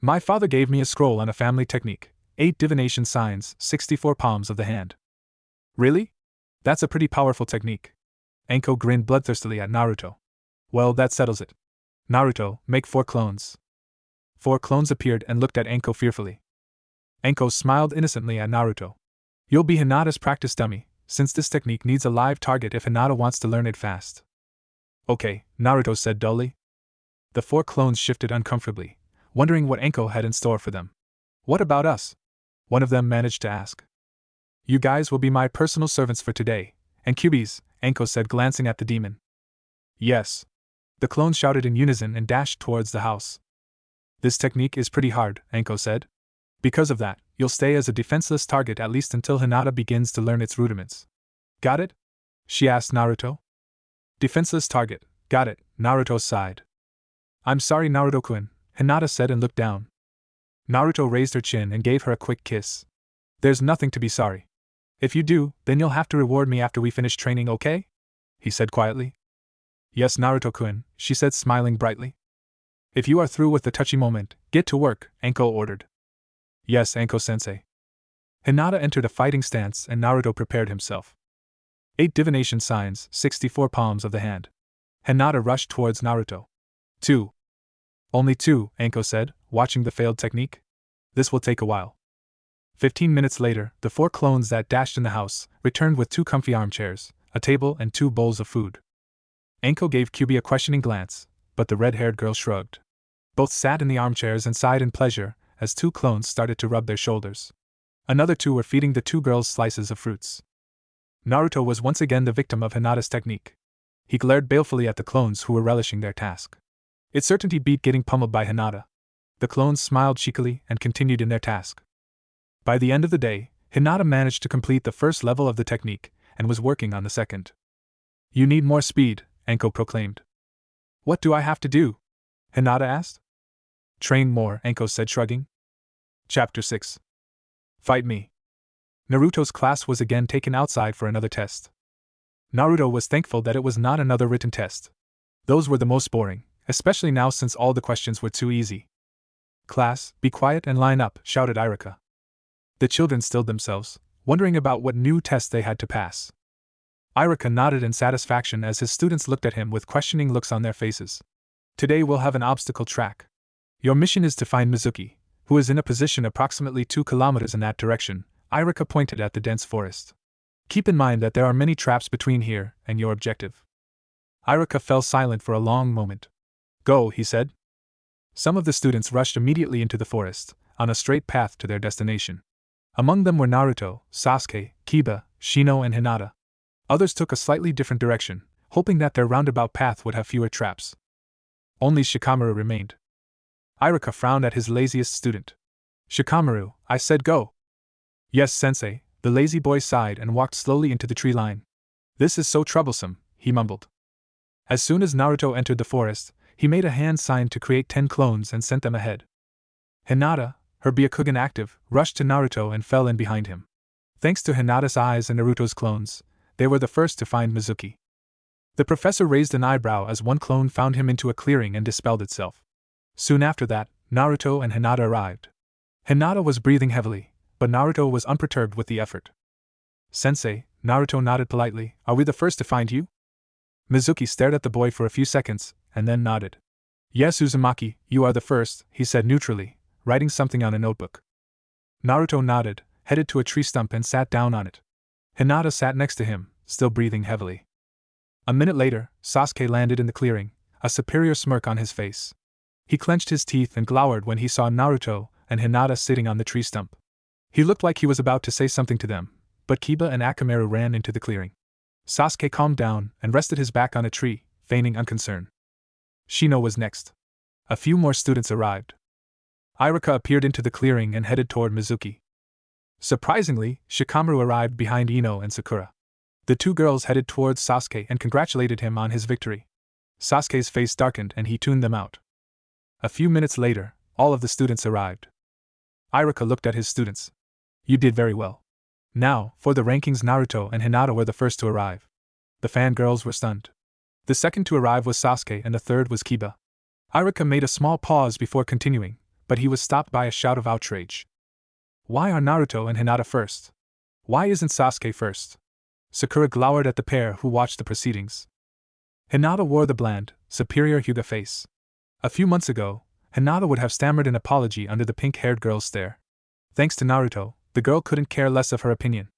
My father gave me a scroll on a family technique, 8 divination signs, 64 palms of the hand. Really? That's a pretty powerful technique. Anko grinned bloodthirstily at Naruto. Well, that settles it. Naruto, make 4 clones. 4 clones appeared and looked at Anko fearfully. Anko smiled innocently at Naruto. You'll be Hinata's practice dummy, since this technique needs a live target if Hinata wants to learn it fast. Okay, Naruto said dully. The 4 clones shifted uncomfortably, wondering what Anko had in store for them. What about us? One of them managed to ask. You guys will be my personal servants for today, and cubies, Anko said, glancing at the demon. Yes. The clones shouted in unison and dashed towards the house. This technique is pretty hard, Anko said. Because of that, you'll stay as a defenseless target at least until Hinata begins to learn its rudiments. Got it? She asked Naruto. Defenseless target, got it, Naruto sighed. I'm sorry, Naruto-kun, Hinata said and looked down. Naruto raised her chin and gave her a quick kiss. There's nothing to be sorry. If you do, then you'll have to reward me after we finish training, okay? He said quietly. Yes, Naruto-kun, she said, smiling brightly. If you are through with the touchy moment, get to work, Anko ordered. Yes, Anko-sensei. Hinata entered a fighting stance and Naruto prepared himself. 8 divination signs, 64 palms of the hand. Hinata rushed towards Naruto. 2. Only 2, Anko said, watching the failed technique. This will take a while. 15 minutes later, the 4 clones that dashed in the house returned with 2 comfy armchairs, a table, and 2 bowls of food. Anko gave Kyuubi a questioning glance, but the red-haired girl shrugged. Both sat in the armchairs and sighed in pleasure as 2 clones started to rub their shoulders. Another 2 were feeding the 2 girls slices of fruits. Naruto was once again the victim of Hinata's technique. He glared balefully at the clones who were relishing their task. It certainly beat getting pummeled by Hinata. The clones smiled cheekily and continued in their task. By the end of the day, Hinata managed to complete the first level of the technique and was working on the second. You need more speed, Anko proclaimed. What do I have to do? Hinata asked. Train more, Anko said, shrugging. Chapter 6. Fight me. Naruto's class was again taken outside for another test. Naruto was thankful that it was not another written test. Those were the most boring, especially now since all the questions were too easy. Class, be quiet and line up, shouted Iruka. The children stilled themselves, wondering about what new test they had to pass. Iruka nodded in satisfaction as his students looked at him with questioning looks on their faces. Today we'll have an obstacle track. Your mission is to find Mizuki, who is in a position approximately 2 kilometers in that direction. Iruka pointed at the dense forest. Keep in mind that there are many traps between here and your objective. Iruka fell silent for a long moment. Go, he said. Some of the students rushed immediately into the forest, on a straight path to their destination. Among them were Naruto, Sasuke, Kiba, Shino, and Hinata. Others took a slightly different direction, hoping that their roundabout path would have fewer traps. Only Shikamaru remained. Iruka frowned at his laziest student. Shikamaru, I said go. Yes, sensei, the lazy boy sighed and walked slowly into the tree line. This is so troublesome, he mumbled. As soon as Naruto entered the forest, he made a hand sign to create 10 clones and sent them ahead. Hinata, her Byakugan active, rushed to Naruto and fell in behind him. Thanks to Hinata's eyes and Naruto's clones, they were the first to find Mizuki. The professor raised an eyebrow as one clone found him into a clearing and dispelled itself. Soon after that, Naruto and Hinata arrived. Hinata was breathing heavily, but Naruto was unperturbed with the effort. Sensei, Naruto nodded politely, are we the first to find you? Mizuki stared at the boy for a few seconds, and then nodded. Yes, Uzumaki, you are the first, he said neutrally, writing something on a notebook. Naruto nodded, headed to a tree stump and sat down on it. Hinata sat next to him, still breathing heavily. A minute later, Sasuke landed in the clearing, a superior smirk on his face. He clenched his teeth and glowered when he saw Naruto and Hinata sitting on the tree stump. He looked like he was about to say something to them, but Kiba and Akamaru ran into the clearing. Sasuke calmed down and rested his back on a tree, feigning unconcern. Shino was next. A few more students arrived. Iruka appeared into the clearing and headed toward Mizuki. Surprisingly, Shikamaru arrived behind Ino and Sakura. The 2 girls headed towards Sasuke and congratulated him on his victory. Sasuke's face darkened and he tuned them out. A few minutes later, all of the students arrived. Iruka looked at his students. You did very well. Now, for the rankings, Naruto and Hinata were the first to arrive. The fangirls were stunned. The second to arrive was Sasuke and the third was Kiba. Iruka made a small pause before continuing, but he was stopped by a shout of outrage. Why are Naruto and Hinata first? Why isn't Sasuke first? Sakura glowered at the pair who watched the proceedings. Hinata wore the bland, superior Hyuga face. A few months ago, Hinata would have stammered an apology under the pink-haired girl's stare. Thanks to Naruto, the girl couldn't care less of her opinion.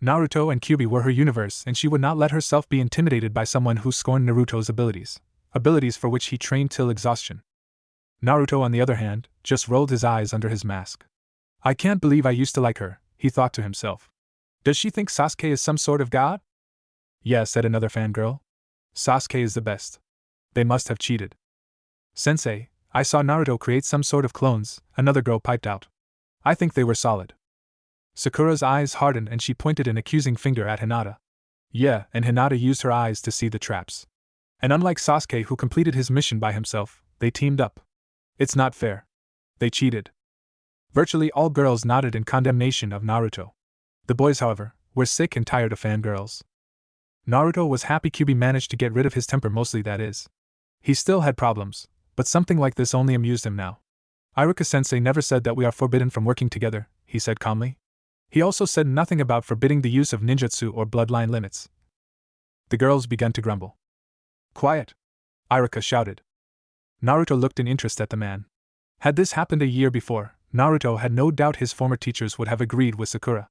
Naruto and Kyuubi were her universe, and she would not let herself be intimidated by someone who scorned Naruto's abilities for which he trained till exhaustion. Naruto, on the other hand, just rolled his eyes under his mask. I can't believe I used to like her, he thought to himself. Does she think Sasuke is some sort of god? Yeah, said another fangirl. Sasuke is the best. They must have cheated. Sensei, I saw Naruto create some sort of clones, another girl piped out. I think they were solid. Sakura's eyes hardened and she pointed an accusing finger at Hinata. Yeah, and Hinata used her eyes to see the traps. And unlike Sasuke, who completed his mission by himself, they teamed up. It's not fair. They cheated. Virtually all girls nodded in condemnation of Naruto. The boys, however, were sick and tired of fangirls. Naruto was happy Kyuubi managed to get rid of his temper, mostly that is. He still had problems, but something like this only amused him now. Iruka-sensei never said that we are forbidden from working together, he said calmly. He also said nothing about forbidding the use of ninjutsu or bloodline limits. The girls began to grumble. Quiet! Iruka shouted. Naruto looked in interest at the man. Had this happened a year before, Naruto had no doubt his former teachers would have agreed with Sakura.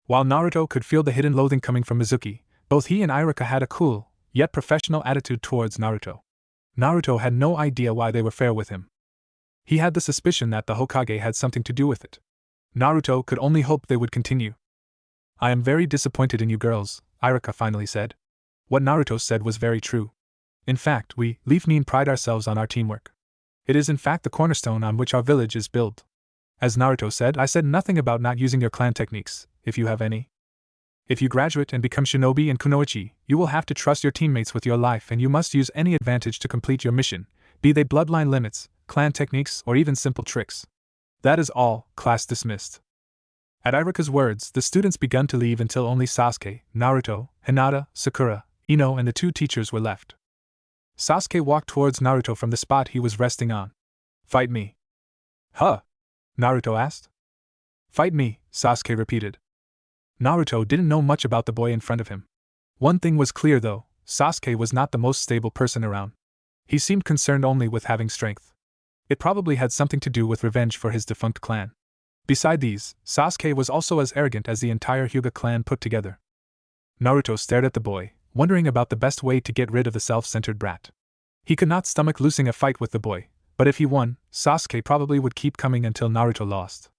While Naruto could feel the hidden loathing coming from Mizuki, both he and Iruka had a cool, yet professional attitude towards Naruto. Naruto had no idea why they were fair with him. He had the suspicion that the Hokage had something to do with it. Naruto could only hope they would continue. I am very disappointed in you girls, Iruka finally said. What Naruto said was very true. In fact, we, Leaf Nin, pride ourselves on our teamwork. It is in fact the cornerstone on which our village is built. As Naruto said, I said nothing about not using your clan techniques, if you have any. If you graduate and become shinobi in Kunoichi, you will have to trust your teammates with your life and you must use any advantage to complete your mission, be they bloodline limits, clan techniques, or even simple tricks. That is all, class dismissed. At Iruka's words, the students began to leave until only Sasuke, Naruto, Hinata, Sakura, Ino and the two teachers were left. Sasuke walked towards Naruto from the spot he was resting on. Fight me. Huh? Naruto asked. Fight me, Sasuke repeated. Naruto didn't know much about the boy in front of him. One thing was clear though, Sasuke was not the most stable person around. He seemed concerned only with having strength. It probably had something to do with revenge for his defunct clan. Beside these, Sasuke was also as arrogant as the entire Hyuga clan put together. Naruto stared at the boy, wondering about the best way to get rid of the self-centered brat. He could not stomach losing a fight with the boy, but if he won, Sasuke probably would keep coming until Naruto lost.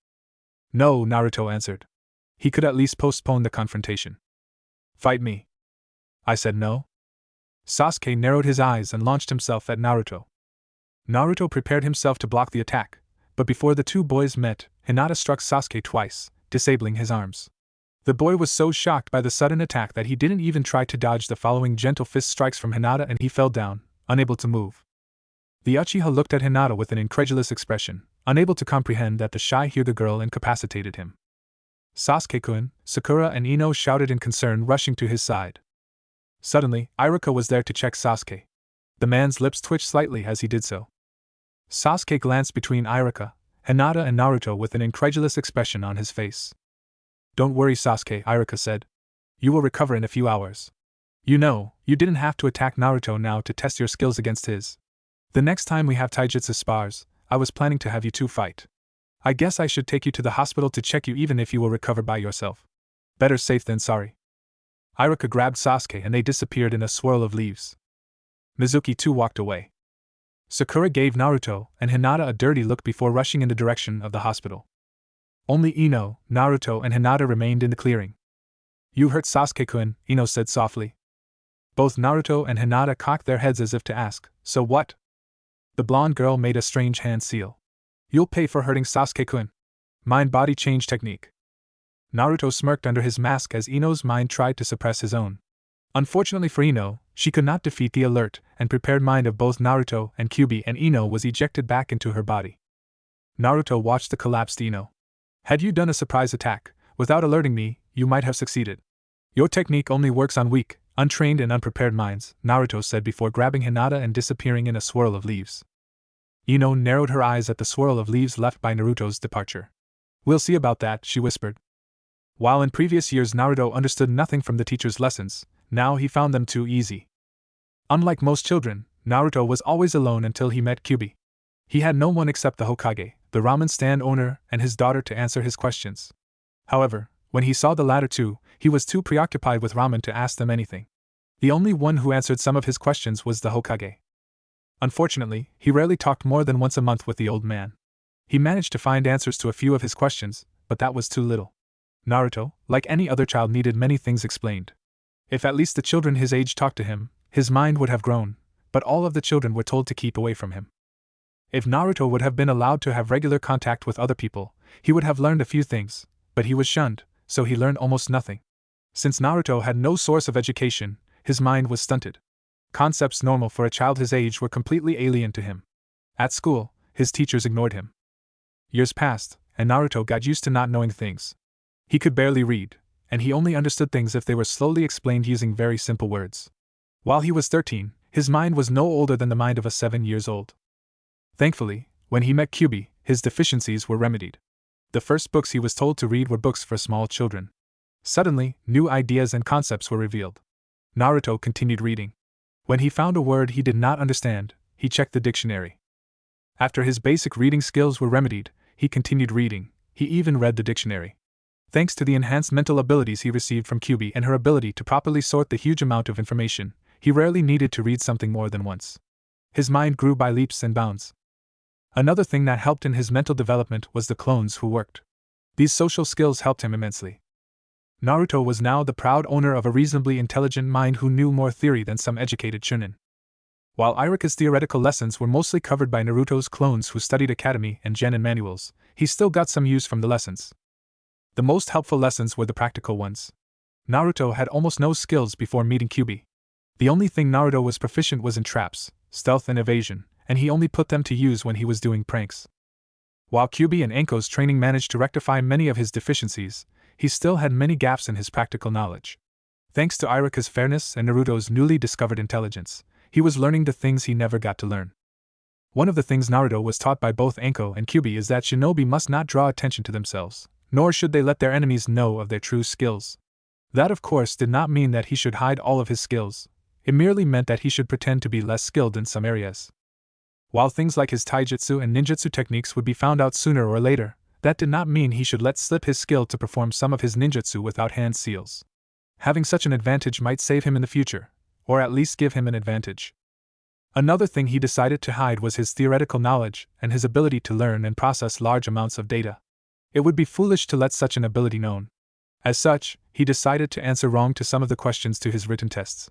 No, Naruto answered. He could at least postpone the confrontation. Fight me. I said no. Sasuke narrowed his eyes and launched himself at Naruto. Naruto prepared himself to block the attack, but before the two boys met, Hinata struck Sasuke twice, disabling his arms. The boy was so shocked by the sudden attack that he didn't even try to dodge the following gentle fist strikes from Hinata and he fell down, unable to move. The Uchiha looked at Hinata with an incredulous expression, unable to comprehend that the shy Hyuga girl incapacitated him. Sasuke-kun, Sakura and Ino shouted in concern, rushing to his side. Suddenly, Iruka was there to check Sasuke. The man's lips twitched slightly as he did so. Sasuke glanced between Iruka, Hinata and Naruto with an incredulous expression on his face. Don't worry, Sasuke, Iruka said. You will recover in a few hours. You know, you didn't have to attack Naruto now to test your skills against his. The next time we have taijutsu spars, I was planning to have you two fight. I guess I should take you to the hospital to check you even if you will recover by yourself. Better safe than sorry. Iruka grabbed Sasuke and they disappeared in a swirl of leaves. Mizuki too walked away. Sakura gave Naruto and Hinata a dirty look before rushing in the direction of the hospital. Only Ino, Naruto and Hinata remained in the clearing. You hurt Sasuke-kun, Ino said softly. Both Naruto and Hinata cocked their heads as if to ask, so what? The blonde girl made a strange hand seal. You'll pay for hurting Sasuke-kun. Mind-body change technique. Naruto smirked under his mask as Ino's mind tried to suppress his own. Unfortunately for Ino, she could not defeat the alert and prepared mind of both Naruto and Kyuubi, and Ino was ejected back into her body. Naruto watched the collapsed Ino. Had you done a surprise attack, without alerting me, you might have succeeded. Your technique only works on weak, Untrained and unprepared minds, Naruto said before grabbing Hinata and disappearing in a swirl of leaves. Ino narrowed her eyes at the swirl of leaves left by Naruto's departure. We'll see about that, she whispered. While in previous years Naruto understood nothing from the teacher's lessons, now he found them too easy. Unlike most children, Naruto was always alone until he met Kyuubi. He had no one except the Hokage, the ramen stand owner, and his daughter to answer his questions. However, when he saw the latter two, he was too preoccupied with ramen to ask them anything. The only one who answered some of his questions was the Hokage. Unfortunately, he rarely talked more than once a month with the old man. He managed to find answers to a few of his questions, but that was too little. Naruto, like any other child, needed many things explained. If at least the children his age talked to him, his mind would have grown, but all of the children were told to keep away from him. If Naruto would have been allowed to have regular contact with other people, he would have learned a few things, but he was shunned, so he learned almost nothing. Since Naruto had no source of education, his mind was stunted. Concepts normal for a child his age were completely alien to him. At school, his teachers ignored him. Years passed, and Naruto got used to not knowing things. He could barely read, and he only understood things if they were slowly explained using very simple words. While he was 13, his mind was no older than the mind of a 7-year-old. Thankfully, when he met Kyuubi, his deficiencies were remedied. The first books he was told to read were books for small children. Suddenly, new ideas and concepts were revealed. Naruto continued reading. When he found a word he did not understand, he checked the dictionary. After his basic reading skills were remedied, he continued reading. He even read the dictionary. Thanks to the enhanced mental abilities he received from Kyuubi and her ability to properly sort the huge amount of information, he rarely needed to read something more than once. His mind grew by leaps and bounds. Another thing that helped in his mental development was the clones who worked. These social skills helped him immensely. Naruto was now the proud owner of a reasonably intelligent mind who knew more theory than some educated chunin. While Iruka's theoretical lessons were mostly covered by Naruto's clones who studied academy and genin manuals, he still got some use from the lessons. The most helpful lessons were the practical ones. Naruto had almost no skills before meeting Kyuubi. The only thing Naruto was proficient was in traps, stealth and evasion, and he only put them to use when he was doing pranks. While Kyuubi and Anko's training managed to rectify many of his deficiencies, he still had many gaps in his practical knowledge. Thanks to Iruka's fairness and Naruto's newly discovered intelligence, he was learning the things he never got to learn. One of the things Naruto was taught by both Anko and Kyuubi is that shinobi must not draw attention to themselves, nor should they let their enemies know of their true skills. That, of course, did not mean that he should hide all of his skills. It merely meant that he should pretend to be less skilled in some areas. While things like his taijutsu and ninjutsu techniques would be found out sooner or later, that did not mean he should let slip his skill to perform some of his ninjutsu without hand seals. Having such an advantage might save him in the future, or at least give him an advantage. Another thing he decided to hide was his theoretical knowledge and his ability to learn and process large amounts of data. It would be foolish to let such an ability known. As such, he decided to answer wrong to some of the questions to his written tests.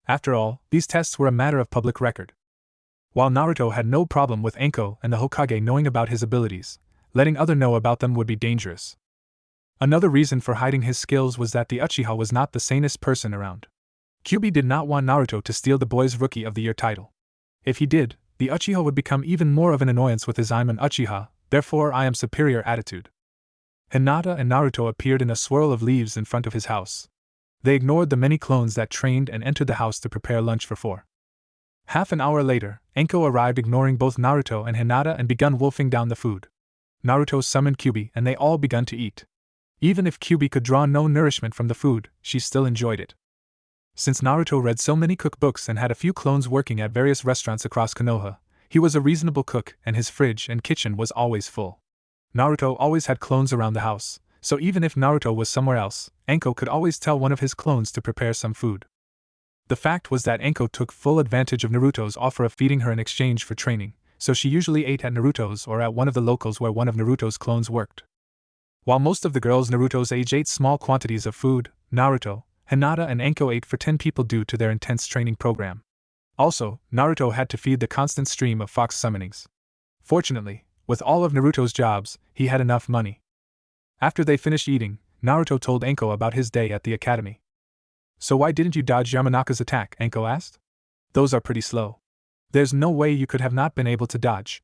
After all, these tests were a matter of public record. While Naruto had no problem with Anko and the Hokage knowing about his abilities, letting others know about them would be dangerous. Another reason for hiding his skills was that the Uchiha was not the sanest person around. Kyuubi did not want Naruto to steal the boy's Rookie of the Year title. If he did, the Uchiha would become even more of an annoyance with his "I'm an Uchiha, therefore I am superior" attitude. Hinata and Naruto appeared in a swirl of leaves in front of his house. They ignored the many clones that trained and entered the house to prepare lunch for 4. Half an hour later, Anko arrived ignoring both Naruto and Hinata and begun wolfing down the food. Naruto summoned Kyuubi and they all began to eat. Even if Kyuubi could draw no nourishment from the food, she still enjoyed it. Since Naruto read so many cookbooks and had a few clones working at various restaurants across Konoha, he was a reasonable cook and his fridge and kitchen was always full. Naruto always had clones around the house, so even if Naruto was somewhere else, Anko could always tell one of his clones to prepare some food. The fact was that Anko took full advantage of Naruto's offer of feeding her in exchange for training, so she usually ate at Naruto's or at one of the locals where one of Naruto's clones worked. While most of the girls Naruto's age ate small quantities of food, Naruto, Hinata and Anko ate for 10 people due to their intense training program. Also, Naruto had to feed the constant stream of fox summonings. Fortunately, with all of Naruto's jobs, he had enough money. After they finished eating, Naruto told Anko about his day at the academy. "So why didn't you dodge Yamanaka's attack?" Anko asked. "Those are pretty slow. There's no way you could have not been able to dodge."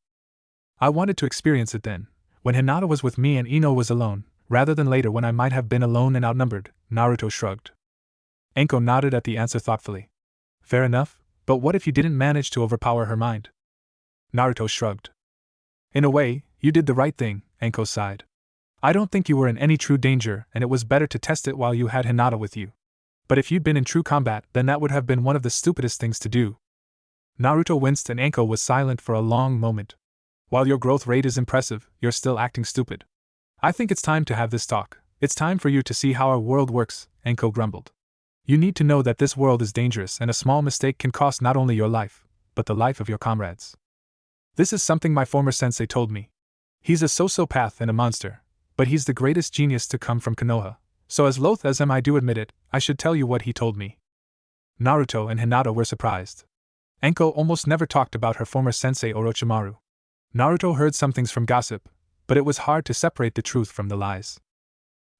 "I wanted to experience it then, when Hinata was with me and Ino was alone, rather than later when I might have been alone and outnumbered," Naruto shrugged. Anko nodded at the answer thoughtfully. Fair enough, but what if you didn't manage to overpower her mind? Naruto shrugged. In a way, you did the right thing, Anko sighed. I don't think you were in any true danger, and it was better to test it while you had Hinata with you. But if you'd been in true combat, then that would have been one of the stupidest things to do. Naruto winced and Anko was silent for a long moment. While your growth rate is impressive, you're still acting stupid. I think it's time to have this talk. It's time for you to see how our world works, Anko grumbled. You need to know that this world is dangerous and a small mistake can cost not only your life, but the life of your comrades. This is something my former sensei told me. He's a sociopath and a monster, but he's the greatest genius to come from Konoha, so as loath as I do admit it, I should tell you what he told me. Naruto and Hinata were surprised. Anko almost never talked about her former sensei Orochimaru. Naruto heard some things from gossip, but it was hard to separate the truth from the lies.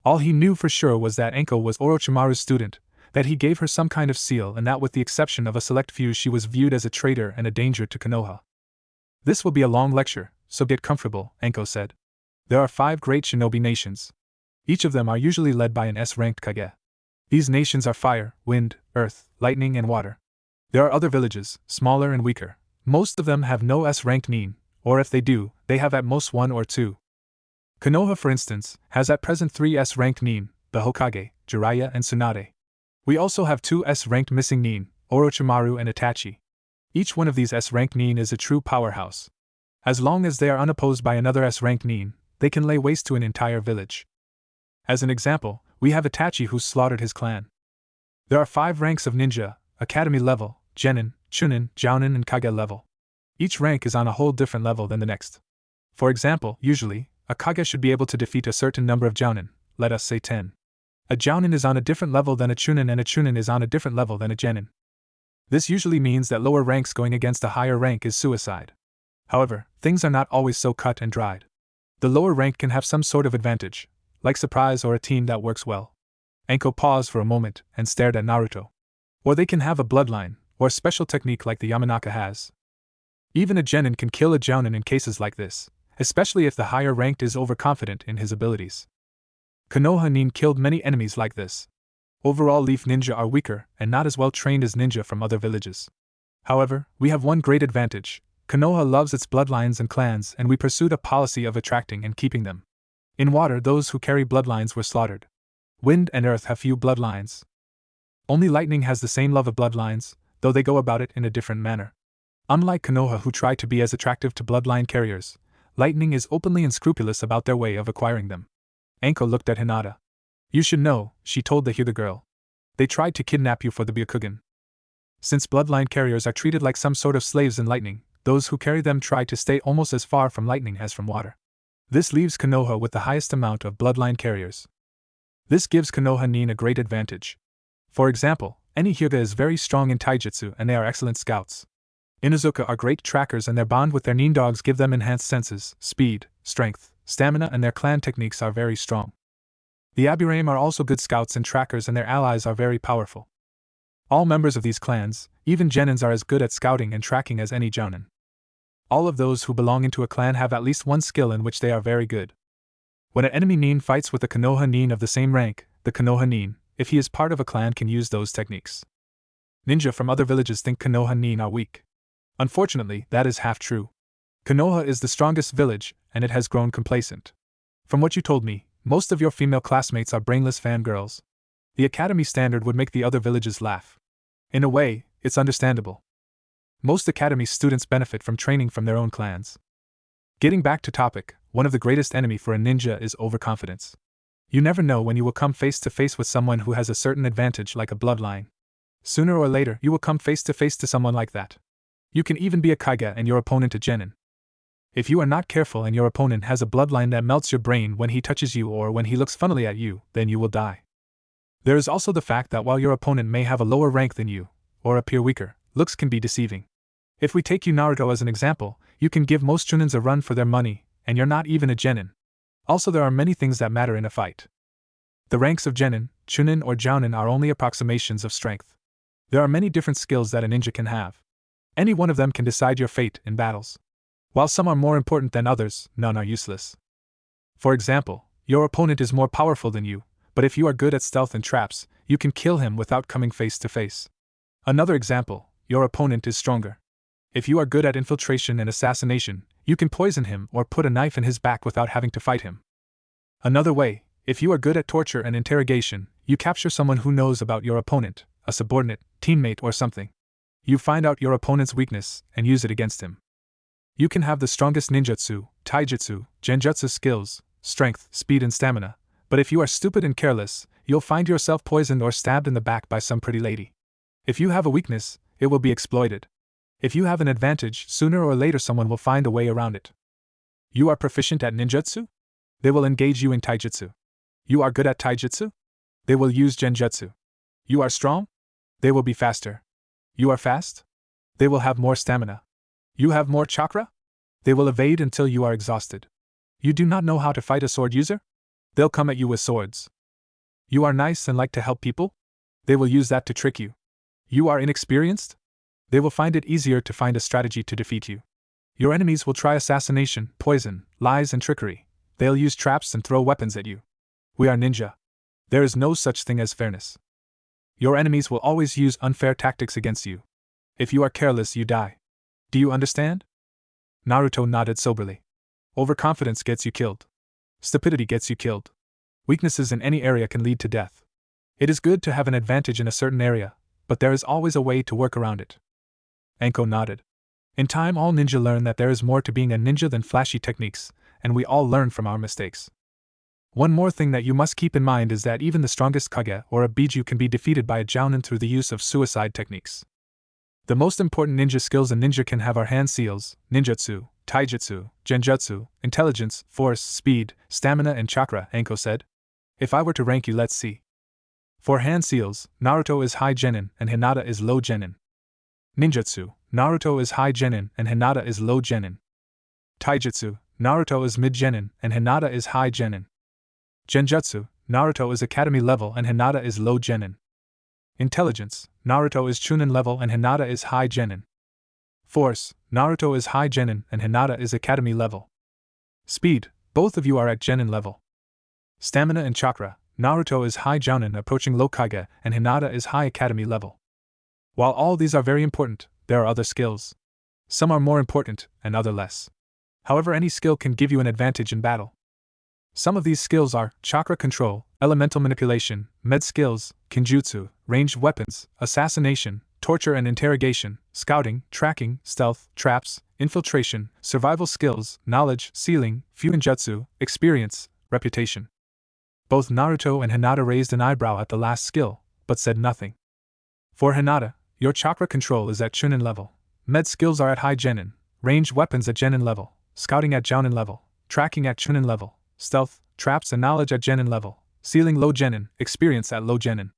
All he knew for sure was that Anko was Orochimaru's student, that he gave her some kind of seal and that with the exception of a select few she was viewed as a traitor and a danger to Konoha. This will be a long lecture, so get comfortable, Anko said. There are 5 great shinobi nations. Each of them are usually led by an S-ranked Kage. These nations are fire, wind, earth, lightning and water. There are other villages, smaller and weaker. Most of them have no S-ranked nin, or if they do, they have at most 1 or 2. Konoha, for instance, has at present 3 S-ranked nin, the Hokage, Jiraiya and Tsunade. We also have 2 S-ranked missing nin, Orochimaru and Itachi. Each one of these S-ranked nin is a true powerhouse. As long as they are unopposed by another S-ranked nin, they can lay waste to an entire village. As an example, we have Itachi who slaughtered his clan. There are 5 ranks of ninja, academy level, genin, chunin, jounin and kage level. Each rank is on a whole different level than the next. For example, usually, a kage should be able to defeat a certain number of jounin, let us say 10. A jounin is on a different level than a chunin and a chunin is on a different level than a genin. This usually means that lower ranks going against a higher rank is suicide. However, things are not always so cut and dried. The lower rank can have some sort of advantage, like surprise or a team that works well. Anko paused for a moment and stared at Naruto. Or they can have a bloodline, or a special technique like the Yamanaka has. Even a genin can kill a jounin in cases like this, especially if the higher ranked is overconfident in his abilities. Konoha nin killed many enemies like this. Overall, leaf ninja are weaker and not as well trained as ninja from other villages. However, we have one great advantage. Konoha loves its bloodlines and clans, and we pursued a policy of attracting and keeping them. In water, those who carry bloodlines were slaughtered. Wind and earth have few bloodlines. Only lightning has the same love of bloodlines, though they go about it in a different manner. Unlike Konoha, who try to be as attractive to bloodline carriers, lightning is openly unscrupulous about their way of acquiring them. Anko looked at Hinata. You should know, she told the Hyuga girl. They tried to kidnap you for the Byakugan. Since bloodline carriers are treated like some sort of slaves in lightning, those who carry them try to stay almost as far from lightning as from water. This leaves Konoha with the highest amount of bloodline carriers. This gives Konoha nin a great advantage. For example, any Hyuga is very strong in taijutsu and they are excellent scouts. Inuzuka are great trackers and their bond with their nin dogs give them enhanced senses, speed, strength, stamina and their clan techniques are very strong. The Aburame are also good scouts and trackers and their allies are very powerful. All members of these clans, even genins, are as good at scouting and tracking as any jounin. All of those who belong into a clan have at least one skill in which they are very good. When an enemy nin fights with a Konoha nin of the same rank, the Konoha nin, if he is part of a clan, can use those techniques. Ninja from other villages think Konoha nin are weak. Unfortunately, that is half true. Konoha is the strongest village, and it has grown complacent. From what you told me, most of your female classmates are brainless fangirls. The academy standard would make the other villages laugh. In a way, it's understandable. Most academy students benefit from training from their own clans. Getting back to topic, one of the greatest enemy for a ninja is overconfidence. You never know when you will come face to face with someone who has a certain advantage like a bloodline. Sooner or later, you will come face to face to someone like that. You can even be a kage and your opponent a genin. If you are not careful and your opponent has a bloodline that melts your brain when he touches you or when he looks funnily at you, then you will die. There is also the fact that while your opponent may have a lower rank than you, or appear weaker, looks can be deceiving. If we take you Naruto as an example, you can give most chunins a run for their money, and you're not even a genin. Also, there are many things that matter in a fight. The ranks of genin, chunin or jounin are only approximations of strength. There are many different skills that a ninja can have. Any one of them can decide your fate in battles. While some are more important than others, none are useless. For example, your opponent is more powerful than you, but if you are good at stealth and traps, you can kill him without coming face to face. Another example, your opponent is stronger. If you are good at infiltration and assassination, you can poison him or put a knife in his back without having to fight him. Another way, if you are good at torture and interrogation, you capture someone who knows about your opponent, a subordinate, teammate or something. You find out your opponent's weakness and use it against him. You can have the strongest ninjutsu, taijutsu, genjutsu skills, strength, speed and stamina, but if you are stupid and careless, you'll find yourself poisoned or stabbed in the back by some pretty lady. If you have a weakness, it will be exploited. If you have an advantage, sooner or later someone will find a way around it. You are proficient at ninjutsu? They will engage you in taijutsu. You are good at taijutsu? They will use genjutsu. You are strong? They will be faster. You are fast? They will have more stamina. You have more chakra? They will evade until you are exhausted. You do not know how to fight a sword user? They'll come at you with swords. You are nice and like to help people? They will use that to trick you. You are inexperienced? They will find it easier to find a strategy to defeat you. Your enemies will try assassination, poison, lies and trickery. They'll use traps and throw weapons at you. We are ninja. There is no such thing as fairness. Your enemies will always use unfair tactics against you. If you are careless, you die. Do you understand? Naruto nodded soberly. Overconfidence gets you killed. Stupidity gets you killed. Weaknesses in any area can lead to death. It is good to have an advantage in a certain area, but there is always a way to work around it. Anko nodded. In time, all ninja learn that there is more to being a ninja than flashy techniques, and we all learn from our mistakes. One more thing that you must keep in mind is that even the strongest Kage or a Biju can be defeated by a Jounin through the use of suicide techniques. The most important ninja skills a ninja can have are hand seals, ninjutsu, taijutsu, genjutsu, intelligence, force, speed, stamina and chakra, Anko said. If I were to rank you, let's see. For hand seals, Naruto is high genin and Hinata is low genin. Ninjutsu, Naruto is high genin and Hinata is low genin. Taijutsu, Naruto is mid genin and Hinata is high genin. Genjutsu, Naruto is academy level and Hinata is low genin. Intelligence, Naruto is chunin level and Hinata is high genin. Force, Naruto is high genin and Hinata is academy level. Speed, both of you are at genin level. Stamina and chakra, Naruto is high jounin approaching low Kage and Hinata is high academy level. While all these are very important, there are other skills. Some are more important and other less. However, any skill can give you an advantage in battle. Some of these skills are chakra control, elemental manipulation, med skills, kinjutsu, ranged weapons, assassination, torture and interrogation, scouting, tracking, stealth, traps, infiltration, survival skills, knowledge, sealing, fuinjutsu, experience, reputation. Both Naruto and Hinata raised an eyebrow at the last skill, but said nothing. For Hinata, your chakra control is at chunin level, med skills are at high genin, ranged weapons at genin level, scouting at jounin level, tracking at chunin level, stealth, traps and knowledge at genin level, sealing low genin, experience at low genin.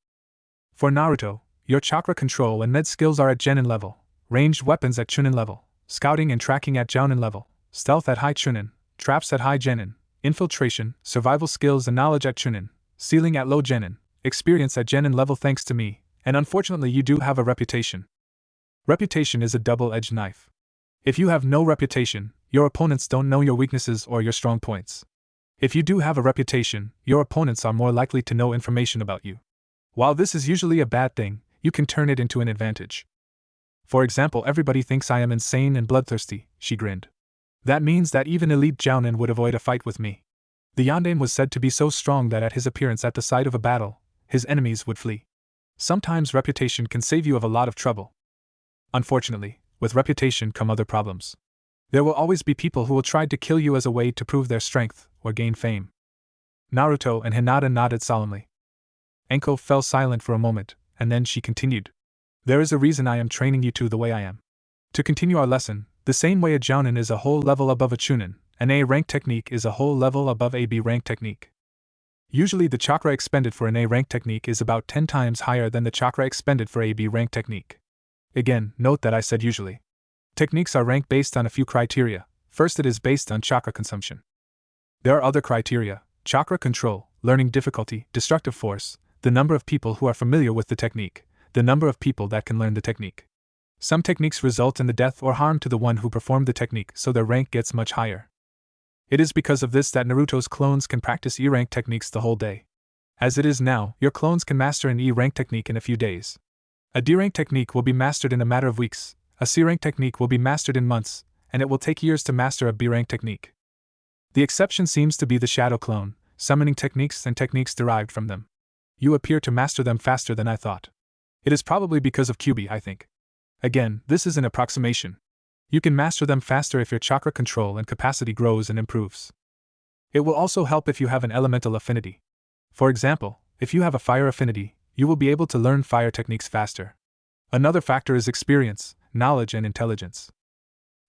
For Naruto, your chakra control and med skills are at genin level, ranged weapons at chunin level, scouting and tracking at jounin level, stealth at high chunin, traps at high genin, infiltration, survival skills and knowledge at chunin, sealing at low genin, experience at genin level thanks to me, and unfortunately you do have a reputation. Reputation is a double-edged knife. If you have no reputation, your opponents don't know your weaknesses or your strong points. If you do have a reputation, your opponents are more likely to know information about you. While this is usually a bad thing, you can turn it into an advantage. For example, everybody thinks I am insane and bloodthirsty, she grinned. That means that even elite jounin would avoid a fight with me. The yandere was said to be so strong that at his appearance at the site of a battle, his enemies would flee. Sometimes reputation can save you of a lot of trouble. Unfortunately, with reputation come other problems. There will always be people who will try to kill you as a way to prove their strength or gain fame. Naruto and Hinata nodded solemnly. Anko fell silent for a moment, and then she continued. There is a reason I am training you two the way I am. To continue our lesson, the same way a jounin is a whole level above a chunin, an A rank technique is a whole level above a B rank technique. Usually the chakra expended for an A rank technique is about 10 times higher than the chakra expended for a B rank technique. Again, note that I said usually. Techniques are ranked based on a few criteria. First, it is based on chakra consumption. There are other criteria: chakra control, learning difficulty, destructive force, the number of people who are familiar with the technique, the number of people that can learn the technique. Some techniques result in the death or harm to the one who performed the technique, so their rank gets much higher. It is because of this that Naruto's clones can practice E-rank techniques the whole day. As it is now, your clones can master an E-rank technique in a few days. A D-rank technique will be mastered in a matter of weeks, a C-rank technique will be mastered in months, and it will take years to master a B-rank technique. The exception seems to be the shadow clone, summoning techniques and techniques derived from them. You appear to master them faster than I thought. It is probably because of Kyuubi, I think. Again, this is an approximation. You can master them faster if your chakra control and capacity grows and improves. It will also help if you have an elemental affinity. For example, if you have a fire affinity, you will be able to learn fire techniques faster. Another factor is experience, knowledge, and intelligence.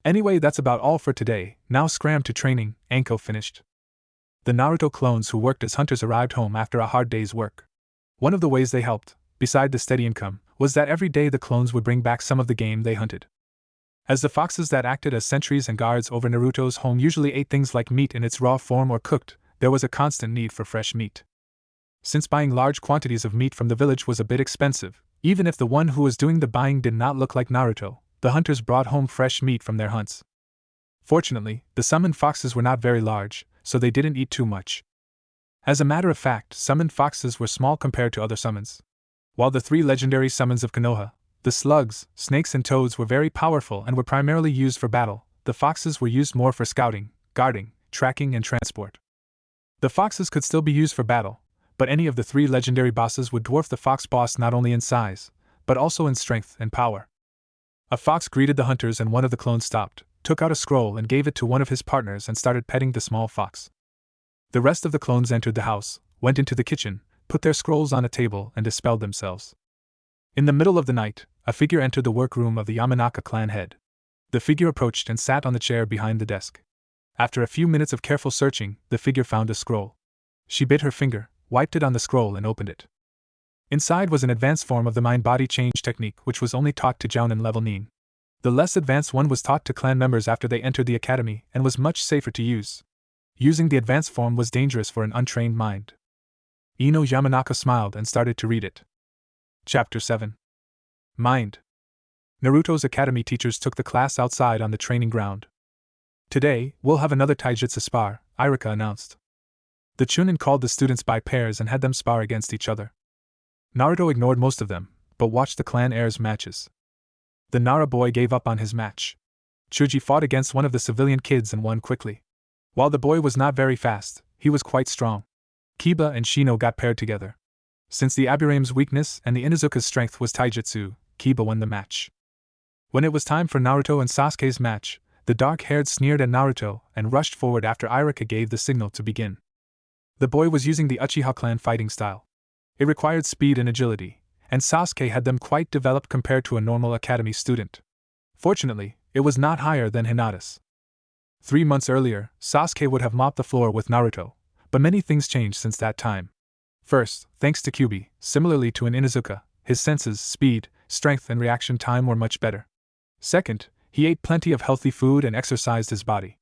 Anyway, that's about all for today. Now scram to training. Anko finished. The Naruto clones who worked as hunters arrived home after a hard day's work. One of the ways they helped, beside the steady income, was that every day the clones would bring back some of the game they hunted. As the foxes that acted as sentries and guards over Naruto's home usually ate things like meat in its raw form or cooked, there was a constant need for fresh meat. Since buying large quantities of meat from the village was a bit expensive, even if the one who was doing the buying did not look like Naruto, the hunters brought home fresh meat from their hunts. Fortunately, the summoned foxes were not very large, so they didn't eat too much. As a matter of fact, summoned foxes were small compared to other summons. While the 3 legendary summons of Konoha, the slugs, snakes, and toads were very powerful and were primarily used for battle, the foxes were used more for scouting, guarding, tracking, and transport. The foxes could still be used for battle, but any of the 3 legendary bosses would dwarf the fox boss not only in size, but also in strength and power. A fox greeted the hunters and one of the clones stopped, took out a scroll and gave it to one of his partners and started petting the small fox. The rest of the clones entered the house, went into the kitchen, put their scrolls on a table and dispelled themselves. In the middle of the night, a figure entered the workroom of the Yamanaka clan head. The figure approached and sat on the chair behind the desk. After a few minutes of careful searching, the figure found a scroll. She bit her finger, wiped it on the scroll and opened it. Inside was an advanced form of the mind-body change technique which was only taught to Jounin level Nin. The less advanced one was taught to clan members after they entered the academy and was much safer to use. Using the advanced form was dangerous for an untrained mind. Ino Yamanaka smiled and started to read it. Chapter 7. Mind. Naruto's academy teachers took the class outside on the training ground. Today, we'll have another taijutsu spar, Iruka announced. The Chunin called the students by pairs and had them spar against each other. Naruto ignored most of them, but watched the clan heirs' matches. The Nara boy gave up on his match. Chuji fought against one of the civilian kids and won quickly. While the boy was not very fast, he was quite strong. Kiba and Shino got paired together. Since the Aburame's weakness and the Inuzuka's strength was taijutsu, Kiba won the match. When it was time for Naruto and Sasuke's match, the dark-haired sneered at Naruto and rushed forward after Iruka gave the signal to begin. The boy was using the Uchiha clan fighting style. It required speed and agility, and Sasuke had them quite developed compared to a normal academy student. Fortunately, it was not higher than Hinata's. 3 months earlier, Sasuke would have mopped the floor with Naruto, but many things changed since that time. First, thanks to Kyuubi, similarly to an Inuzuka, his senses, speed, strength, and reaction time were much better. Second, he ate plenty of healthy food and exercised his body.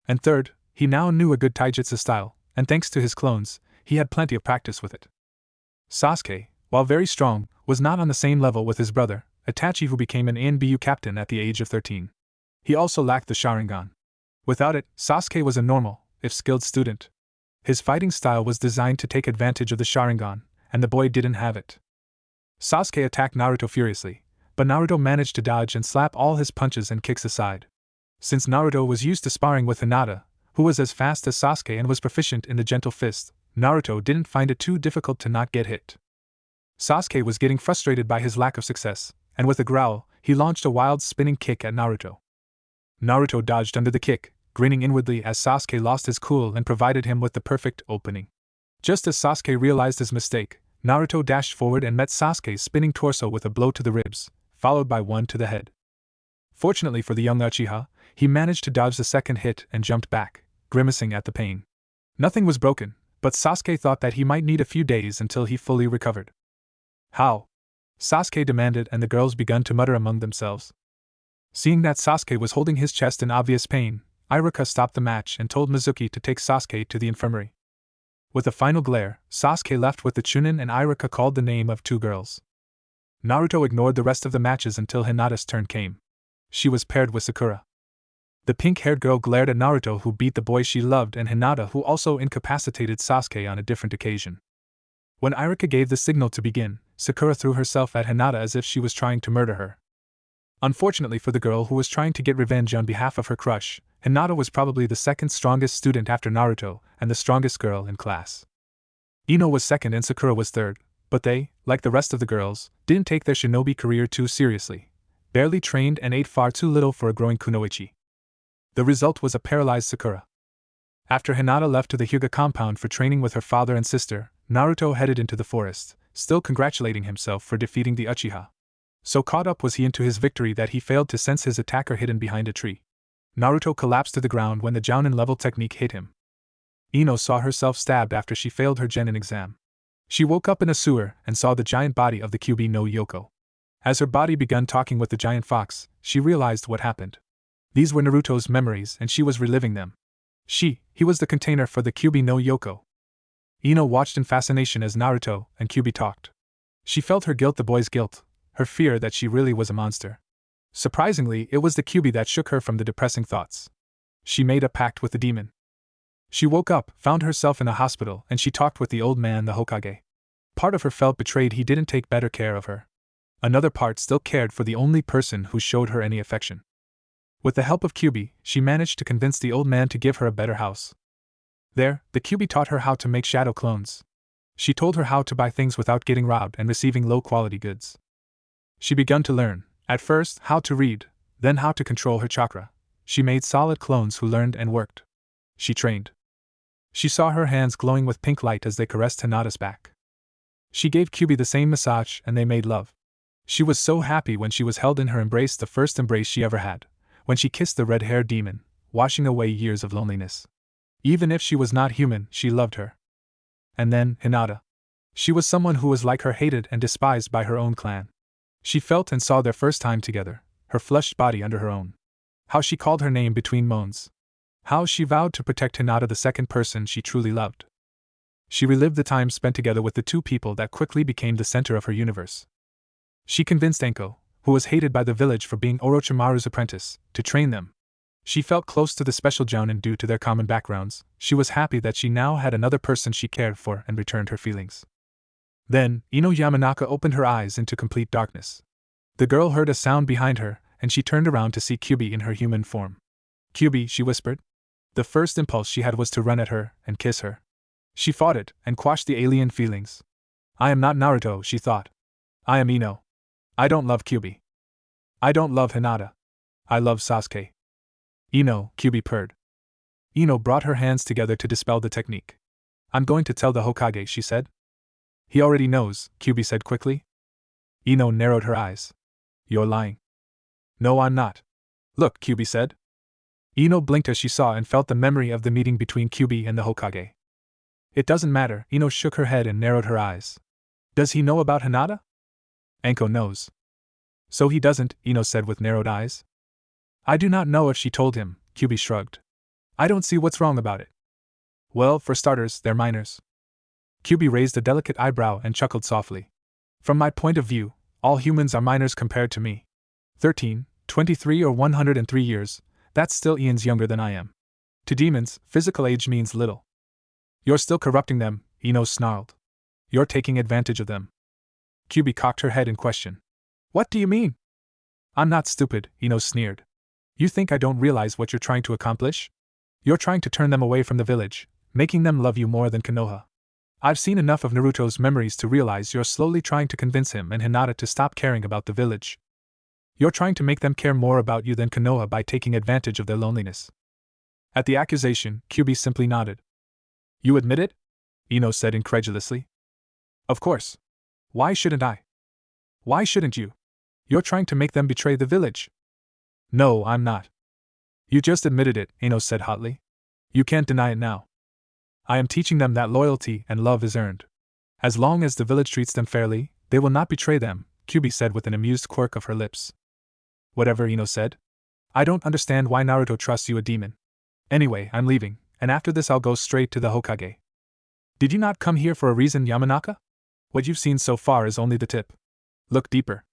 And third, he now knew a good taijutsu style, and thanks to his clones, he had plenty of practice with it. Sasuke, while very strong, was not on the same level with his brother, Itachi, who became an ANBU captain at the age of 13. He also lacked the Sharingan. Without it, Sasuke was a normal, if skilled student. His fighting style was designed to take advantage of the Sharingan, and the boy didn't have it. Sasuke attacked Naruto furiously, but Naruto managed to dodge and slap all his punches and kicks aside. Since Naruto was used to sparring with Hinata, who was as fast as Sasuke and was proficient in the gentle fist, Naruto didn't find it too difficult to not get hit. Sasuke was getting frustrated by his lack of success, and with a growl, he launched a wild spinning kick at Naruto. Naruto dodged under the kick, grinning inwardly as Sasuke lost his cool and provided him with the perfect opening. Just as Sasuke realized his mistake, Naruto dashed forward and met Sasuke's spinning torso with a blow to the ribs, followed by one to the head. Fortunately for the young Uchiha, he managed to dodge the second hit and jumped back, grimacing at the pain. Nothing was broken, but Sasuke thought that he might need a few days until he fully recovered. How? Sasuke demanded, and the girls began to mutter among themselves. Seeing that Sasuke was holding his chest in obvious pain, Iruka stopped the match and told Mizuki to take Sasuke to the infirmary. With a final glare, Sasuke left with the Chunin and Iruka called the name of 2 girls. Naruto ignored the rest of the matches until Hinata's turn came. She was paired with Sakura. The pink-haired girl glared at Naruto, who beat the boy she loved, and Hinata, who also incapacitated Sasuke on a different occasion. When Irika gave the signal to begin, Sakura threw herself at Hinata as if she was trying to murder her. Unfortunately for the girl who was trying to get revenge on behalf of her crush, Hinata was probably the second strongest student after Naruto and the strongest girl in class. Ino was second and Sakura was third, but they, like the rest of the girls, didn't take their shinobi career too seriously, barely trained and ate far too little for a growing kunoichi. The result was a paralyzed Sakura. After Hinata left to the Hyuga compound for training with her father and sister, Naruto headed into the forest, still congratulating himself for defeating the Uchiha. So caught up was he into his victory that he failed to sense his attacker hidden behind a tree. Naruto collapsed to the ground when the Jounin level technique hit him. Ino saw herself stabbed after she failed her genin exam. She woke up in a sewer and saw the giant body of the Kyuubi no Yoko. As her body began talking with the giant fox, she realized what happened. These were Naruto's memories and she was reliving them. He was the container for the Kyuubi no Yoko. Ino watched in fascination as Naruto and Kyuubi talked. She felt her guilt, the boy's guilt, her fear that she really was a monster. Surprisingly, it was the Kyuubi that shook her from the depressing thoughts. She made a pact with the demon. She woke up, found herself in a hospital, and she talked with the old man, the Hokage. Part of her felt betrayed he didn't take better care of her. Another part still cared for the only person who showed her any affection. With the help of Kyuubi, she managed to convince the old man to give her a better house. There, the Kyuubi taught her how to make shadow clones. She told her how to buy things without getting robbed and receiving low-quality goods. She began to learn, at first, how to read, then how to control her chakra. She made solid clones who learned and worked. She trained. She saw her hands glowing with pink light as they caressed Hinata's back. She gave Kyuubi the same massage and they made love. She was so happy when she was held in her embrace, the first embrace she ever had, when she kissed the red-haired demon, washing away years of loneliness. Even if she was not human, she loved her. And then, Hinata. She was someone who was like her, hated and despised by her own clan. She felt and saw their first time together, her flushed body under her own. How she called her name between moans. How she vowed to protect Hinata, the second person she truly loved. She relived the time spent together with the two people that quickly became the center of her universe. She convinced Anko, who was hated by the village for being Orochimaru's apprentice, to train them. She felt close to the special Jounin due to their common backgrounds. She was happy that she now had another person she cared for and returned her feelings. Then, Ino Yamanaka opened her eyes into complete darkness. The girl heard a sound behind her, and she turned around to see Kyuubi in her human form. "Kyuubi," she whispered. The first impulse she had was to run at her and kiss her. She fought it and quashed the alien feelings. I am not Naruto, she thought. I am Ino. I don't love Kyuubi. I don't love Hinata. I love Sasuke. Ino, Kyuubi purred. Ino brought her hands together to dispel the technique. I'm going to tell the Hokage, she said. He already knows, Kyuubi said quickly. Ino narrowed her eyes. You're lying. No, I'm not. Look, Kyuubi said. Ino blinked as she saw and felt the memory of the meeting between Kyuubi and the Hokage. It doesn't matter, Ino shook her head and narrowed her eyes. Does he know about Hinata? Anko knows. So he doesn't, Ino said with narrowed eyes. I do not know if she told him, Kyuubi shrugged. I don't see what's wrong about it. Well, for starters, they're minors. Kyuubi raised a delicate eyebrow and chuckled softly. From my point of view, all humans are minors compared to me. 13, 23 or 103 years, that's still eons younger than I am. To demons, physical age means little. You're still corrupting them, Ino snarled. You're taking advantage of them. Kyuubi cocked her head in question. What do you mean? I'm not stupid, Ino sneered. You think I don't realize what you're trying to accomplish? You're trying to turn them away from the village, making them love you more than Konoha. I've seen enough of Naruto's memories to realize you're slowly trying to convince him and Hinata to stop caring about the village. You're trying to make them care more about you than Konoha by taking advantage of their loneliness. At the accusation, Kyuubi simply nodded. You admit it? Ino said incredulously. Of course. Why shouldn't I? Why shouldn't you? You're trying to make them betray the village. No, I'm not. You just admitted it, Ino said hotly. You can't deny it now. I am teaching them that loyalty and love is earned. As long as the village treats them fairly, they will not betray them, Kyuubi said with an amused quirk of her lips. Whatever, Ino said. I don't understand why Naruto trusts you, a demon. Anyway, I'm leaving, and after this I'll go straight to the Hokage. Did you not come here for a reason, Yamanaka? What you've seen so far is only the tip. Look deeper.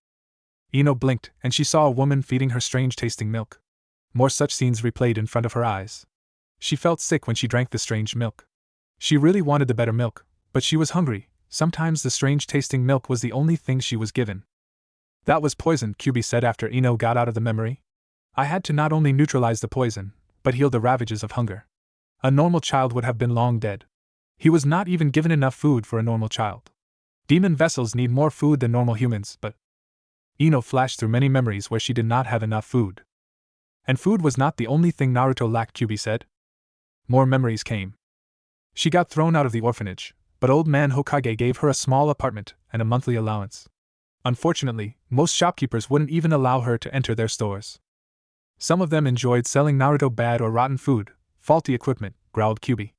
Ino blinked, and she saw a woman feeding her strange-tasting milk. More such scenes replayed in front of her eyes. She felt sick when she drank the strange milk. She really wanted the better milk, but she was hungry, sometimes the strange-tasting milk was the only thing she was given. That was poison, Kyuubi said after Ino got out of the memory. I had to not only neutralize the poison, but heal the ravages of hunger. A normal child would have been long dead. He was not even given enough food for a normal child. Demon vessels need more food than normal humans, but Ino flashed through many memories where she did not have enough food. And food was not the only thing Naruto lacked, Kyuubi said. More memories came. She got thrown out of the orphanage, but old man Hokage gave her a small apartment and a monthly allowance. Unfortunately, most shopkeepers wouldn't even allow her to enter their stores. Some of them enjoyed selling Naruto bad or rotten food, faulty equipment, growled Kyuubi.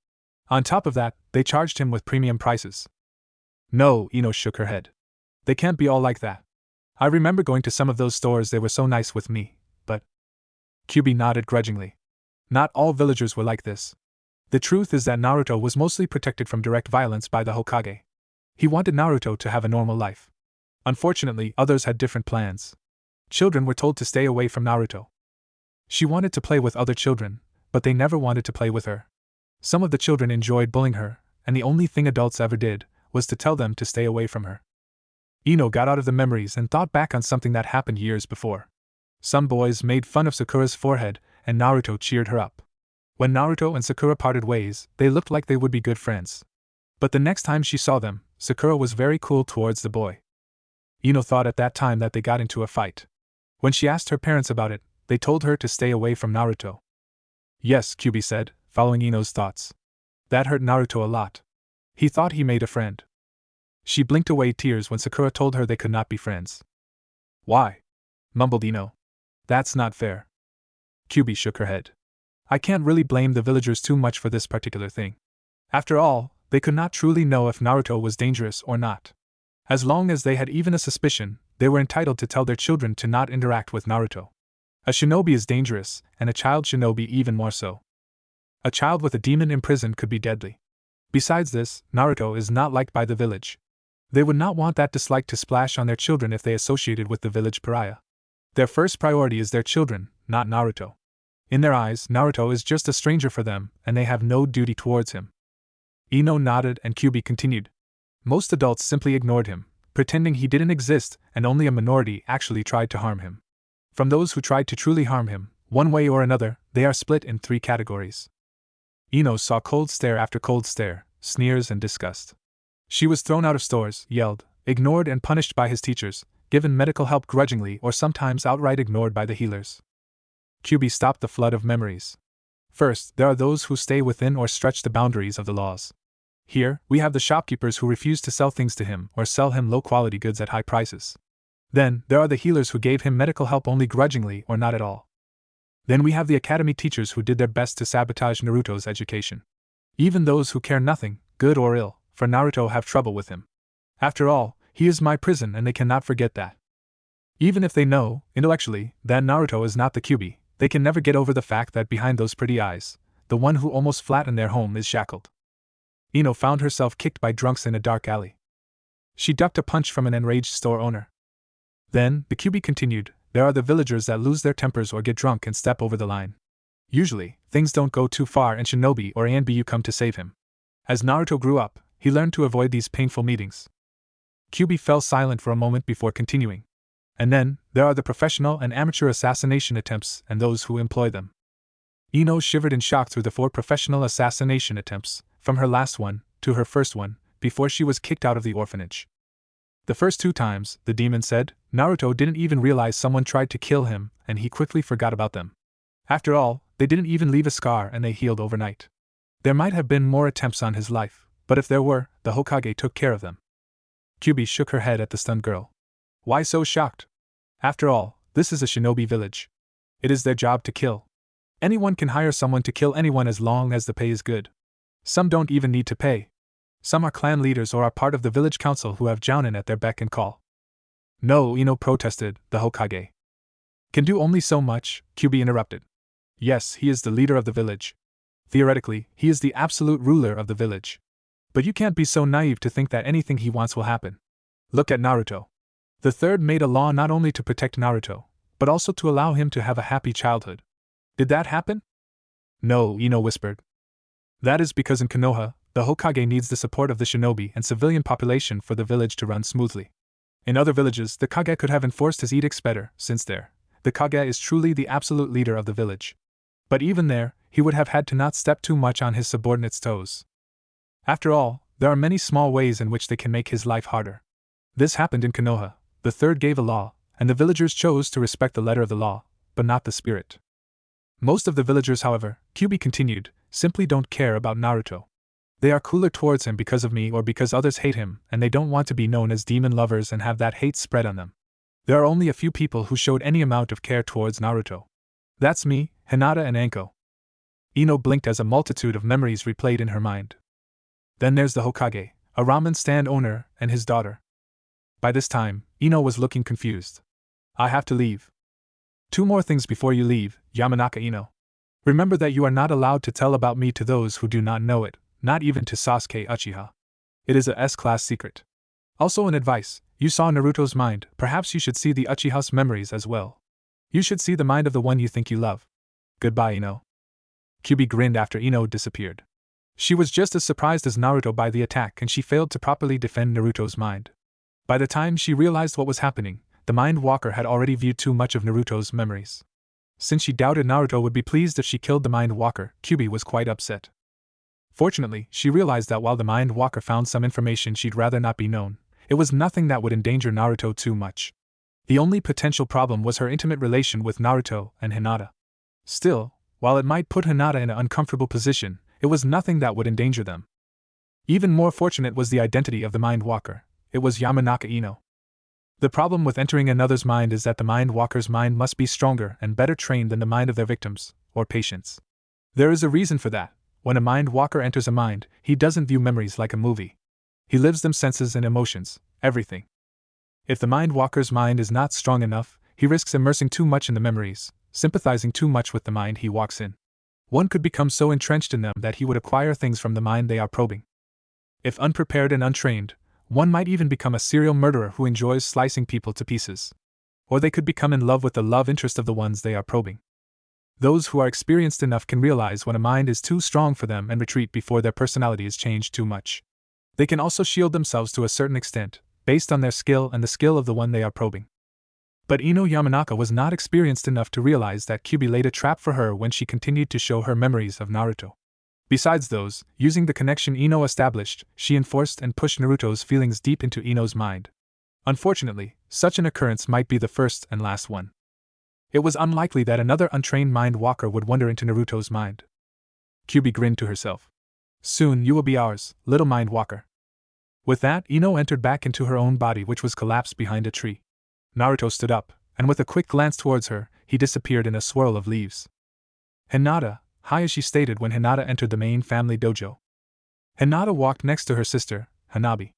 On top of that, they charged him with premium prices. No, Ino shook her head. They can't be all like that. I remember going to some of those stores, they were so nice with me, but… Kyuubi nodded grudgingly. Not all villagers were like this. The truth is that Naruto was mostly protected from direct violence by the Hokage. He wanted Naruto to have a normal life. Unfortunately, others had different plans. Children were told to stay away from Naruto. She wanted to play with other children, but they never wanted to play with her. Some of the children enjoyed bullying her, and the only thing adults ever did was to tell them to stay away from her. Ino got out of the memories and thought back on something that happened years before. Some boys made fun of Sakura's forehead, and Naruto cheered her up. When Naruto and Sakura parted ways, they looked like they would be good friends. But the next time she saw them, Sakura was very cool towards the boy. Ino thought at that time that they got into a fight. When she asked her parents about it, they told her to stay away from Naruto. Yes, Kyuubi said, following Ino's thoughts. That hurt Naruto a lot. He thought he made a friend. She blinked away tears when Sakura told her they could not be friends. Why? Mumbled Ino. That's not fair. Kyuubi shook her head. I can't really blame the villagers too much for this particular thing. After all, they could not truly know if Naruto was dangerous or not. As long as they had even a suspicion, they were entitled to tell their children to not interact with Naruto. A shinobi is dangerous, and a child shinobi even more so. A child with a demon imprisoned could be deadly. Besides this, Naruto is not liked by the village. They would not want that dislike to splash on their children if they associated with the village pariah. Their first priority is their children, not Naruto. In their eyes, Naruto is just a stranger for them, and they have no duty towards him. Ino nodded and Kyuubi continued. Most adults simply ignored him, pretending he didn't exist, and only a minority actually tried to harm him. From those who tried to truly harm him, one way or another, they are split in 3 categories. Ino saw cold stare after cold stare, sneers and disgust. She was thrown out of stores, yelled, ignored and punished by his teachers, given medical help grudgingly or sometimes outright ignored by the healers. Kyuubi stopped the flood of memories. First, there are those who stay within or stretch the boundaries of the laws. Here, we have the shopkeepers who refuse to sell things to him or sell him low-quality goods at high prices. Then, there are the healers who gave him medical help only grudgingly or not at all. Then we have the academy teachers who did their best to sabotage Naruto's education. Even those who care nothing, good or ill, for Naruto have trouble with him. After all, he is my prison and they cannot forget that. Even if they know, intellectually, that Naruto is not the Kyuubi, they can never get over the fact that behind those pretty eyes, the one who almost flattened their home is shackled. Ino found herself kicked by drunks in a dark alley. She ducked a punch from an enraged store owner. Then, the Kyuubi continued, there are the villagers that lose their tempers or get drunk and step over the line. Usually, things don't go too far and Shinobi or Anbu come to save him. As Naruto grew up, he learned to avoid these painful meetings. Kyuubi fell silent for a moment before continuing. And then, there are the professional and amateur assassination attempts and those who employ them. Ino shivered in shock through the 4 professional assassination attempts, from her last one to her first one, before she was kicked out of the orphanage. The first 2 times, the demon said, Naruto didn't even realize someone tried to kill him, and he quickly forgot about them. After all, they didn't even leave a scar and they healed overnight. There might have been more attempts on his life, but if there were, the Hokage took care of them. Kyuubi shook her head at the stunned girl. Why so shocked? After all, this is a shinobi village. It is their job to kill. Anyone can hire someone to kill anyone as long as the pay is good. Some don't even need to pay. Some are clan leaders or are part of the village council who have jounin at their beck and call. No, Ino protested, the Hokage can do only so much, Kyuubi interrupted. Yes, he is the leader of the village. Theoretically, he is the absolute ruler of the village. But you can't be so naive to think that anything he wants will happen. Look at Naruto. The third made a law not only to protect Naruto, but also to allow him to have a happy childhood. Did that happen? No, Ino whispered. That is because in Konoha, The Hokage needs the support of the shinobi and civilian population for the village to run smoothly. In other villages, the Kage could have enforced his edicts better, since there, the Kage is truly the absolute leader of the village. But even there, he would have had to not step too much on his subordinates' toes. After all, there are many small ways in which they can make his life harder. This happened in Konoha. The third gave a law, and the villagers chose to respect the letter of the law, but not the spirit. Most of the villagers, however, Kyuubi continued, simply don't care about Naruto. They are cooler towards him because of me or because others hate him, and they don't want to be known as demon lovers and have that hate spread on them. There are only a few people who showed any amount of care towards Naruto. That's me, Hinata and Anko. Ino blinked as a multitude of memories replayed in her mind. Then there's the Hokage, a ramen stand owner, and his daughter. By this time, Ino was looking confused. I have to leave. 2 more things before you leave, Yamanaka Ino. Remember that you are not allowed to tell about me to those who do not know it, not even to Sasuke Uchiha. It is a S-class secret. Also an advice, you saw Naruto's mind, perhaps you should see the Uchiha's memories as well. You should see the mind of the one you think you love. Goodbye, Ino. Kyuubi grinned after Ino disappeared. She was just as surprised as Naruto by the attack, and she failed to properly defend Naruto's mind. By the time she realized what was happening, the Mind Walker had already viewed too much of Naruto's memories. Since she doubted Naruto would be pleased if she killed the Mind Walker, Kyuubi was quite upset. Fortunately, she realized that while the Mind Walker found some information she'd rather not be known, it was nothing that would endanger Naruto too much. The only potential problem was her intimate relation with Naruto and Hinata. Still, while it might put Hinata in an uncomfortable position, it was nothing that would endanger them. Even more fortunate was the identity of the Mind Walker. It was Yamanaka Ino. The problem with entering another's mind is that the Mind Walker's mind must be stronger and better trained than the mind of their victims, or patients. There is a reason for that. When a Mind Walker enters a mind, he doesn't view memories like a movie. He lives them senses and emotions, everything. If the Mind Walker's mind is not strong enough, he risks immersing too much in the memories, sympathizing too much with the mind he walks in. One could become so entrenched in them that he would acquire things from the mind they are probing. If unprepared and untrained, one might even become a serial murderer who enjoys slicing people to pieces. Or they could become in love with the love interest of the ones they are probing. Those who are experienced enough can realize when a mind is too strong for them and retreat before their personality is changed too much. They can also shield themselves to a certain extent, based on their skill and the skill of the one they are probing. But Ino Yamanaka was not experienced enough to realize that Kyuubi laid a trap for her when she continued to show her memories of Naruto. Besides those, using the connection Ino established, she enforced and pushed Naruto's feelings deep into Ino's mind. Unfortunately, such an occurrence might be the first and last one. It was unlikely that another untrained Mind Walker would wander into Naruto's mind. Kyuubi grinned to herself. Soon you will be ours, little Mind Walker. With that, Ino entered back into her own body, which was collapsed behind a tree. Naruto stood up, and with a quick glance towards her, he disappeared in a swirl of leaves. Hinata, Hayashi stated when Hinata entered the main family dojo. Hinata walked next to her sister, Hanabi.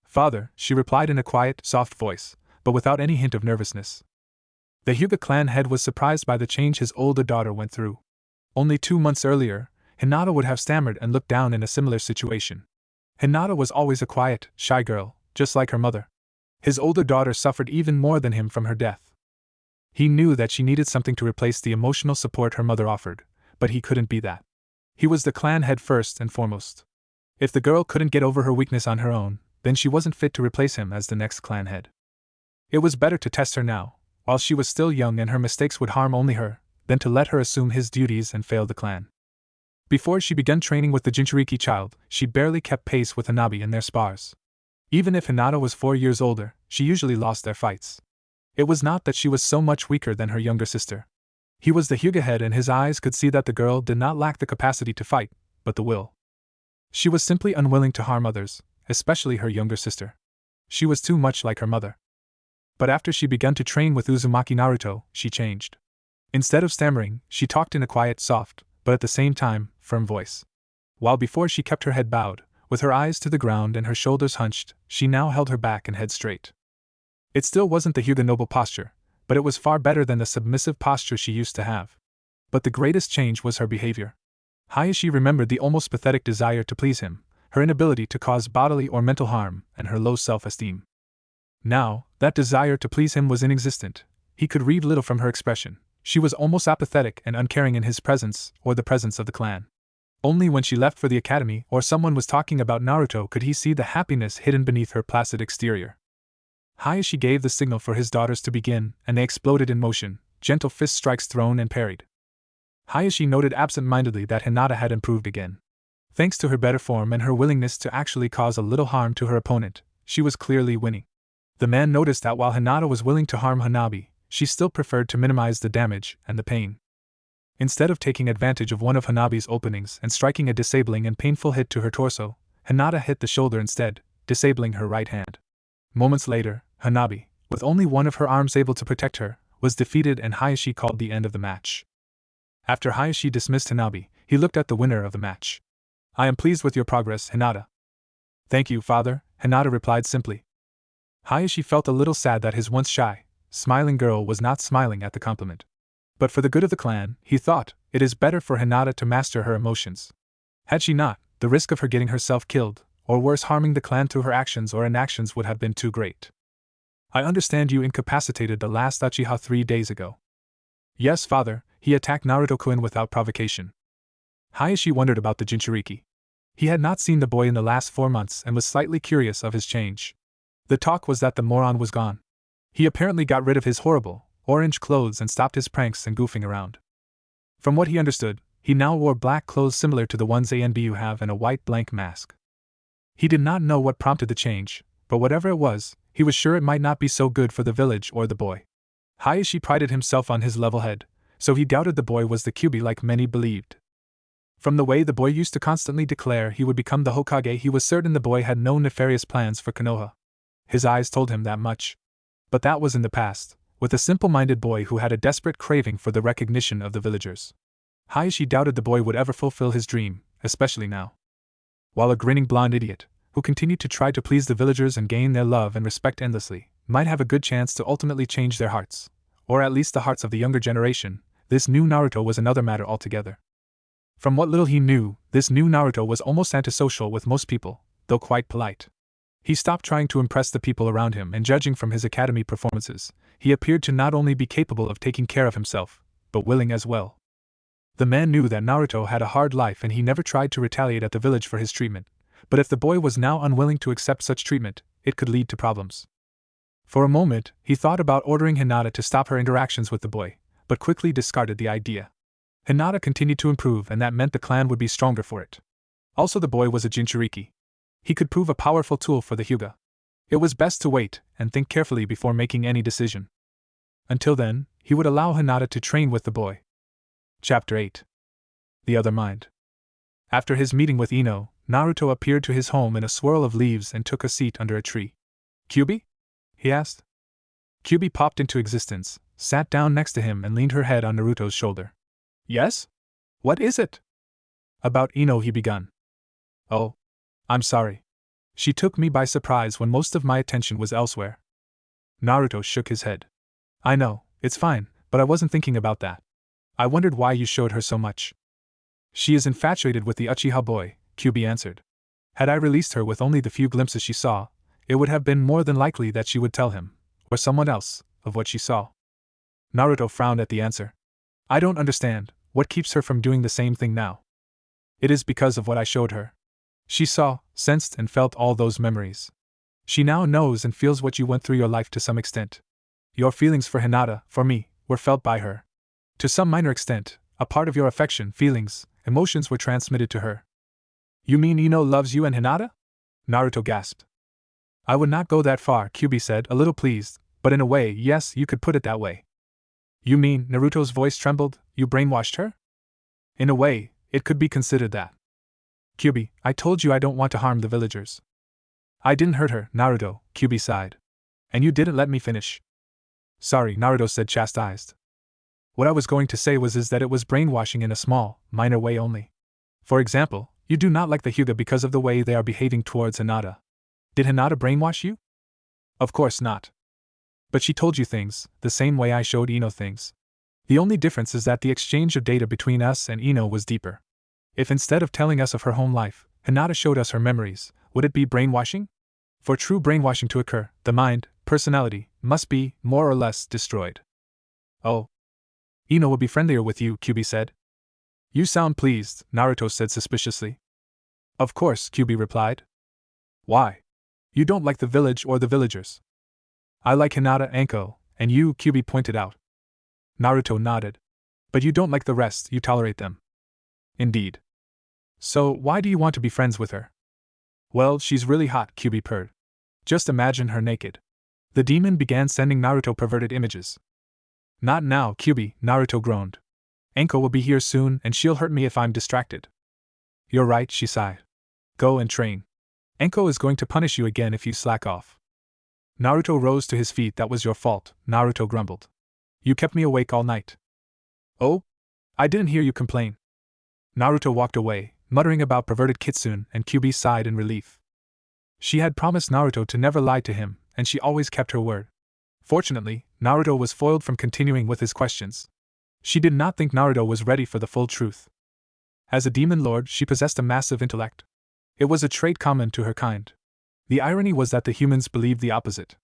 Father, she replied in a quiet, soft voice, but without any hint of nervousness. The Hyuga clan head was surprised by the change his older daughter went through. Only 2 months earlier, Hinata would have stammered and looked down in a similar situation. Hinata was always a quiet, shy girl, just like her mother. His older daughter suffered even more than him from her death. He knew that she needed something to replace the emotional support her mother offered, but he couldn't be that. He was the clan head first and foremost. If the girl couldn't get over her weakness on her own, then she wasn't fit to replace him as the next clan head. It was better to test her now, while she was still young and her mistakes would harm only her, than to let her assume his duties and fail the clan. Before she began training with the Jinchuriki child, she barely kept pace with Hanabi in their spars. Even if Hinata was 4 years older, she usually lost their fights. It was not that she was so much weaker than her younger sister. He was the Hyuga head and his eyes could see that the girl did not lack the capacity to fight, but the will. She was simply unwilling to harm others, especially her younger sister. She was too much like her mother. But after she began to train with Uzumaki Naruto, she changed. Instead of stammering, she talked in a quiet, soft, but at the same time, firm voice. While before she kept her head bowed, with her eyes to the ground and her shoulders hunched, she now held her back and head straight. It still wasn't the Hyuga noble posture, but it was far better than the submissive posture she used to have. But the greatest change was her behavior. Hayashi remembered the almost pathetic desire to please him, her inability to cause bodily or mental harm, and her low self-esteem. Now, that desire to please him was inexistent. He could read little from her expression. She was almost apathetic and uncaring in his presence or the presence of the clan. Only when she left for the academy or someone was talking about Naruto could he see the happiness hidden beneath her placid exterior. Hayashi gave the signal for his daughters to begin, and they exploded in motion, gentle fist strikes thrown and parried. Hayashi noted absent-mindedly that Hinata had improved again. Thanks to her better form and her willingness to actually cause a little harm to her opponent, she was clearly winning. The man noticed that while Hinata was willing to harm Hanabi, she still preferred to minimize the damage and the pain. Instead of taking advantage of one of Hanabi's openings and striking a disabling and painful hit to her torso, Hinata hit the shoulder instead, disabling her right hand. Moments later, Hanabi, with only one of her arms able to protect her, was defeated and Hayashi called the end of the match. After Hayashi dismissed Hanabi, he looked at the winner of the match. "I am pleased with your progress, Hinata." "Thank you, father," Hinata replied simply. Hayashi felt a little sad that his once shy, smiling girl was not smiling at the compliment. But for the good of the clan, he thought, it is better for Hinata to master her emotions. Had she not, the risk of her getting herself killed, or worse harming the clan through her actions or inactions would have been too great. "I understand you incapacitated the last Uchiha 3 days ago." "Yes, father, he attacked Naruto-kun without provocation." Hayashi wondered about the Jinchuriki. He had not seen the boy in the last 4 months and was slightly curious of his change. The talk was that the moron was gone. He apparently got rid of his horrible, orange clothes and stopped his pranks and goofing around. From what he understood, he now wore black clothes similar to the ones ANBU have and a white blank mask. He did not know what prompted the change, but whatever it was, he was sure it might not be so good for the village or the boy. Hayashi prided himself on his level head, so he doubted the boy was the Kyuubi like many believed. From the way the boy used to constantly declare he would become the Hokage, he was certain the boy had no nefarious plans for Konoha. His eyes told him that much. But that was in the past, with a simple-minded boy who had a desperate craving for the recognition of the villagers. Hayashi doubted the boy would ever fulfill his dream, especially now. While a grinning blonde idiot, who continued to try to please the villagers and gain their love and respect endlessly, might have a good chance to ultimately change their hearts, or at least the hearts of the younger generation, this new Naruto was another matter altogether. From what little he knew, this new Naruto was almost antisocial with most people, though quite polite. He stopped trying to impress the people around him, and judging from his academy performances, he appeared to not only be capable of taking care of himself, but willing as well. The man knew that Naruto had a hard life and he never tried to retaliate at the village for his treatment, but if the boy was now unwilling to accept such treatment, it could lead to problems. For a moment, he thought about ordering Hinata to stop her interactions with the boy, but quickly discarded the idea. Hinata continued to improve and that meant the clan would be stronger for it. Also the boy was a Jinchuriki. He could prove a powerful tool for the Hyuga. It was best to wait and think carefully before making any decision. Until then, he would allow Hinata to train with the boy. Chapter 8. The Other Mind. After his meeting with Ino, Naruto appeared to his home in a swirl of leaves and took a seat under a tree. "Kyuubi?" he asked. Kyuubi popped into existence, sat down next to him and leaned her head on Naruto's shoulder. "Yes? What is it?" "About Ino," he begun. "Oh. I'm sorry. She took me by surprise when most of my attention was elsewhere." Naruto shook his head. "I know, it's fine, but I wasn't thinking about that. I wondered why you showed her so much." "She is infatuated with the Uchiha boy," Kyuubi answered. "Had I released her with only the few glimpses she saw, it would have been more than likely that she would tell him, or someone else, of what she saw." Naruto frowned at the answer. "I don't understand, what keeps her from doing the same thing now?" "It is because of what I showed her. She saw, sensed and felt all those memories. She now knows and feels what you went through your life to some extent. Your feelings for Hinata, for me, were felt by her. To some minor extent, a part of your affection, feelings, emotions were transmitted to her." "You mean Ino loves you and Hinata?" Naruto gasped. "I would not go that far," Kyuubi said, a little pleased, "but in a way, yes, you could put it that way." "You mean," Naruto's voice trembled, "you brainwashed her?" "In a way, it could be considered that." "Kyuubi, I told you I don't want to harm the villagers." "I didn't hurt her, Naruto," Kyuubi sighed. "And you didn't let me finish." "Sorry," Naruto said, chastised. "What I was going to say was that it was brainwashing in a small, minor way only. For example, you do not like the Hyuga because of the way they are behaving towards Hinata. Did Hinata brainwash you?" "Of course not. But she told you things, the same way I showed Ino things. The only difference is that the exchange of data between us and Ino was deeper. If instead of telling us of her home life, Hinata showed us her memories, would it be brainwashing? For true brainwashing to occur, the mind, personality, must be, more or less, destroyed." "Oh. Ino would be friendlier with you," Kyuubi said. You sound pleased, Naruto said suspiciously. Of course, Kyuubi replied. Why? You don't like the village or the villagers. I like Hinata Anko, and you, Kyuubi pointed out. Naruto nodded. But you don't like the rest, you tolerate them. Indeed. So, why do you want to be friends with her? Well, she's really hot, Kyuubi purred. Just imagine her naked. The demon began sending Naruto perverted images. Not now, Kyuubi, Naruto groaned. Anko will be here soon and she'll hurt me if I'm distracted. You're right, she sighed. Go and train. Anko is going to punish you again if you slack off. Naruto rose to his feet. That was your fault, Naruto grumbled. You kept me awake all night. Oh? I didn't hear you complain. Naruto walked away, muttering about perverted kitsune, and Kyuubi sighed in relief. She had promised Naruto to never lie to him, and she always kept her word. Fortunately, Naruto was foiled from continuing with his questions. She did not think Naruto was ready for the full truth. As a demon lord, she possessed a massive intellect. It was a trait common to her kind. The irony was that the humans believed the opposite.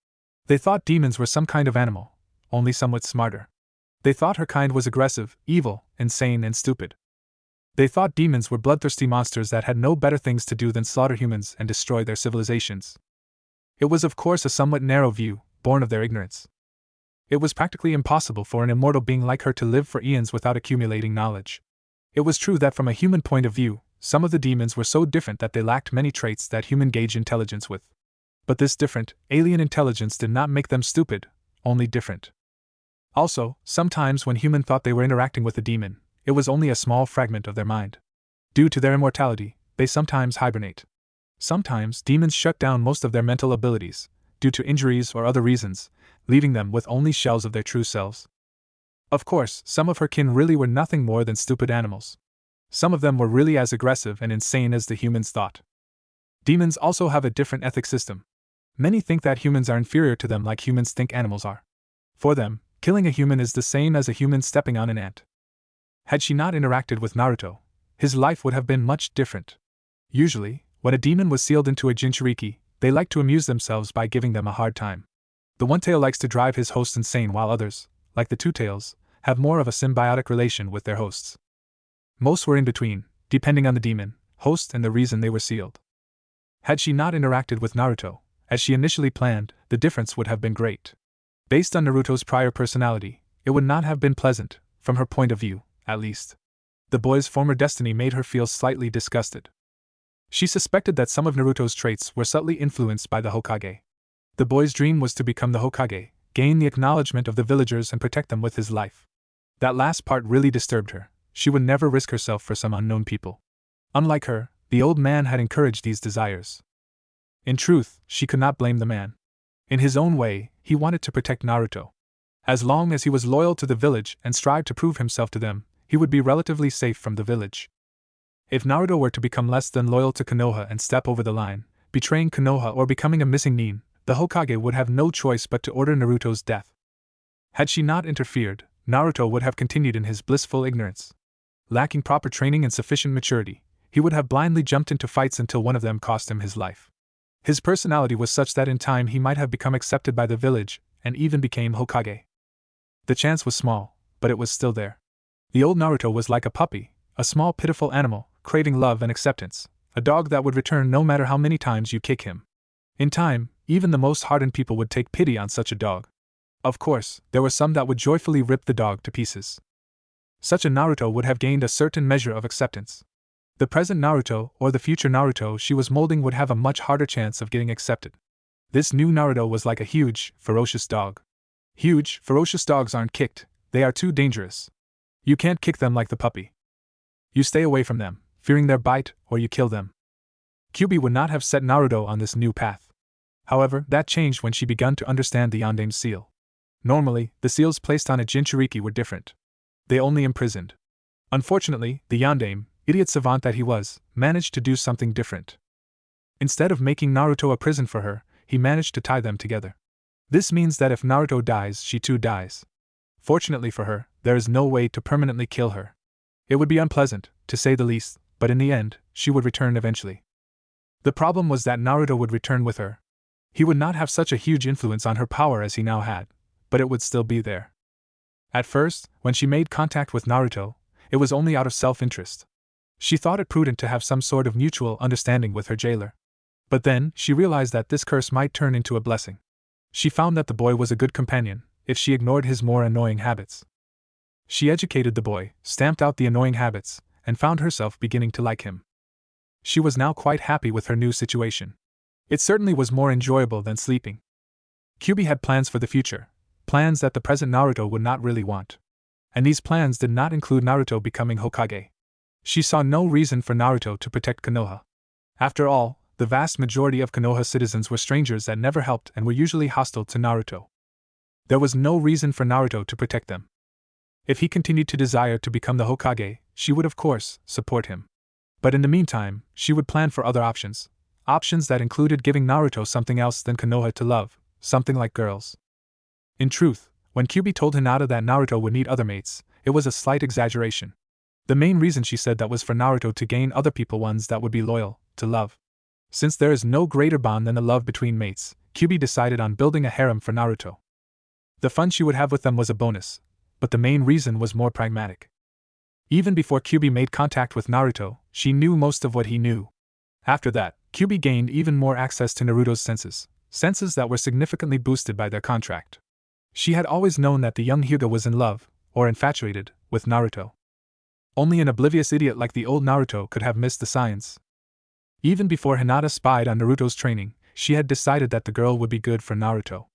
They thought demons were some kind of animal, only somewhat smarter. They thought her kind was aggressive, evil, insane, and stupid. They thought demons were bloodthirsty monsters that had no better things to do than slaughter humans and destroy their civilizations. It was of course a somewhat narrow view, born of their ignorance. It was practically impossible for an immortal being like her to live for eons without accumulating knowledge. It was true that from a human point of view, some of the demons were so different that they lacked many traits that human gauge intelligence with. But this different, alien intelligence did not make them stupid, only different. Also, sometimes when human thought they were interacting with a demon, it was only a small fragment of their mind. Due to their immortality, they sometimes hibernate. Sometimes demons shut down most of their mental abilities, due to injuries or other reasons, leaving them with only shells of their true selves. Of course, some of her kin really were nothing more than stupid animals. Some of them were really as aggressive and insane as the humans thought. Demons also have a different ethic system. Many think that humans are inferior to them like humans think animals are. For them, killing a human is the same as a human stepping on an ant. Had she not interacted with Naruto, his life would have been much different. Usually, when a demon was sealed into a Jinchuriki, they liked to amuse themselves by giving them a hard time. The one-tail likes to drive his host insane while others, like the two-tails, have more of a symbiotic relation with their hosts. Most were in between, depending on the demon, host, and the reason they were sealed. Had she not interacted with Naruto, as she initially planned, the difference would have been great. Based on Naruto's prior personality, it would not have been pleasant, from her point of view, at least. The boy's former destiny made her feel slightly disgusted. She suspected that some of Naruto's traits were subtly influenced by the Hokage. The boy's dream was to become the Hokage, gain the acknowledgement of the villagers and protect them with his life. That last part really disturbed her. She would never risk herself for some unknown people. Unlike her, the old man had encouraged these desires. In truth, she could not blame the man. In his own way, he wanted to protect Naruto. As long as he was loyal to the village and strived to prove himself to them, he would be relatively safe from the village. If Naruto were to become less than loyal to Konoha and step over the line, betraying Konoha or becoming a missing nin, the Hokage would have no choice but to order Naruto's death. Had she not interfered, Naruto would have continued in his blissful ignorance. Lacking proper training and sufficient maturity, he would have blindly jumped into fights until one of them cost him his life. His personality was such that in time he might have become accepted by the village, and even became Hokage. The chance was small, but it was still there. The old Naruto was like a puppy, a small pitiful animal, craving love and acceptance, a dog that would return no matter how many times you kick him. In time, even the most hardened people would take pity on such a dog. Of course, there were some that would joyfully rip the dog to pieces. Such a Naruto would have gained a certain measure of acceptance. The present Naruto, or the future Naruto she was molding, would have a much harder chance of getting accepted. This new Naruto was like a huge, ferocious dog. Huge, ferocious dogs aren't kicked, they are too dangerous. You can't kick them like the puppy. You stay away from them, fearing their bite, or you kill them. Kyuubi would not have set Naruto on this new path. However, that changed when she began to understand the Yandame seal. Normally, the seals placed on a Jinchuriki were different. They only imprisoned. Unfortunately, the Yandame, idiot savant that he was, managed to do something different. Instead of making Naruto a prison for her, he managed to tie them together. This means that if Naruto dies, she too dies. Fortunately for her, there is no way to permanently kill her. It would be unpleasant, to say the least, but in the end, she would return eventually. The problem was that Naruto would return with her. He would not have such a huge influence on her power as he now had, but it would still be there. At first, when she made contact with Naruto, It was only out of self-interest. She thought it prudent to have some sort of mutual understanding with her jailer. But then, she realized that this curse might turn into a blessing. She found that the boy was a good companion, if she ignored his more annoying habits. She educated the boy, stamped out the annoying habits, and found herself beginning to like him. She was now quite happy with her new situation. It certainly was more enjoyable than sleeping. Kyuubi had plans for the future, plans that the present Naruto would not really want. And these plans did not include Naruto becoming Hokage. She saw no reason for Naruto to protect Konoha. After all, the vast majority of Konoha citizens were strangers that never helped and were usually hostile to Naruto. There was no reason for Naruto to protect them. If he continued to desire to become the Hokage, she would of course support him. But in the meantime, she would plan for other options that included giving Naruto something else than Konoha to love, something like girls. In truth, when Kyuubi told Hinata that Naruto would need other mates, it was a slight exaggeration. The main reason she said that was for Naruto to gain other people, ones that would be loyal, to love. Since there is no greater bond than the love between mates, Kyuubi decided on building a harem for Naruto. The fun she would have with them was a bonus, but the main reason was more pragmatic. Even before Kyuubi made contact with Naruto, she knew most of what he knew. After that, Kyuubi gained even more access to Naruto's senses that were significantly boosted by their contract. She had always known that the young Hyuga was in love, or infatuated, with Naruto. Only an oblivious idiot like the old Naruto could have missed the signs. Even before Hinata spied on Naruto's training, she had decided that the girl would be good for Naruto.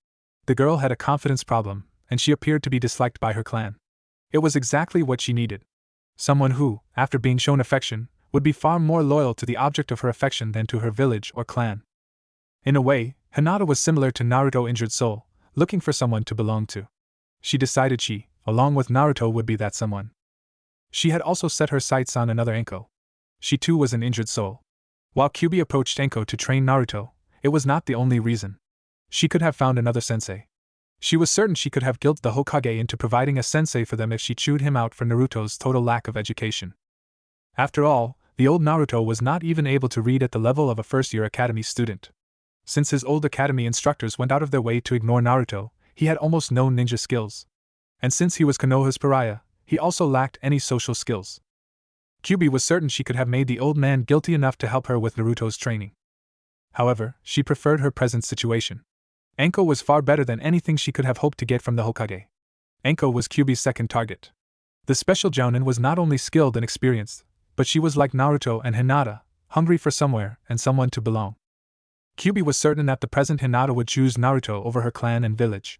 The girl had a confidence problem, and she appeared to be disliked by her clan. It was exactly what she needed. Someone who, after being shown affection, would be far more loyal to the object of her affection than to her village or clan. In a way, Hinata was similar to Naruto's injured soul, looking for someone to belong to. She decided she, along with Naruto, would be that someone. She had also set her sights on another Anko. She too was an injured soul. While Kyuubi approached Anko to train Naruto, it was not the only reason. She could have found another sensei. She was certain she could have guilted the Hokage into providing a sensei for them if she chewed him out for Naruto's total lack of education. After all, the old Naruto was not even able to read at the level of a first-year academy student. Since his old academy instructors went out of their way to ignore Naruto, he had almost no ninja skills. And since he was Konoha's pariah, he also lacked any social skills. Kyuubi was certain she could have made the old man guilty enough to help her with Naruto's training. However, she preferred her present situation. Anko was far better than anything she could have hoped to get from the Hokage. Anko was Kyuubi's second target. The special jounin was not only skilled and experienced, but she was like Naruto and Hinata, hungry for somewhere and someone to belong. Kyuubi was certain that the present Hinata would choose Naruto over her clan and village.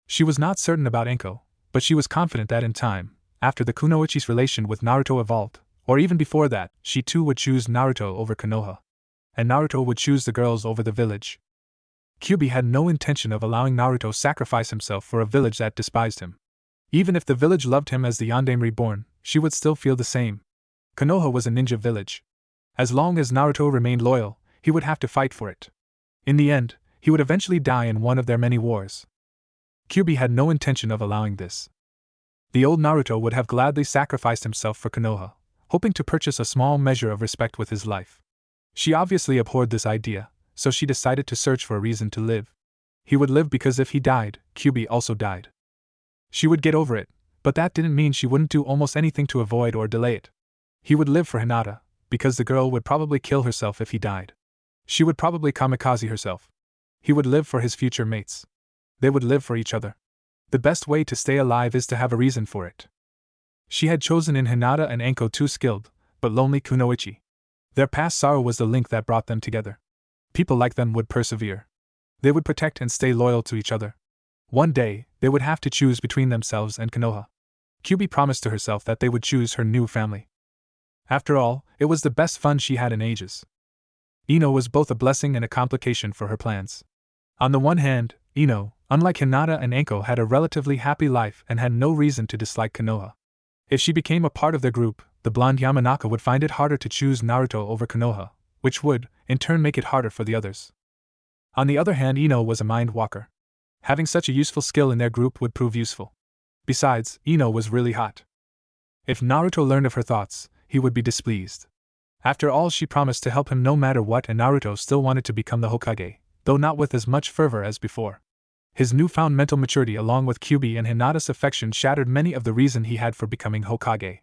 She was not certain about Anko, but she was confident that in time, after the Kunoichi's relation with Naruto evolved, or even before that, she too would choose Naruto over Konoha. And Naruto would choose the girls over the village. Kyuubi had no intention of allowing Naruto sacrifice himself for a village that despised him. Even if the village loved him as the Yandere reborn, she would still feel the same. Konoha was a ninja village. As long as Naruto remained loyal, he would have to fight for it. In the end, he would eventually die in one of their many wars. Kyuubi had no intention of allowing this. The old Naruto would have gladly sacrificed himself for Konoha, hoping to purchase a small measure of respect with his life. She obviously abhorred this idea, so she decided to search for a reason to live. He would live because if he died, Kyuubi also died. She would get over it, but that didn't mean she wouldn't do almost anything to avoid or delay it. He would live for Hinata, because the girl would probably kill herself if he died. She would probably kamikaze herself. He would live for his future mates. They would live for each other. The best way to stay alive is to have a reason for it. She had chosen in Hinata and Anko two skilled, but lonely kunoichi. Their past sorrow was the link that brought them together. People like them would persevere. They would protect and stay loyal to each other. One day, they would have to choose between themselves and Konoha. Kyuubi promised to herself that they would choose her new family. After all, it was the best fun she had in ages. Ino was both a blessing and a complication for her plans. On the one hand, Ino, unlike Hinata and Anko, had a relatively happy life and had no reason to dislike Konoha. If she became a part of their group, the blonde Yamanaka would find it harder to choose Naruto over Konoha, which would, in turn, make it harder for the others. On the other hand, Ino was a mind walker. Having such a useful skill in their group would prove useful. Besides, Ino was really hot. If Naruto learned of her thoughts, he would be displeased. After all, she promised to help him no matter what, and Naruto still wanted to become the Hokage, though not with as much fervor as before. His newfound mental maturity along with Kyuubi and Hinata's affection shattered many of the reason he had for becoming Hokage.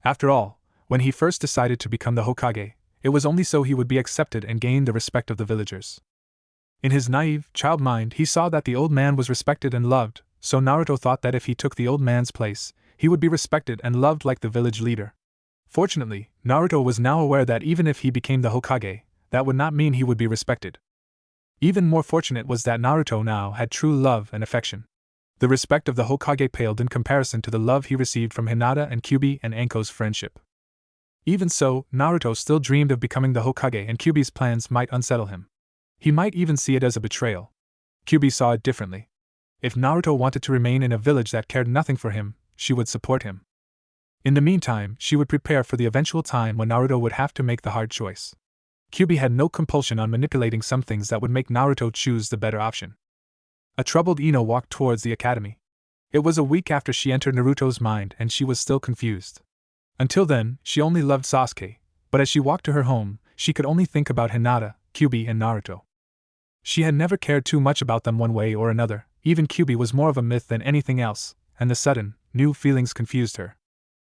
After all, when he first decided to become the Hokage, it was only so he would be accepted and gain the respect of the villagers. In his naive, child mind, he saw that the old man was respected and loved, so Naruto thought that if he took the old man's place, he would be respected and loved like the village leader. Fortunately, Naruto was now aware that even if he became the Hokage, that would not mean he would be respected. Even more fortunate was that Naruto now had true love and affection. The respect of the Hokage paled in comparison to the love he received from Hinata and Kyuubi and Anko's friendship. Even so, Naruto still dreamed of becoming the Hokage, and Kyuubi's plans might unsettle him. He might even see it as a betrayal. Kyuubi saw it differently. If Naruto wanted to remain in a village that cared nothing for him, she would support him. In the meantime, she would prepare for the eventual time when Naruto would have to make the hard choice. Kyuubi had no compulsion on manipulating some things that would make Naruto choose the better option. A troubled Ino walked towards the academy. It was a week after she entered Naruto's mind and she was still confused. Until then, she only loved Sasuke, but as she walked to her home, she could only think about Hinata, Kyuubi, and Naruto. She had never cared too much about them one way or another. Even Kyuubi was more of a myth than anything else, and the sudden, new feelings confused her.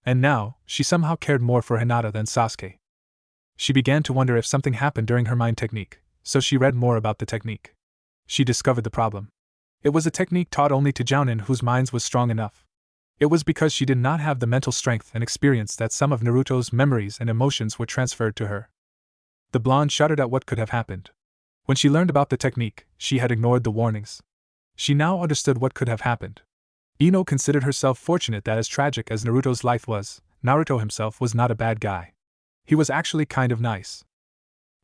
And now, she somehow cared more for Hinata than Sasuke. She began to wonder if something happened during her mind technique, so she read more about the technique. She discovered the problem. It was a technique taught only to jounin whose minds was strong enough. It was because she did not have the mental strength and experience that some of Naruto's memories and emotions were transferred to her. The blonde shuddered at what could have happened. When she learned about the technique, she had ignored the warnings. She now understood what could have happened. Ino considered herself fortunate that as tragic as Naruto's life was, Naruto himself was not a bad guy. He was actually kind of nice.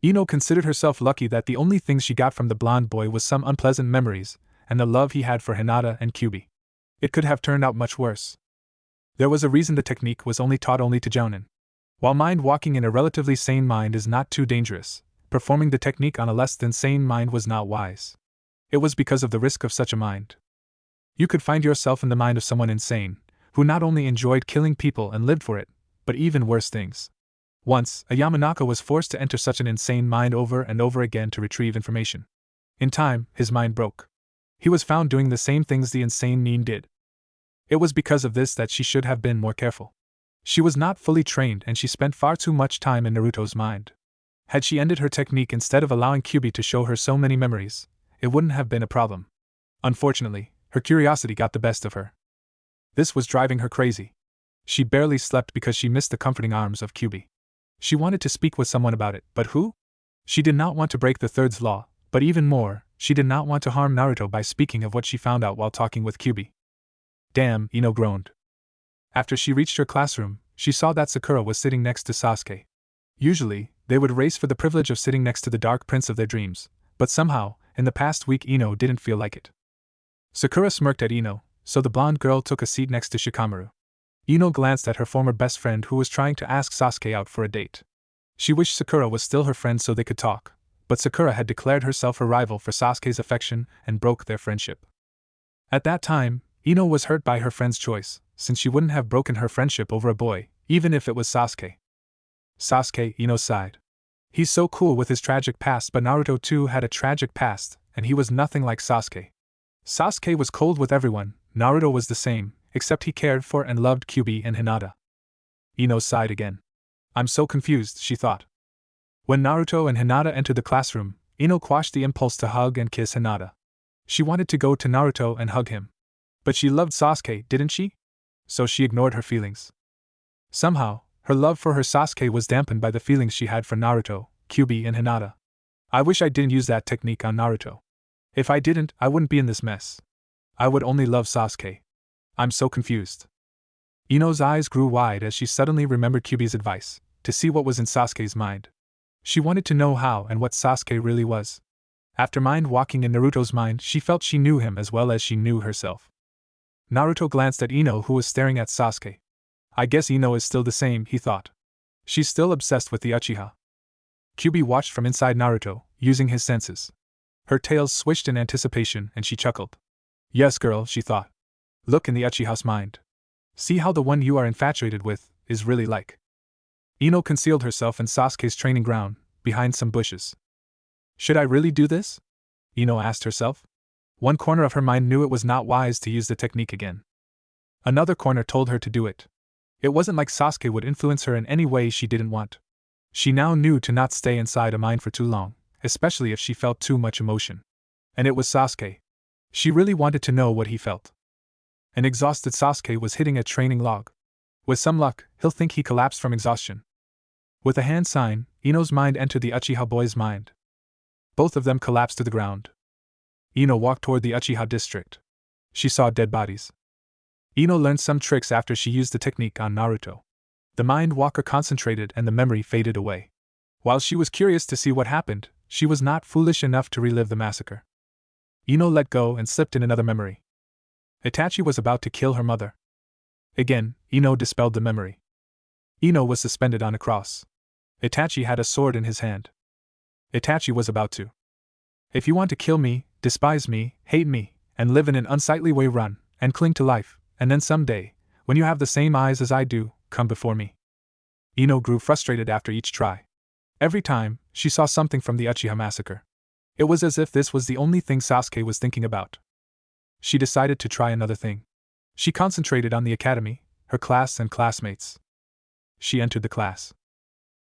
Ino considered herself lucky that the only things she got from the blonde boy was some unpleasant memories, and the love he had for Hinata and Kyuubi. It could have turned out much worse. There was a reason the technique was taught only to jounin. While mind walking in a relatively sane mind is not too dangerous, performing the technique on a less than sane mind was not wise. It was because of the risk of such a mind. You could find yourself in the mind of someone insane, who not only enjoyed killing people and lived for it, but even worse things. Once, a Yamanaka was forced to enter such an insane mind over and over again to retrieve information. In time, his mind broke. He was found doing the same things the insane Nin did. It was because of this that she should have been more careful. She was not fully trained and she spent far too much time in Naruto's mind. Had she ended her technique instead of allowing Kyuubi to show her so many memories, it wouldn't have been a problem. Unfortunately, her curiosity got the best of her. This was driving her crazy. She barely slept because she missed the comforting arms of Kyuubi. She wanted to speak with someone about it, but who? She did not want to break the third's law, but even more, she did not want to harm Naruto by speaking of what she found out while talking with Kyuubi. Damn, Ino groaned. After she reached her classroom, she saw that Sakura was sitting next to Sasuke. Usually, they would race for the privilege of sitting next to the dark prince of their dreams, but somehow, in the past week Ino didn't feel like it. Sakura smirked at Ino, so the blonde girl took a seat next to Shikamaru. Ino glanced at her former best friend who was trying to ask Sasuke out for a date. She wished Sakura was still her friend so they could talk, but Sakura had declared herself a rival for Sasuke's affection and broke their friendship. At that time, Ino was hurt by her friend's choice, since she wouldn't have broken her friendship over a boy, even if it was Sasuke. Sasuke, Ino sighed. He's so cool with his tragic past, but Naruto too had a tragic past, and he was nothing like Sasuke. Sasuke was cold with everyone, Naruto was the same, except he cared for and loved Kyuubi and Hinata. Ino sighed again. I'm so confused, she thought. When Naruto and Hinata entered the classroom, Ino quashed the impulse to hug and kiss Hinata. She wanted to go to Naruto and hug him. But she loved Sasuke, didn't she? So she ignored her feelings. Somehow, her love for her Sasuke was dampened by the feelings she had for Naruto, Kyuubi, and Hinata. I wish I didn't use that technique on Naruto. If I didn't, I wouldn't be in this mess. I would only love Sasuke. I'm so confused. Ino's eyes grew wide as she suddenly remembered Kyuubi's advice, to see what was in Sasuke's mind. She wanted to know how and what Sasuke really was. After mind walking in Naruto's mind, she felt she knew him as well as she knew herself. Naruto glanced at Ino, who was staring at Sasuke. I guess Ino is still the same, he thought. She's still obsessed with the Uchiha. Kyuubi watched from inside Naruto, using his senses. Her tails swished in anticipation and she chuckled. Yes, girl, she thought. Look in the Uchiha's mind. See how the one you are infatuated with is really like. Ino concealed herself in Sasuke's training ground, behind some bushes. Should I really do this? Ino asked herself. One corner of her mind knew it was not wise to use the technique again. Another corner told her to do it. It wasn't like Sasuke would influence her in any way she didn't want. She now knew to not stay inside a mind for too long, especially if she felt too much emotion. And it was Sasuke. She really wanted to know what he felt. An exhausted Sasuke was hitting a training log. With some luck, he'll think he collapsed from exhaustion. With a hand sign, Ino's mind entered the Uchiha boy's mind. Both of them collapsed to the ground. Ino walked toward the Uchiha district. She saw dead bodies. Ino learned some tricks after she used the technique on Naruto. The mind walker concentrated and the memory faded away. While she was curious to see what happened, she was not foolish enough to relive the massacre. Ino let go and slipped in another memory. Itachi was about to kill her mother. Again, Ino dispelled the memory. Ino was suspended on a cross. Itachi had a sword in his hand. Itachi was about to. If you want to kill me, despise me, hate me, and live in an unsightly way, run, and cling to life, and then someday, when you have the same eyes as I do, come before me. Ino grew frustrated after each try. Every time, she saw something from the Uchiha massacre. It was as if this was the only thing Sasuke was thinking about. She decided to try another thing. She concentrated on the academy, her class and classmates. She entered the class.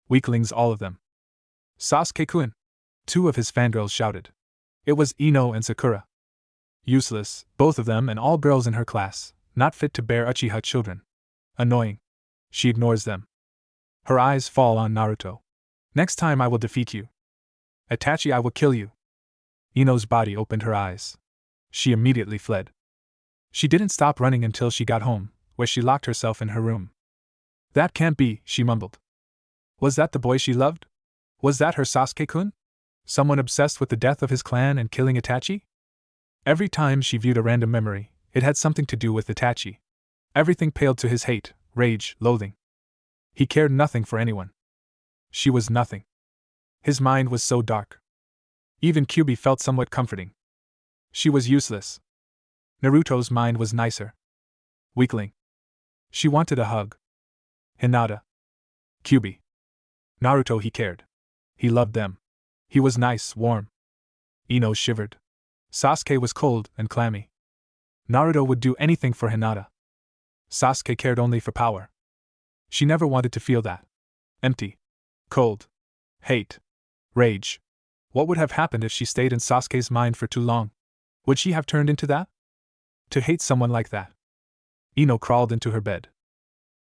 Weaklings, all of them. Sasuke-kun! Two of his fangirls shouted. It was Ino and Sakura. Useless, both of them and all girls in her class, not fit to bear Uchiha children. Annoying. She ignores them. Her eyes fall on Naruto. Next time I will defeat you. Itachi, I will kill you. Ino's body opened her eyes. She immediately fled. She didn't stop running until she got home, where she locked herself in her room. That can't be, she mumbled. Was that the boy she loved? Was that her Sasuke-kun? Someone obsessed with the death of his clan and killing Itachi? Every time she viewed a random memory, it had something to do with Itachi. Everything paled to his hate, rage, loathing. He cared nothing for anyone. She was nothing. His mind was so dark. Even Kyuubi felt somewhat comforting. She was useless. Naruto's mind was nicer. Weakling. She wanted a hug. Hinata. Kyuubi. Naruto, he cared. He loved them. He was nice, warm. Ino shivered. Sasuke was cold and clammy. Naruto would do anything for Hinata. Sasuke cared only for power. She never wanted to feel that. Empty. Cold. Hate. Rage. What would have happened if she stayed in Sasuke's mind for too long? Would she have turned into that? To hate someone like that? Ino crawled into her bed.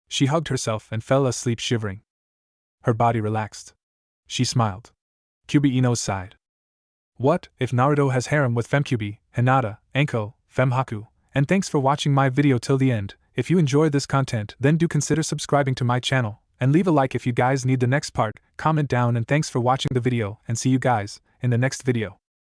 She hugged herself and fell asleep shivering. Her body relaxed. She smiled. Kyuubi Ino sighed. What if Naruto has harem with FemKyuubi Hinata Anko FemHaku? And thanks for watching my video till the end. If you enjoyed this content, then do consider subscribing to my channel, and leave a like if you guys need the next part, comment down, and thanks for watching the video, and see you guys in the next video.